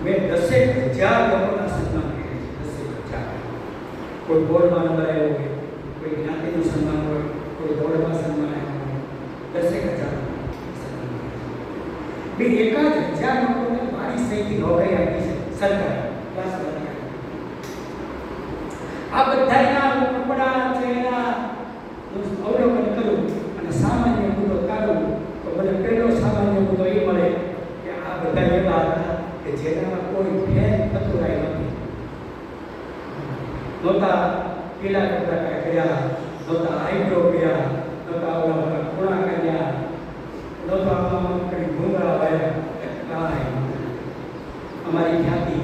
મેં 10,000 લોકોના સન્માન કર્યા છે. 10,000. કોઈ બોર્ડમાં નંબર આવ્યો હોય, કોઈ જ્ઞાતિનું સન્માન હોય, કોઈ દોડમાં સન્માન આવ્યું હોય, 10,000 સન્માન. 1,000 લોકોને મારી સહીથી નોકરી આપી છે સરકાર. આ બધાના કપડા છે એના અવલોકન કરું અને સામાન્ય મુદ્દો કાઢું તો મને પહેલો સામાન્ય મુદ્દો એ મળે કે આ બધા એવા હતા કે જેના કોઈ ફેર પતુરાય નથી. નહોતા પીળા કપડા કર્યા, નહોતા આઈબ્રો કર્યા, નહોતા ઓલા ખૂણા કર્યા, નહોતા આમાં કંઈ ઘૂંઘરા વાળા, કાંઈ અમારી ખ્યાતિ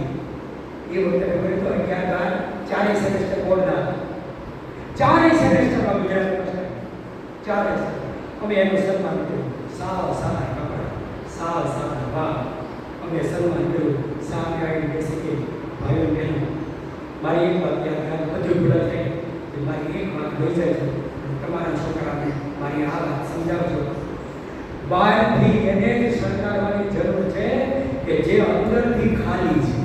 એ વખતે ખબર તો 11 ચારેય સેમેસ્ટર બોર્ડના ચારેય સેમેસ્ટરમાં ગુજરાતમાં છે ચારેય અમે એનું સન્માન કર્યું સાવ સારા કપડા સાવ સારા વાહ અમે સન્માન કર્યું સામે આવીને બેસી ગઈ ભાઈઓ બહેનો મારી એક વાત યાદ બધું ભૂલા થાય કે મારી એક વાત રહી જાય છે તમારા છોકરાને મારી આ વાત સમજાવજો બહારથી એને જ શણગારવાની જરૂર છે કે જે અંદરથી ખાલી છે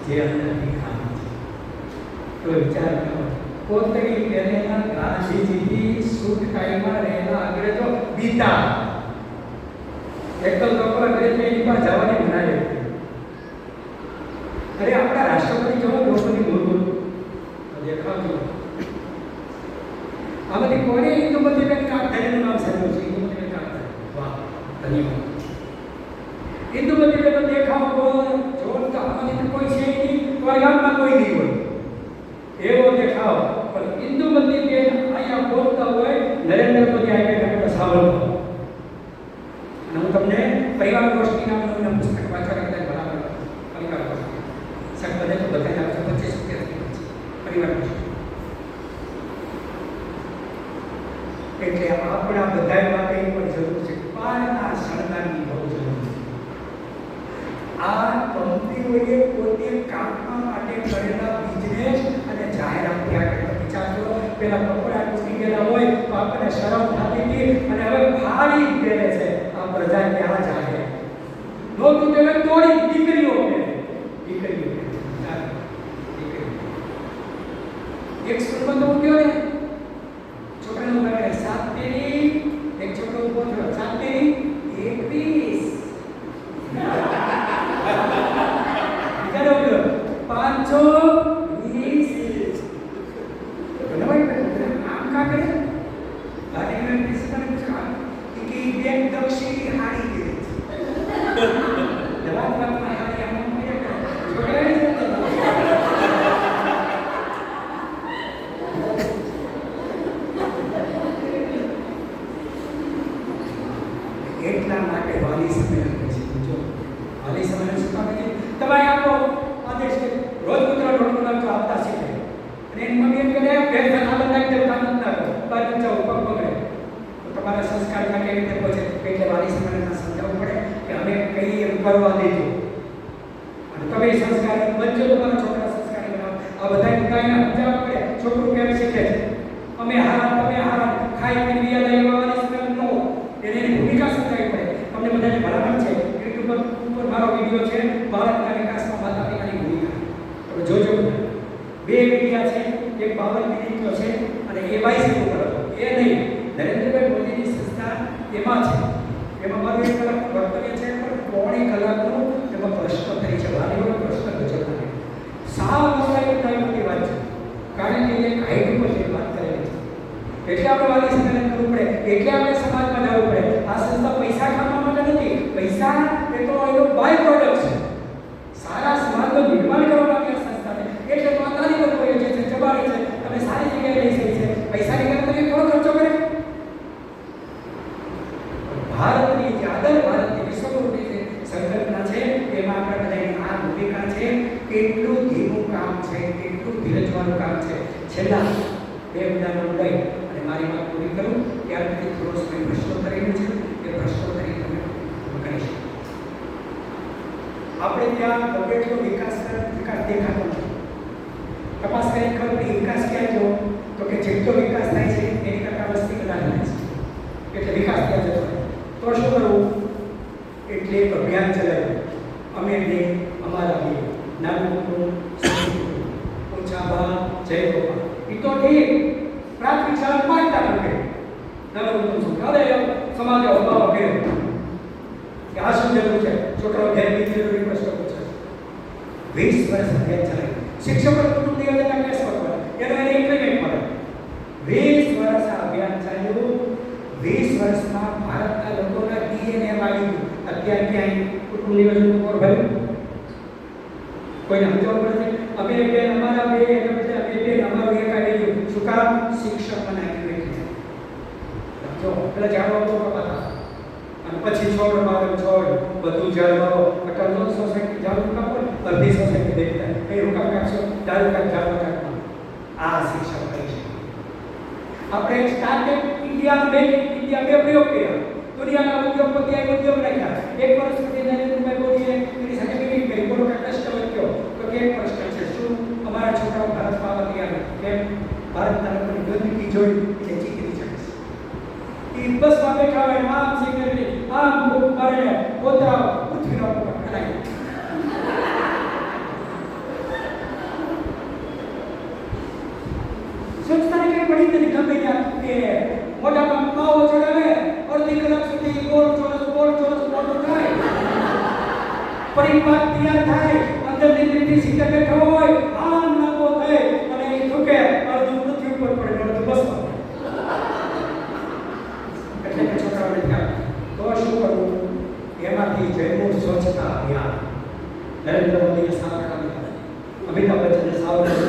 જે અંદરથી ખાલી છે તો વિચાર કરો પોતરી પહેરેલા ગાંધીજીથી સૂટ ટાઈમાં રહેલા અંગ્રેજો બીતા એકલ લોકો અંગ્રેજ એની પાસે જવાની મનાઈ અરે આપણા રાષ્ટ્રપતિ જો દ્રૌપદી મુર્મુ દેખાવજો આ બધી કોને ઇન્દુમતી બેન કાકડિયાનું નામ સાંભળ્યું છે ઇન્દુમતી બેન કાકડિયા વાહ ધન્યવાદ ઇન્દુમતી બેન દેખાવ કોણ જો તો આમાંથી કોઈ છે નહીં તમારા ગામમાં કોઈ નહીં હોય એવો દેખાવ પણ ઇન્દુમતી બેન અહીંયા બોલતા હોય નરેન્દ્ર મોદી આવી બેઠા સાંભળો અને હું તમને પરિવાર ગોષ્ઠી નામનું પુસ્તક વાંચવા કરતા બરાબર પરિવાર ગોષ્ઠી સર બધે તો બધાને આવશે 25 રૂપિયા પરિવાર ગોષ્ઠી એટલે આપણા બધા માટે પણ જરૂર છે પારના શણગારની બહુ જરૂર છે આ કંપનીઓએ પોતે કામમાં માટે કરેલા બિઝનેસ અને જાહેરાત આગળ વિચારજો પેલા કપડા તૂટી ગયેલા હોય તો આપણને શરમ થતી હતી અને હવે ફાડી પહેરે છે આ પ્રજા ક્યાં જાય નો તૂટેલે તોડી દીકરીઓ દીકરીઓ એક સ્કૂલમાં તો હું ગયો ને છોકરાનું કહે 7 તેરી એક છોકરો ઉભો થયો 7 તેરી 21 ચાલો બોલો 520 આમ કા કરે ગાડી में प्रिंसिपल ने पूछा कि बेन दक्षिणी हाड़ी दे जवाब में हाड़ी हम छोकरा એટલા માટે વાલી સંમેલન છે જો વાલી સંમેલન શું કામ છે તમારે આપો આદેશ કે રોજ પુત્ર રોટલો નાખો આપતા શીખે અને એની મમ્મી એમ કહે ભેર થા નાખી દે કામ ના કરો બાર બચ્ચા ઉપર પકડે તો તમારા સંસ્કારમાં કેવી રીતે પહોંચે એટલે વાલી સંમેલનમાં સમજાવવું પડે કે અમે કઈ એમ કરવા દેજો અને તમે સંસ્કાર બચ્ચો તમારા છોકરા સંસ્કારી બનાવો આ બધા મુદ્દાને સમજાવવા પડે છોકરું કેમ શીખે છે અમે હારા તમે હારા ખાઈ પીને વિયા લઈ વાલી સંમેલન નો એની ભૂમિકા સમજાવવી પડે તમને બધાને ભલામણ છે યુટ્યુબ ઉપર મારો વિડિયો છે ભારતના વિકાસમાં માતા પિતાની ભૂમિકા તમે જોજો બે વિડિયા છે એક 52 મિનિટનો છે અને એ 22 ઉપર એ નહીં નરેન્દ્રભાઈ મોદીની સંસ્થા એમાં છે એમાં મારું એક કલાક કર્તવ્ય છે પણ પોણી કલાકનો એમાં પ્રશ્નોત્તરી છે વાલીઓનો પ્રશ્ન પૂછવાનો સાવ મોટી વાત છે કારણ કે એ હાઈટ ઉપર જે વાત કરેલી છે એટલે આપણે વાલી સંમેલન કરવું પડે એટલે આપણે સમાજમાં જવું પડે આ સંસ્થા પૈસા કમાવા માટે નથી પૈસા એ તો એનો બાય પ્રોડક્ટ છે સારા સમાજનું નિર્માણ કરવા માટે આ સંસ્થા છે એટલે તો આ તારી પર કોઈ છે જવાડે છે તમે સારી જગ્યાએ લઈ જઈ છે પૈસાની કરતા તમે થોડો ખર્ચો કરે ભારતની જે આદર ભારતની વિશ્વગુરુની જે સંકલ્પના છે એમાં આપણે બધાની આ ભૂમિકા છે કેટલું ધીમું કામ છે કેટલું ધીરજવાળું કામ છે છેલ્લા બે ઉદાહરણો લઈ અને મારી વાત પૂરી કરું ત્યાર પછી થોડો સમય પ્રશ્નોત્તરીનો છે એ પ્રશ્નોત્તરી તમે કરી શકો આપણે ત્યાં બગેટનો વિકાસ દેખાતો નથી તપાસ કરી ખબર પડી વિકાસ ક્યાં જો તો કે જેટલો વિકાસ થાય છે એની કરતાં વસ્તી વધારે થાય છે એટલે વિકાસ ત્યાં જતો રહે તો શું કરવું એટલે એક અભિયાન ચલાવ્યું અમે બે અમારા બે નાનું કુટુંબ ઓછા બા જય ગોપાલ એ તો ઠીક પ્રાથમિક શાળા 5 ટકા નાનું કુટુંબ શું હવે સમાજ અભાવ કર્યો કે આ શું જરૂર છે છોકરાઓ ઘેર બીજી પ્રશ્નો પૂછે 20 વર્ષ અભિયાન ચલાવ્યું શિક્ષકો કુટુંબ નિવેદનના કેસ પર એનો એને ઇમ્પ્લિમેન્ટ મળે 20 વર્ષ આ અભિયાન ચાલ્યું 20 વર્ષમાં ભારતના લોકોના ડીએનએ આવી ગયું અત્યારે ક્યાંય કુટુંબ નિવેદન પર ભર્યું કોઈને સમજાવવું પડે અમે બે અમારા બે એટલે અમે બે અમારું એક આવી ગયું શું કામ શિક્ષક બનાવી એટલે જો પેલા જાણવા તો હતા અને પછી છોડ મારો છોડ બધું જાળવાઓ અટલ સોસાયટી જાળવું કામ પણ બધી સોસાયટી દેખતા કઈ રોકા કાઢશો દારૂ કાઢ જાળવા કાઢવા આ શિક્ષણ કરી છે. આપણે સ્ટાર્ટઅપ ઇન્ડિયા મેક ઇન્ડિયા બે પ્રયોગ કર્યા. દુનિયાના ઉદ્યોગપતિ ઉદ્યોગ રાખ્યા. એક વર્ષ પછી નરેન્દ્રભાઈ મોદીએ એની સાથે મીટિંગ કરી. બોલો કે પ્રશ્ન લખ્યો તો કે પ્રશ્ન છે શું અમારા છોકરાઓ ભારતમાં આવવા તૈયાર નથી? કેમ? ભારતના લોકોની ગંદકી જોઈ એટલે ચીકરી ચડે છે. એ બસમાં બેઠા હોય આમ સિગરેટ આમ ભૂખ મારે પોતા પૃથ્વીનો ઉપર ફેલાય. સ્વચ્છતાને કઈ પડી નથી. ગમે ત્યાં કે મોઢામાં માવો ચડાવે અડધી કલાક સુધી ગોળ ચોરસ થાય. પરિપાક તૈયાર થાય અંદર નીકળી સીધે બેઠો હોય આમ લાંબો થાય અને એ થૂકે અડધું પૃથ્વી ઉપર પડે અડધું બસમાં. એટલે કે છોકરાઓને ત્યાં તો શું કરવું? એમાંથી જયપુર સ્વચ્છતા અભિયાન નરેન્દ્ર મોદીએ સ્થાપના કરી. અમિતાભ બચ્ચને સાવધાન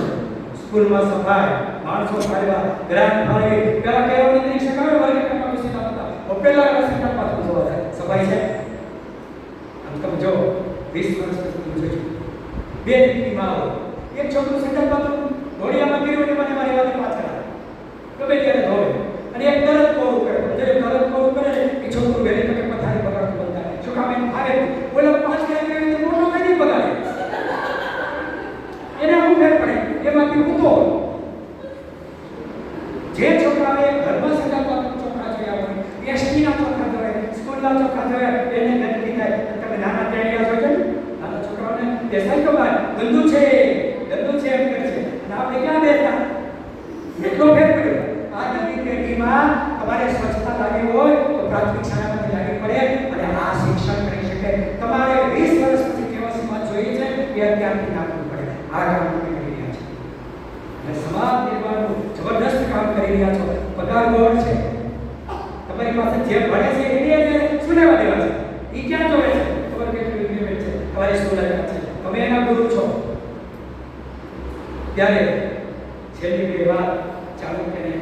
સ્કૂલમાં સફાઈ માણસો ફાળવા ગ્રાન્ટ ફાળે પેલા કેળવણી કરી શકાય વર્ગખંડમાં બેસીને આવતા પેલા સેન્ટર પાછું જોવા જાય સફાઈ છે. આમ તમે જો 20 વર્ષ પછી જોજો બે દીકરીમાં આવો એક છોકરું સેન્ટર પાછું ઘોડિયામાં કર્યું ને મને મારી વાત પાછળ ગમે ત્યારે ધોવે અને એક તરત કોરું કરે. જ્યારે તરત કોરું કરે એ છોકરું વહેલી તકે પથારી બગાડતું બનતા શું કામ એને ફાવે બોલો 5 કલાક કરીને મોટો કઈ બગાડે એને હું ફેર પડે એમાંથી ઊંધો. જે છોકરાએ ઘરમાં સગાવાના ચોખા જોયા હોય એસટીના ચોખા જોયા સ્કૂલના ચોખા જોયા એને ગંદકી થાય. તમે નાના ટેડિયા જોઈ છે નાના છોકરાઓને દેખાય તો ભાઈ ગંદુ છે એમ કહે છે અને આપણે ક્યાં બેઠા એટલો ફેર પડ્યો. આ નવી પેઢીમાં તમારે સ્વચ્છતા લાવી હોય તો પ્રાથમિક શાળામાંથી લાવવી પડે અને આ શિક્ષણ કરી શકે. તમારે 20 વર્ષ પછી કેવા સમાજ જોઈએ છે એ અત્યારથી નાખવું પડે. આ કામ કરી રહ્યા છે અને સમાજ નિર્માણનું જબરદસ્ત કામ કરી રહ્યા છો. પગાર ગોળ છે તમારી પાસે જે ભણે છે એને શું લેવા દેવા છે? એ ક્યાં જોવે છે? ખબર કેટલી ઇમ્પ્લિમેન્ટ છે તમારી શું લાયક છે? તમે એના ગુરુ છો. ત્યારે છેલ્લી બે વાત ચાલુક્યને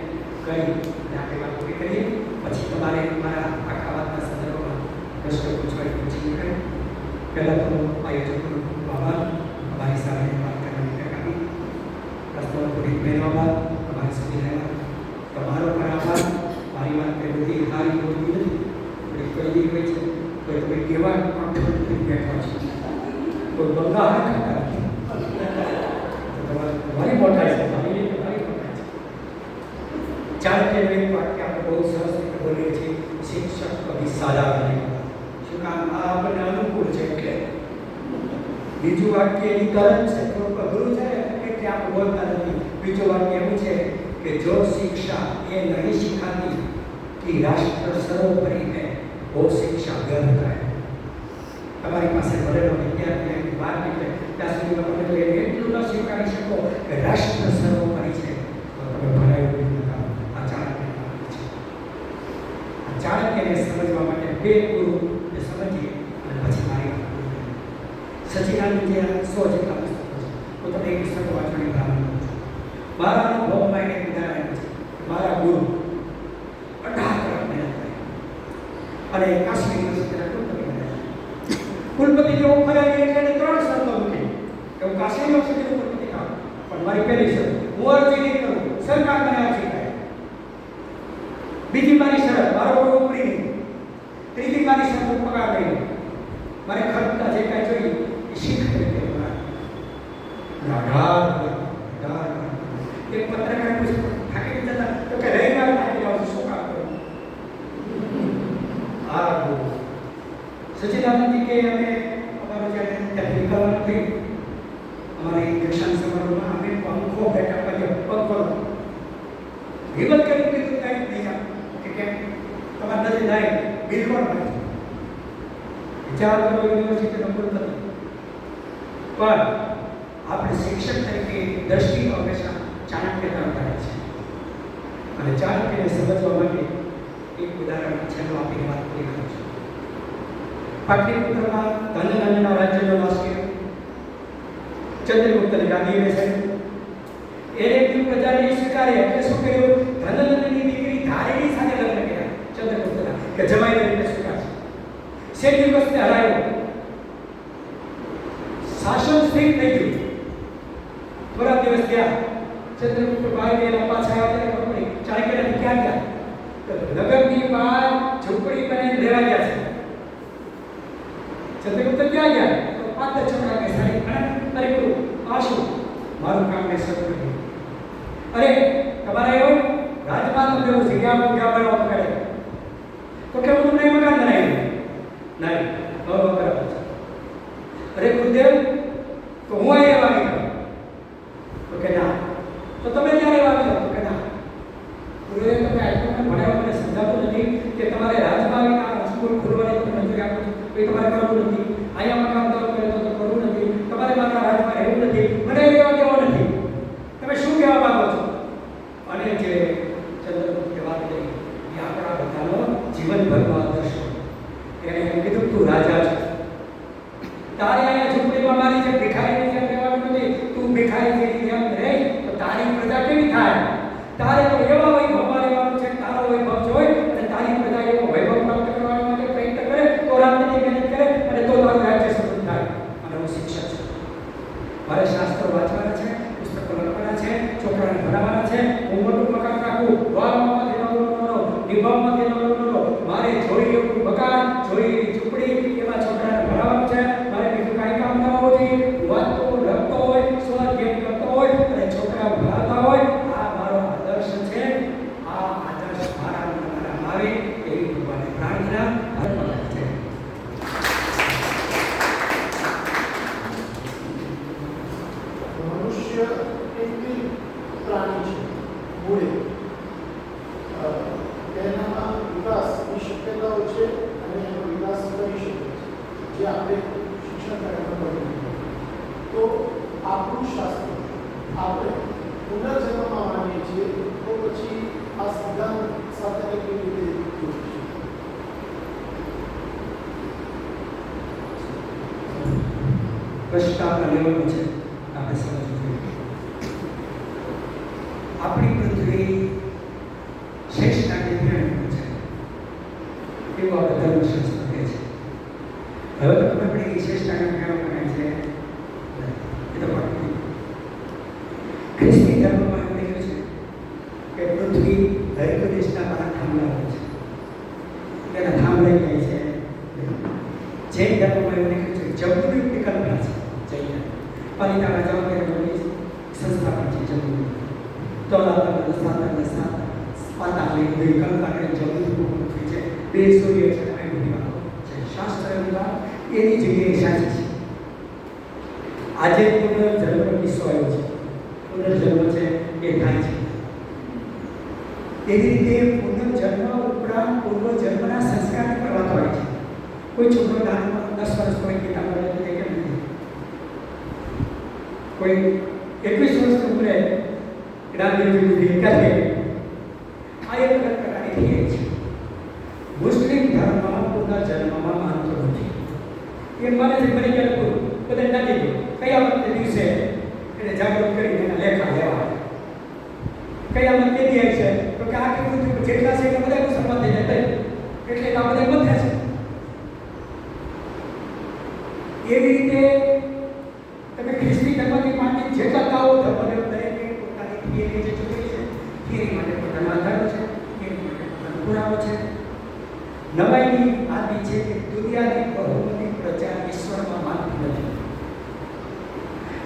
કહી અને આપણે વાત પૂરી કરીએ. પછી તમારે મારા આખા વાતના સંદર્ભમાં પ્રશ્નો પૂછવા પૂછી નીકળે. પહેલાં તો આયોજકોનો ખૂબ આભાર અમારી સાથે વાત કરવાની તક આપી. પ્રશ્નો પૂરી મેળવવા બાદ તમારી સુધી રહેવા તમારો પણ આભાર. મારી વાત તે બધી સારી હોતી નથી. થોડી કઈ હોય છે કોઈ તમે કેવા કોન્ફિડન્ટલી બેઠા છો કોઈ બંગા હાથ ખાતા નથી. તમારી મોટાઈ છે તમારી મોટાઈ છે. ચાણક્યનું એક વાક્ય આપણે બહુ સરસ રીતે બોલીએ છીએ શિક્ષક કભી સાદા બને. શું કામ? આ આપણને અનુકૂળ છે એટલે. બીજું વાક્ય એની કરંટ છે થોડુંક અઘરું છે એટલે આપણે બોલતા નથી. બીજું વાક્ય એવું છે कि जो शिक्षा ये नहीं सिखाती कि राष्ट्र सर्वोपरि है वो शिक्षा व्यर्थ है. તમારી પાસે ભરેલો વિદ્યાર્થી બહાર નીકળે ત્યાં સુધી તમે તો એટલું ન સ્વીકારી શકો કે રાષ્ટ્ર સર્વોપરી છે તો તમે ભણાવ્યું નથી. આ ચાણક્ય છે. આ ચાણક્યને સમજવા માટે બે ગુરુ સમજીએ અને પછી મારી વાત પૂરી કરીએ. સચિદાનંદ જે 100 જેટલા પુસ્તકો છે તો તમે એક પુસ્તક વાંચવાની પ્રારંભ કરો છો. મારા અનુભવમાં એક ઉદાહરણ છે. મારા ગુરુ 18 કલાક મહેનત કરી અને કાશી યુનિવર્સિટીના કુલપતિ જે ઓફર આવી એટલે 3 શરતો મૂકી કે હું કાશી યુનિવર્સિટીનો કુલપતિ થાઉં. પણ મારી પહેલી શરત હું અરજી નહીં કરું, સરકાર મને અરજી કરે. બીજી મારી શરત મારો કોઈ ઉપરી નહીં. ત્રીજી મારી શરત પગાર નહીં. મારે ખર્ચતા જે કાંઈ જોઈએ એ શીખ તરીકે એક પત્રકાર પૂછ્યું થાકી જતા તો કે રવિવાર થાકી જાવ શું કામ કરું? આ સચિદાનંદજી કે અમે અમારું જ્યારે ત્યાં નીકળવાનું થયું અમારી દક્ષિણ સમારોહમાં અમે પંખો બેઠા કર્યો પગ હિંમત કરી કીધું કાંઈ નહીં આપ કે કેમ તમારે નથી થાય બિલકુલ નથી. વિચાર કરો યુનિવર્સિટીનો કુલપતિ પણ આપણે શિક્ષક તરીકે દ્રષ્ટિ હંમેશા ચાણક્ય તરફ રહે છે અને ચાણક્યને સમજવા માટે એક ઉદાહરણ છેલ્લો આપીને વાત પૂરી કરું છું. પાટલીપુત્રમાં ધનનંદનના રાજ્યનો નાશ કર્યો. ચંદ્રગુપ્તની ગાદી બેસાડી. એને પ્રજાને સ્વીકારે એટલે શું કર્યું? ધનનંદનની દીકરી ધારિણી સાથે લગ્ન કર્યા ચંદ્રગુપ્તના કે જમાઈ તરીકે સ્વીકારશે. 100 દિવસને હરાયો. શાસન સ્થિર થઈ ગયું. થોડા દિવસ ગયા, ચંદ્રગુપ્ત ભાઈ એના પાછા આવ્યા ત્યારે ખબર પડી ચાણક્યને ક્યાં ગયા? નગરની બહાર ઝૂંપડી બનાવીને રહેવા ગયા છે. ચંદ્રગુપ્ત ક્યાં ગયા? તો 5 છોકરા કે સારી અરે ગુરુ આ શું? મારું કામ મેં શરૂ કર્યું. અરે તમારે એવું રાજમાં તમને એવું જગ્યા બનાવવા કરે તો કે હું તમને મકાન બનાવી નહીં બરાબર છે. અરે ગુરુદેવ તો હું અહીંયા આવી ગયો તો કે ના. તો તમે ક્યારે આવ્યો તો કે ના. ગુરુદેવ તમે આટલું ભણાવ્યું મને સમજાવતું નથી કે તમારે રાજમાં આવીને સ્કૂલ ખોલવાની તમે મંજૂરી આપો છો તો એ તમારે કરવું નથી. અહીંયા મકાન કરો કરે તો કરવું નથી. તમારે મારા રાજમાં રહેવું નથી. મને રહેવા દેવો નથી. તમે શું કહેવા માંગો છો? અને જે ચંદ્રગુપ્તે વાત કરી એ આપણા બધાનો જીવનભરનો આદર્શ. એને એમ કીધું તું રાજા છે, તારે અહીંયા ઝૂંપડીમાં મારી જેમ ભિખારીની જેમ રહેવાનું નથી. તું ભિખારીની જેમ રહે તો તારી પ્રજા કેવી થાય? તારે તો એવા વૈભવમાં રહેવાનું છે, તારો વૈભવ જોઈ અને તારી પ્રજા એવો વૈભવ પ્રાપ્ત કરવા માટે પ્રયત્ન કરે તો રાજનીતિ મહેનત કરે અને તો તારું રાજ્ય સમૃદ્ધ થાય. અને હું શિક્ષક છું, મારે શાસ્ત્રો વાંચવાના છે, પુસ્તકો લખવાના છે, છોકરાને ભણાવવાના છે. હું મોટું મકાન રાખું, વાવમાંથી નવરો નિભાવમાંથી નવરો મારે જોઈ એવું મકાન, જોઈ એવી ઝૂંપડી, એમાં છોકરાને ભણાવવાનું છે. મારે બીજું કાંઈ કામ ન હોવું જોઈએ. વાંચતો લખતો હોય, સ્વઅધ્યયન કરતો હોય અને છોકરાઓ ભણાવતા હોય. આ મારો આદર્શ છે. આ આદર્શ મારા આવે એવી ભગવાનને પ્રાર્થના છે. મનુષ્ય એક પ્રાણી છે મૂળે. તેનામાં વિકાસની શક્યતાઓ છે અને એનો વિકાસ કરી શકે છે, જે આપણે શિક્ષણ કાર્યક્રમ કરીએ. તો આપણું શાસ્ત્ર આપણે પુનર્જન્મમાં માનીએ છીએ તો પછી આ સિદ્ધાંત સાથે કેવી રીતે જોડશે? પ્રશ્ન આપણે લેવાનો છે, આપણે સમજવું જોઈએ. આપણી પૃથ્વી શેષનાગની પિરામિડ છે એવું આપણે ધર્મશાસ્ત્ર કહે છે. હવે તો ખબર પડી કે શેષનાગની પિરામિડ છે એ તો પણ ખ્રિસ્તી ધર્મમાં એવું લખ્યું છે કે પૃથ્વી હરકુદેશના 12 થાંભલા હોય છે, તેના થાંભલે કહે છે. જૈન ધર્મમાં એવું લખ્યું છે જમદૂતની કલ્પના છે. જૈન પાલિકા રાજાઓની સંસ્થા પણ છે જમદૂત. તોલાતા સાતને સાત પાતાળની બધી કલ્પના કરીને જમદૂત પૃથ્વી છે. 2 સૂર્ય છે અને બધી વાતો છે. શાસ્ત્રની વાત એની જગ્યાએ સાચી છે. આજે પુનર્જન્મનો કિસ્સો આવ્યો છે. પુનર્જન્મ છે એ થાય છે. એવી રીતે પુનર્જન્મ ઉપરાંત પૂર્વજન્મના સંસ્કાર પર વાત હોય છે. કોઈ છોકરો નાનો 10 વર્ષ હોય કે નાનો હોય તો કેમ નથી? કોઈ 21 વર્ષની ઉંમરે જ્ઞાનની બુદ્ધિ કાઢે. આ એક પ્રકારની થિયરી છે. મુસ્લિમ ધર્મમાં પુનર્જન્મમાં માનતો નથી. એ માને છે મરી ગયા લોકો બધા નાખી દો. કયામતના દિવસે એને જાગૃત કરીને એના લેખા લેવા. કયામત કેદી આવી છે તો કે આખી પૃથ્વી જેટલા છે એટલા બધા મુસલમાન થઈ જાય એટલે આ બધા મથ્યા છે. એવી રીતે તમે ખ્રિસ્તી ધર્મની માનતી જેટલા તાઓ ધર્મને દરેકે પોતાની થિયરી જે ચૂકી છે, થિયરી માટે પોતાનો આધાર છે, થિયરી માટે પોતાનો પુરાવો છે. નવાઈની વાત એ છે કે દુનિયાની બહુમતી પ્રજા ઈશ્વરમાં માનતી નથી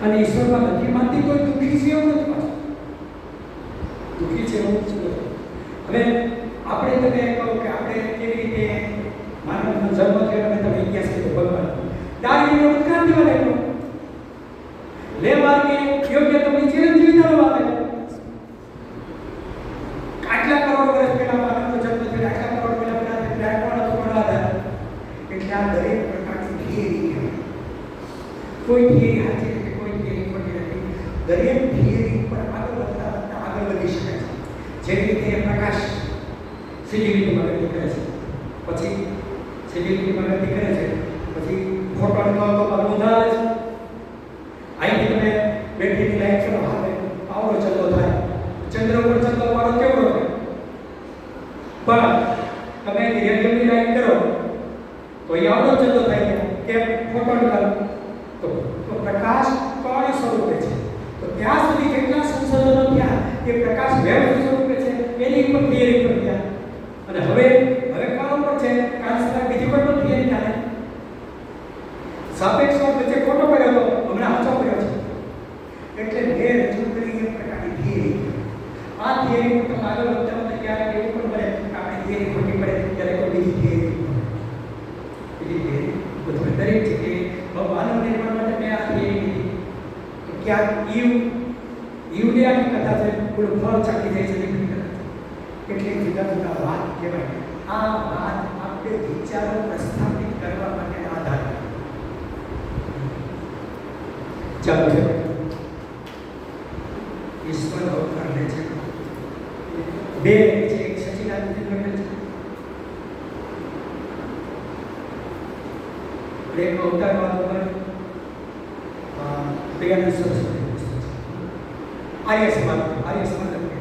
અને ઈશ્વરમાં નથી માનતી તો દુઃખી છે એવું નથી. પાછું દુઃખી છે એવું જ નથી. હવે આપણે તમે કહો કે આપણે કેવી રીતે માનવનો જન્મ થયો અને તમે ઇતિહાસ કીધો ભગવાન દારૂનો ઉત્ક્રાંતિ વાળે લે માર્ગે યોગ્ય તમને ચિરંજીવીતાનો વાત આટલા કરોડ વર્ષ પહેલા માનવનો જન્મ થયો, આટલા કરોડ પહેલા પ્લેટફોર્મ હતો એટલે આ દરેક પ્રકારની થિયરી કહેવાય. કોઈ થિયરી સાચી નથી, કોઈ થિયરી ખોટી નથી. દરેક થિયરી ઉપર આગળ વધતા વધતા આગળ વધી શકાય છે. જેવી રીતે પ્રકાશ સીધી લીટીમાં ગતિ કરે છે, પછી સીધી લીટીમાં ગતિ કરે છે, પછી ફોટોનનો તો અનુદાન આવે છે. અહીંથી તમે બેટરીની લાઈટ કરો, હા પાવડો ચંદો થાય. ચંદ્ર ઉપર ચંદો પાવડો કેવડો થાય? પણ તમે રેડિયમની લાઈટ કરો તો એ આવડો ચંદો થાય કે ફોટોન કરો તો પ્રકાશ એની ઉપર થિયરી પર ગયા. અને હવે કોણ ઉપર છે? કાંસ સિવાય બીજી કોઈ પણ થિયરી ચાલે? સાપેક્ષવાદ વચ્ચે ખોટો પડ્યો હતો, હમણાં સાચો પડ્યો છે. એટલે મેં રજૂ કરી એક પ્રકારની થિયરી. આ થિયરી પર તમે આગળ વધતા હોય ત્યારે એવું પણ બને કે આપણી થિયરી ખોટી પડે ત્યારે કોઈ બીજી થિયરી બધું દરેક જગ્યાએ માનવ નિર્માણ માટે મેં આ થિયરી લીધી. ક્યાંક ઈવની આખી કથા છે, પેલું ફળ ચાલી જાય છે એવી કથા. એટલે જુદા જુદા વાત કહેવાય. આ વાત આપણે વિચારો પ્રસ્થાપિત કરવા માટે આધાર ચાલો છે. ઈશ્વર અવતાર લે છે. બે છે, એક સચિદાનંદ લખેલ છે, એક અવતારવાદ ઉપર દયાનંદ સરસ્વતી પુસ્તક છે. આર્ય સમાજ લખેલું.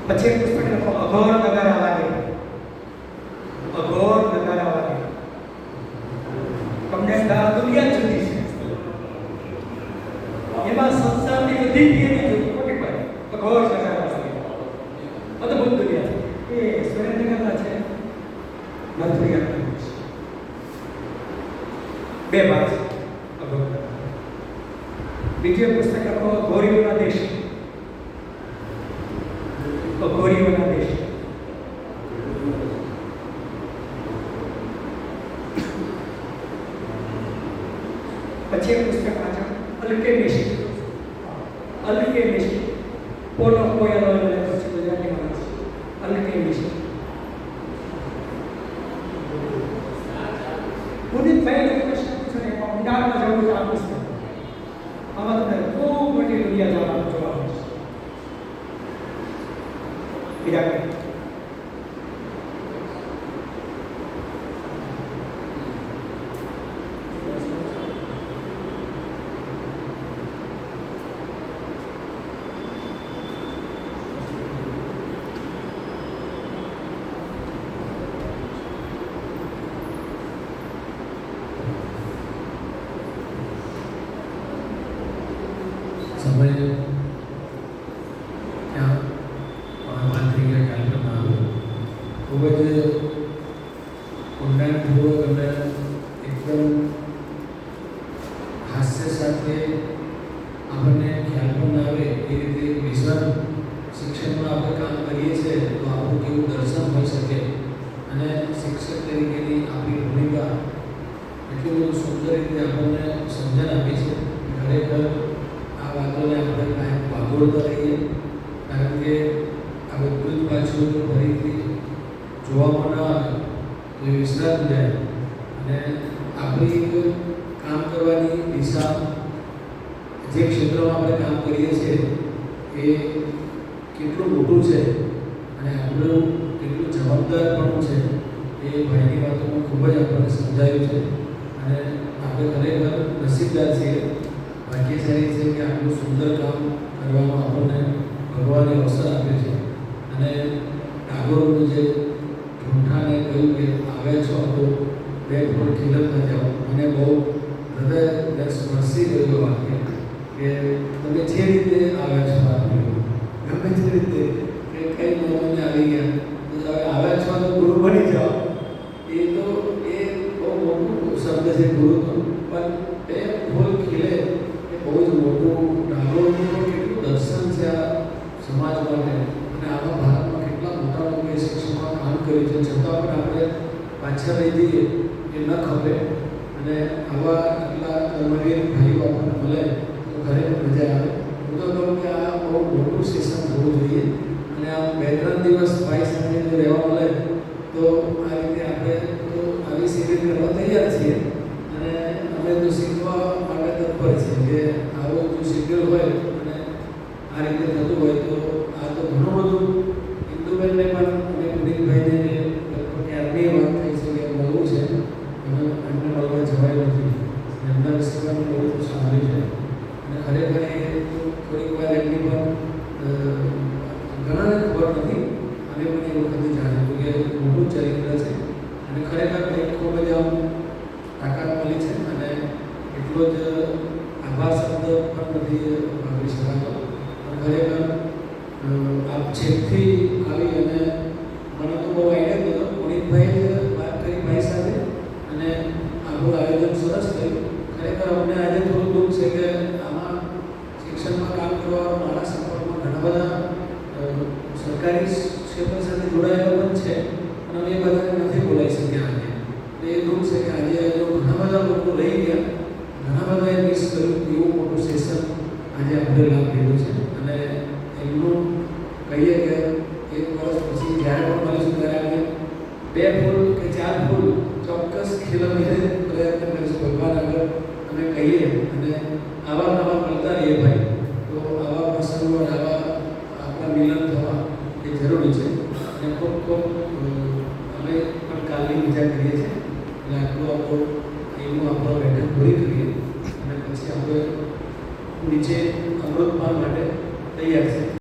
પછી એક પુસ્તક લખો, અઘોર નગારા વાગે. અઘોર નગારા વાગે. તમને દુનિયા જુદી છે. એમાં સંસારની બધી થિયરી ખોટી પડે. અઘોર નગારા વાગે. અદભુત દુનિયા છે. એ સુરેન્દ્રનગરના છે, મથુરિયાના છે. બે ભાગ છે અઘોર નગારા. બીજું પુસ્તક લખો, અઘોરીઓના દેશ. અઘોરીઓના દેશ. પછી એક પુસ્તક વાંચો, અલ્કેમિસ્ટ. પોલો કોયલો પછી ગુજરાતીમાં અલ્કેમિસ્ટ. પુનિતભાઈ પ્રશ્ન પૂછો ને ઊંડાણમાં જવું તો આ પુસ્તક. આમાં તમને ખૂબ મોટી દુનિયા જોવા મળશે. બીજા કંઈ સમય ત્યાં વાત થઈ ગયા કાર્યક્રમમાં આવ્યો. ખૂબ જ ઊંડાણપૂર્વક અને એકદમ હાસ્ય સાથે આપણને ખ્યાલ પણ ના આવે એ રીતે વિઝન શિક્ષણમાં આપણે કામ કરીએ છીએ તો આપણું કેવું દર્શન હોઈ શકે અને શિક્ષક તરીકેની આપણી ભૂમિકા એટલું બધું સુંદર રીતે આપણને સમજણ આપી છે. ખરેખર આ વાતોને આપણે કાંઈ વાગોળતા રહીએ, કારણ કે આ બધું જ પાછું ફરીથી જોવામાં ન આવે તો એ વિસરાત જાય અને આપણી એક કામ કરવાની દિશા, જે ક્ષેત્રમાં આપણે કામ કરીએ છીએ એ કેટલું મોટું છે અને આપણું કેટલું જવાબદારપણું છે એ ભાઈની વાતોમાં ખૂબ જ આપણને સમજાયું છે. અને આપણે ખરેખર નસીબદાર છીએ, ભાગ્યશાળી છે કે આટલું સુંદર કામ કરવામાં આપણને ભગવાને અવસર આપ્યો છે. અને ટાગોરનું જે ઢૂંઠાને કહ્યું કે આવ્યા છો તો બે ફૂલ ખીલતમાં જાઓ, મને બહુ હૃદય સ્પર્શી ગયું વાક્ય કે તમે જે રીતે આવ્યા છો ગમે તે રીતે કે કઈ મહેમાને આવી ગયા તો હવે આવ્યા છો તો ગુરુ બની જાઓ. એ તો એ બહુ મોટું શબ્દ છે ગુરુનું, પણ બે ફૂલ ખીલે એ બહુ જ મોટું ટાગોરનું પણ કેટલું દર્શન છે આ સમાજ માટે. અને આવા ભારતમાં કેટલા મોટા લોકોએ શિક્ષણમાં કામ કર્યું છે, છતાં પણ આપણે પાછળ રહી જઈએ એ ન ખપે. અને આવા આટલા કર્મવીર ભાઈઓ આપણને મળે તો ખરેખર મજા આવે. હું તો કહું કે આ બહુ મોટું સેશન થવું જોઈએ અને આ 2-3 દિવસ ભાઈ સાથે જો રહેવા મળે તો આ રીતે આપણે તો આવી શિબિર કરવા તૈયાર છીએ. અને અમે તો શીખવા માટે તત્પર છીએ કે આવો જો શિબિર હોય અને આ રીતે થતું હોય તો આ તો ઘણું બધું હિન્દુબેનને પણ અને પુનિતભાઈને ક્યારની વાત થઈ છે કે મળવું છે અને એમને મળવા જવાય નથી. એમના વિશે પણ બહુ સાંભળ્યું છે અને ખરેખર એ થોડીક વાર એમની પણ ઘણાને ખબર નથી અને મને એ વખતે જાણ્યું કે મોટું ચરિત્ર છે અને ખરેખર એક ખૂબ જ આમ તાકાત મળી છે અને એટલો જ છે અને અમે એ બધાને નથી બોલાવી શક્યા આજે. એટલે એ દુઃખ છે કે આજે ઘણા બધા લોકો રહી ગયા, ઘણા બધાએ મિસ કર્યું. એવું મોટું સેશન આજે આપણે લાભ લીધો છે અને એમનું કહીએ કે 1 વર્ષ પછી જ્યારે પણ મળીશું ત્યારે આપણે 2 ફૂલ કે 4 ફૂલ ચોક્કસ ખીલવીને પ્રયત્ન કરીશું ભગવાન આગળ અને કહીએ અને આવા નવા મળતા રહીએ ભાઈ. તો આવા પ્રસંગો અને આવા આપણા મિલન થવા એ જરૂરી છે અને ખૂબ ખૂબ અમે પણ કાલની વિચાર કરીએ છીએ. એટલે આટલું આપણો એનું આપણો બેઠક પૂરી કરીએ અને પછી આપણે નીચે અમૃતપાન માટે તૈયાર છે.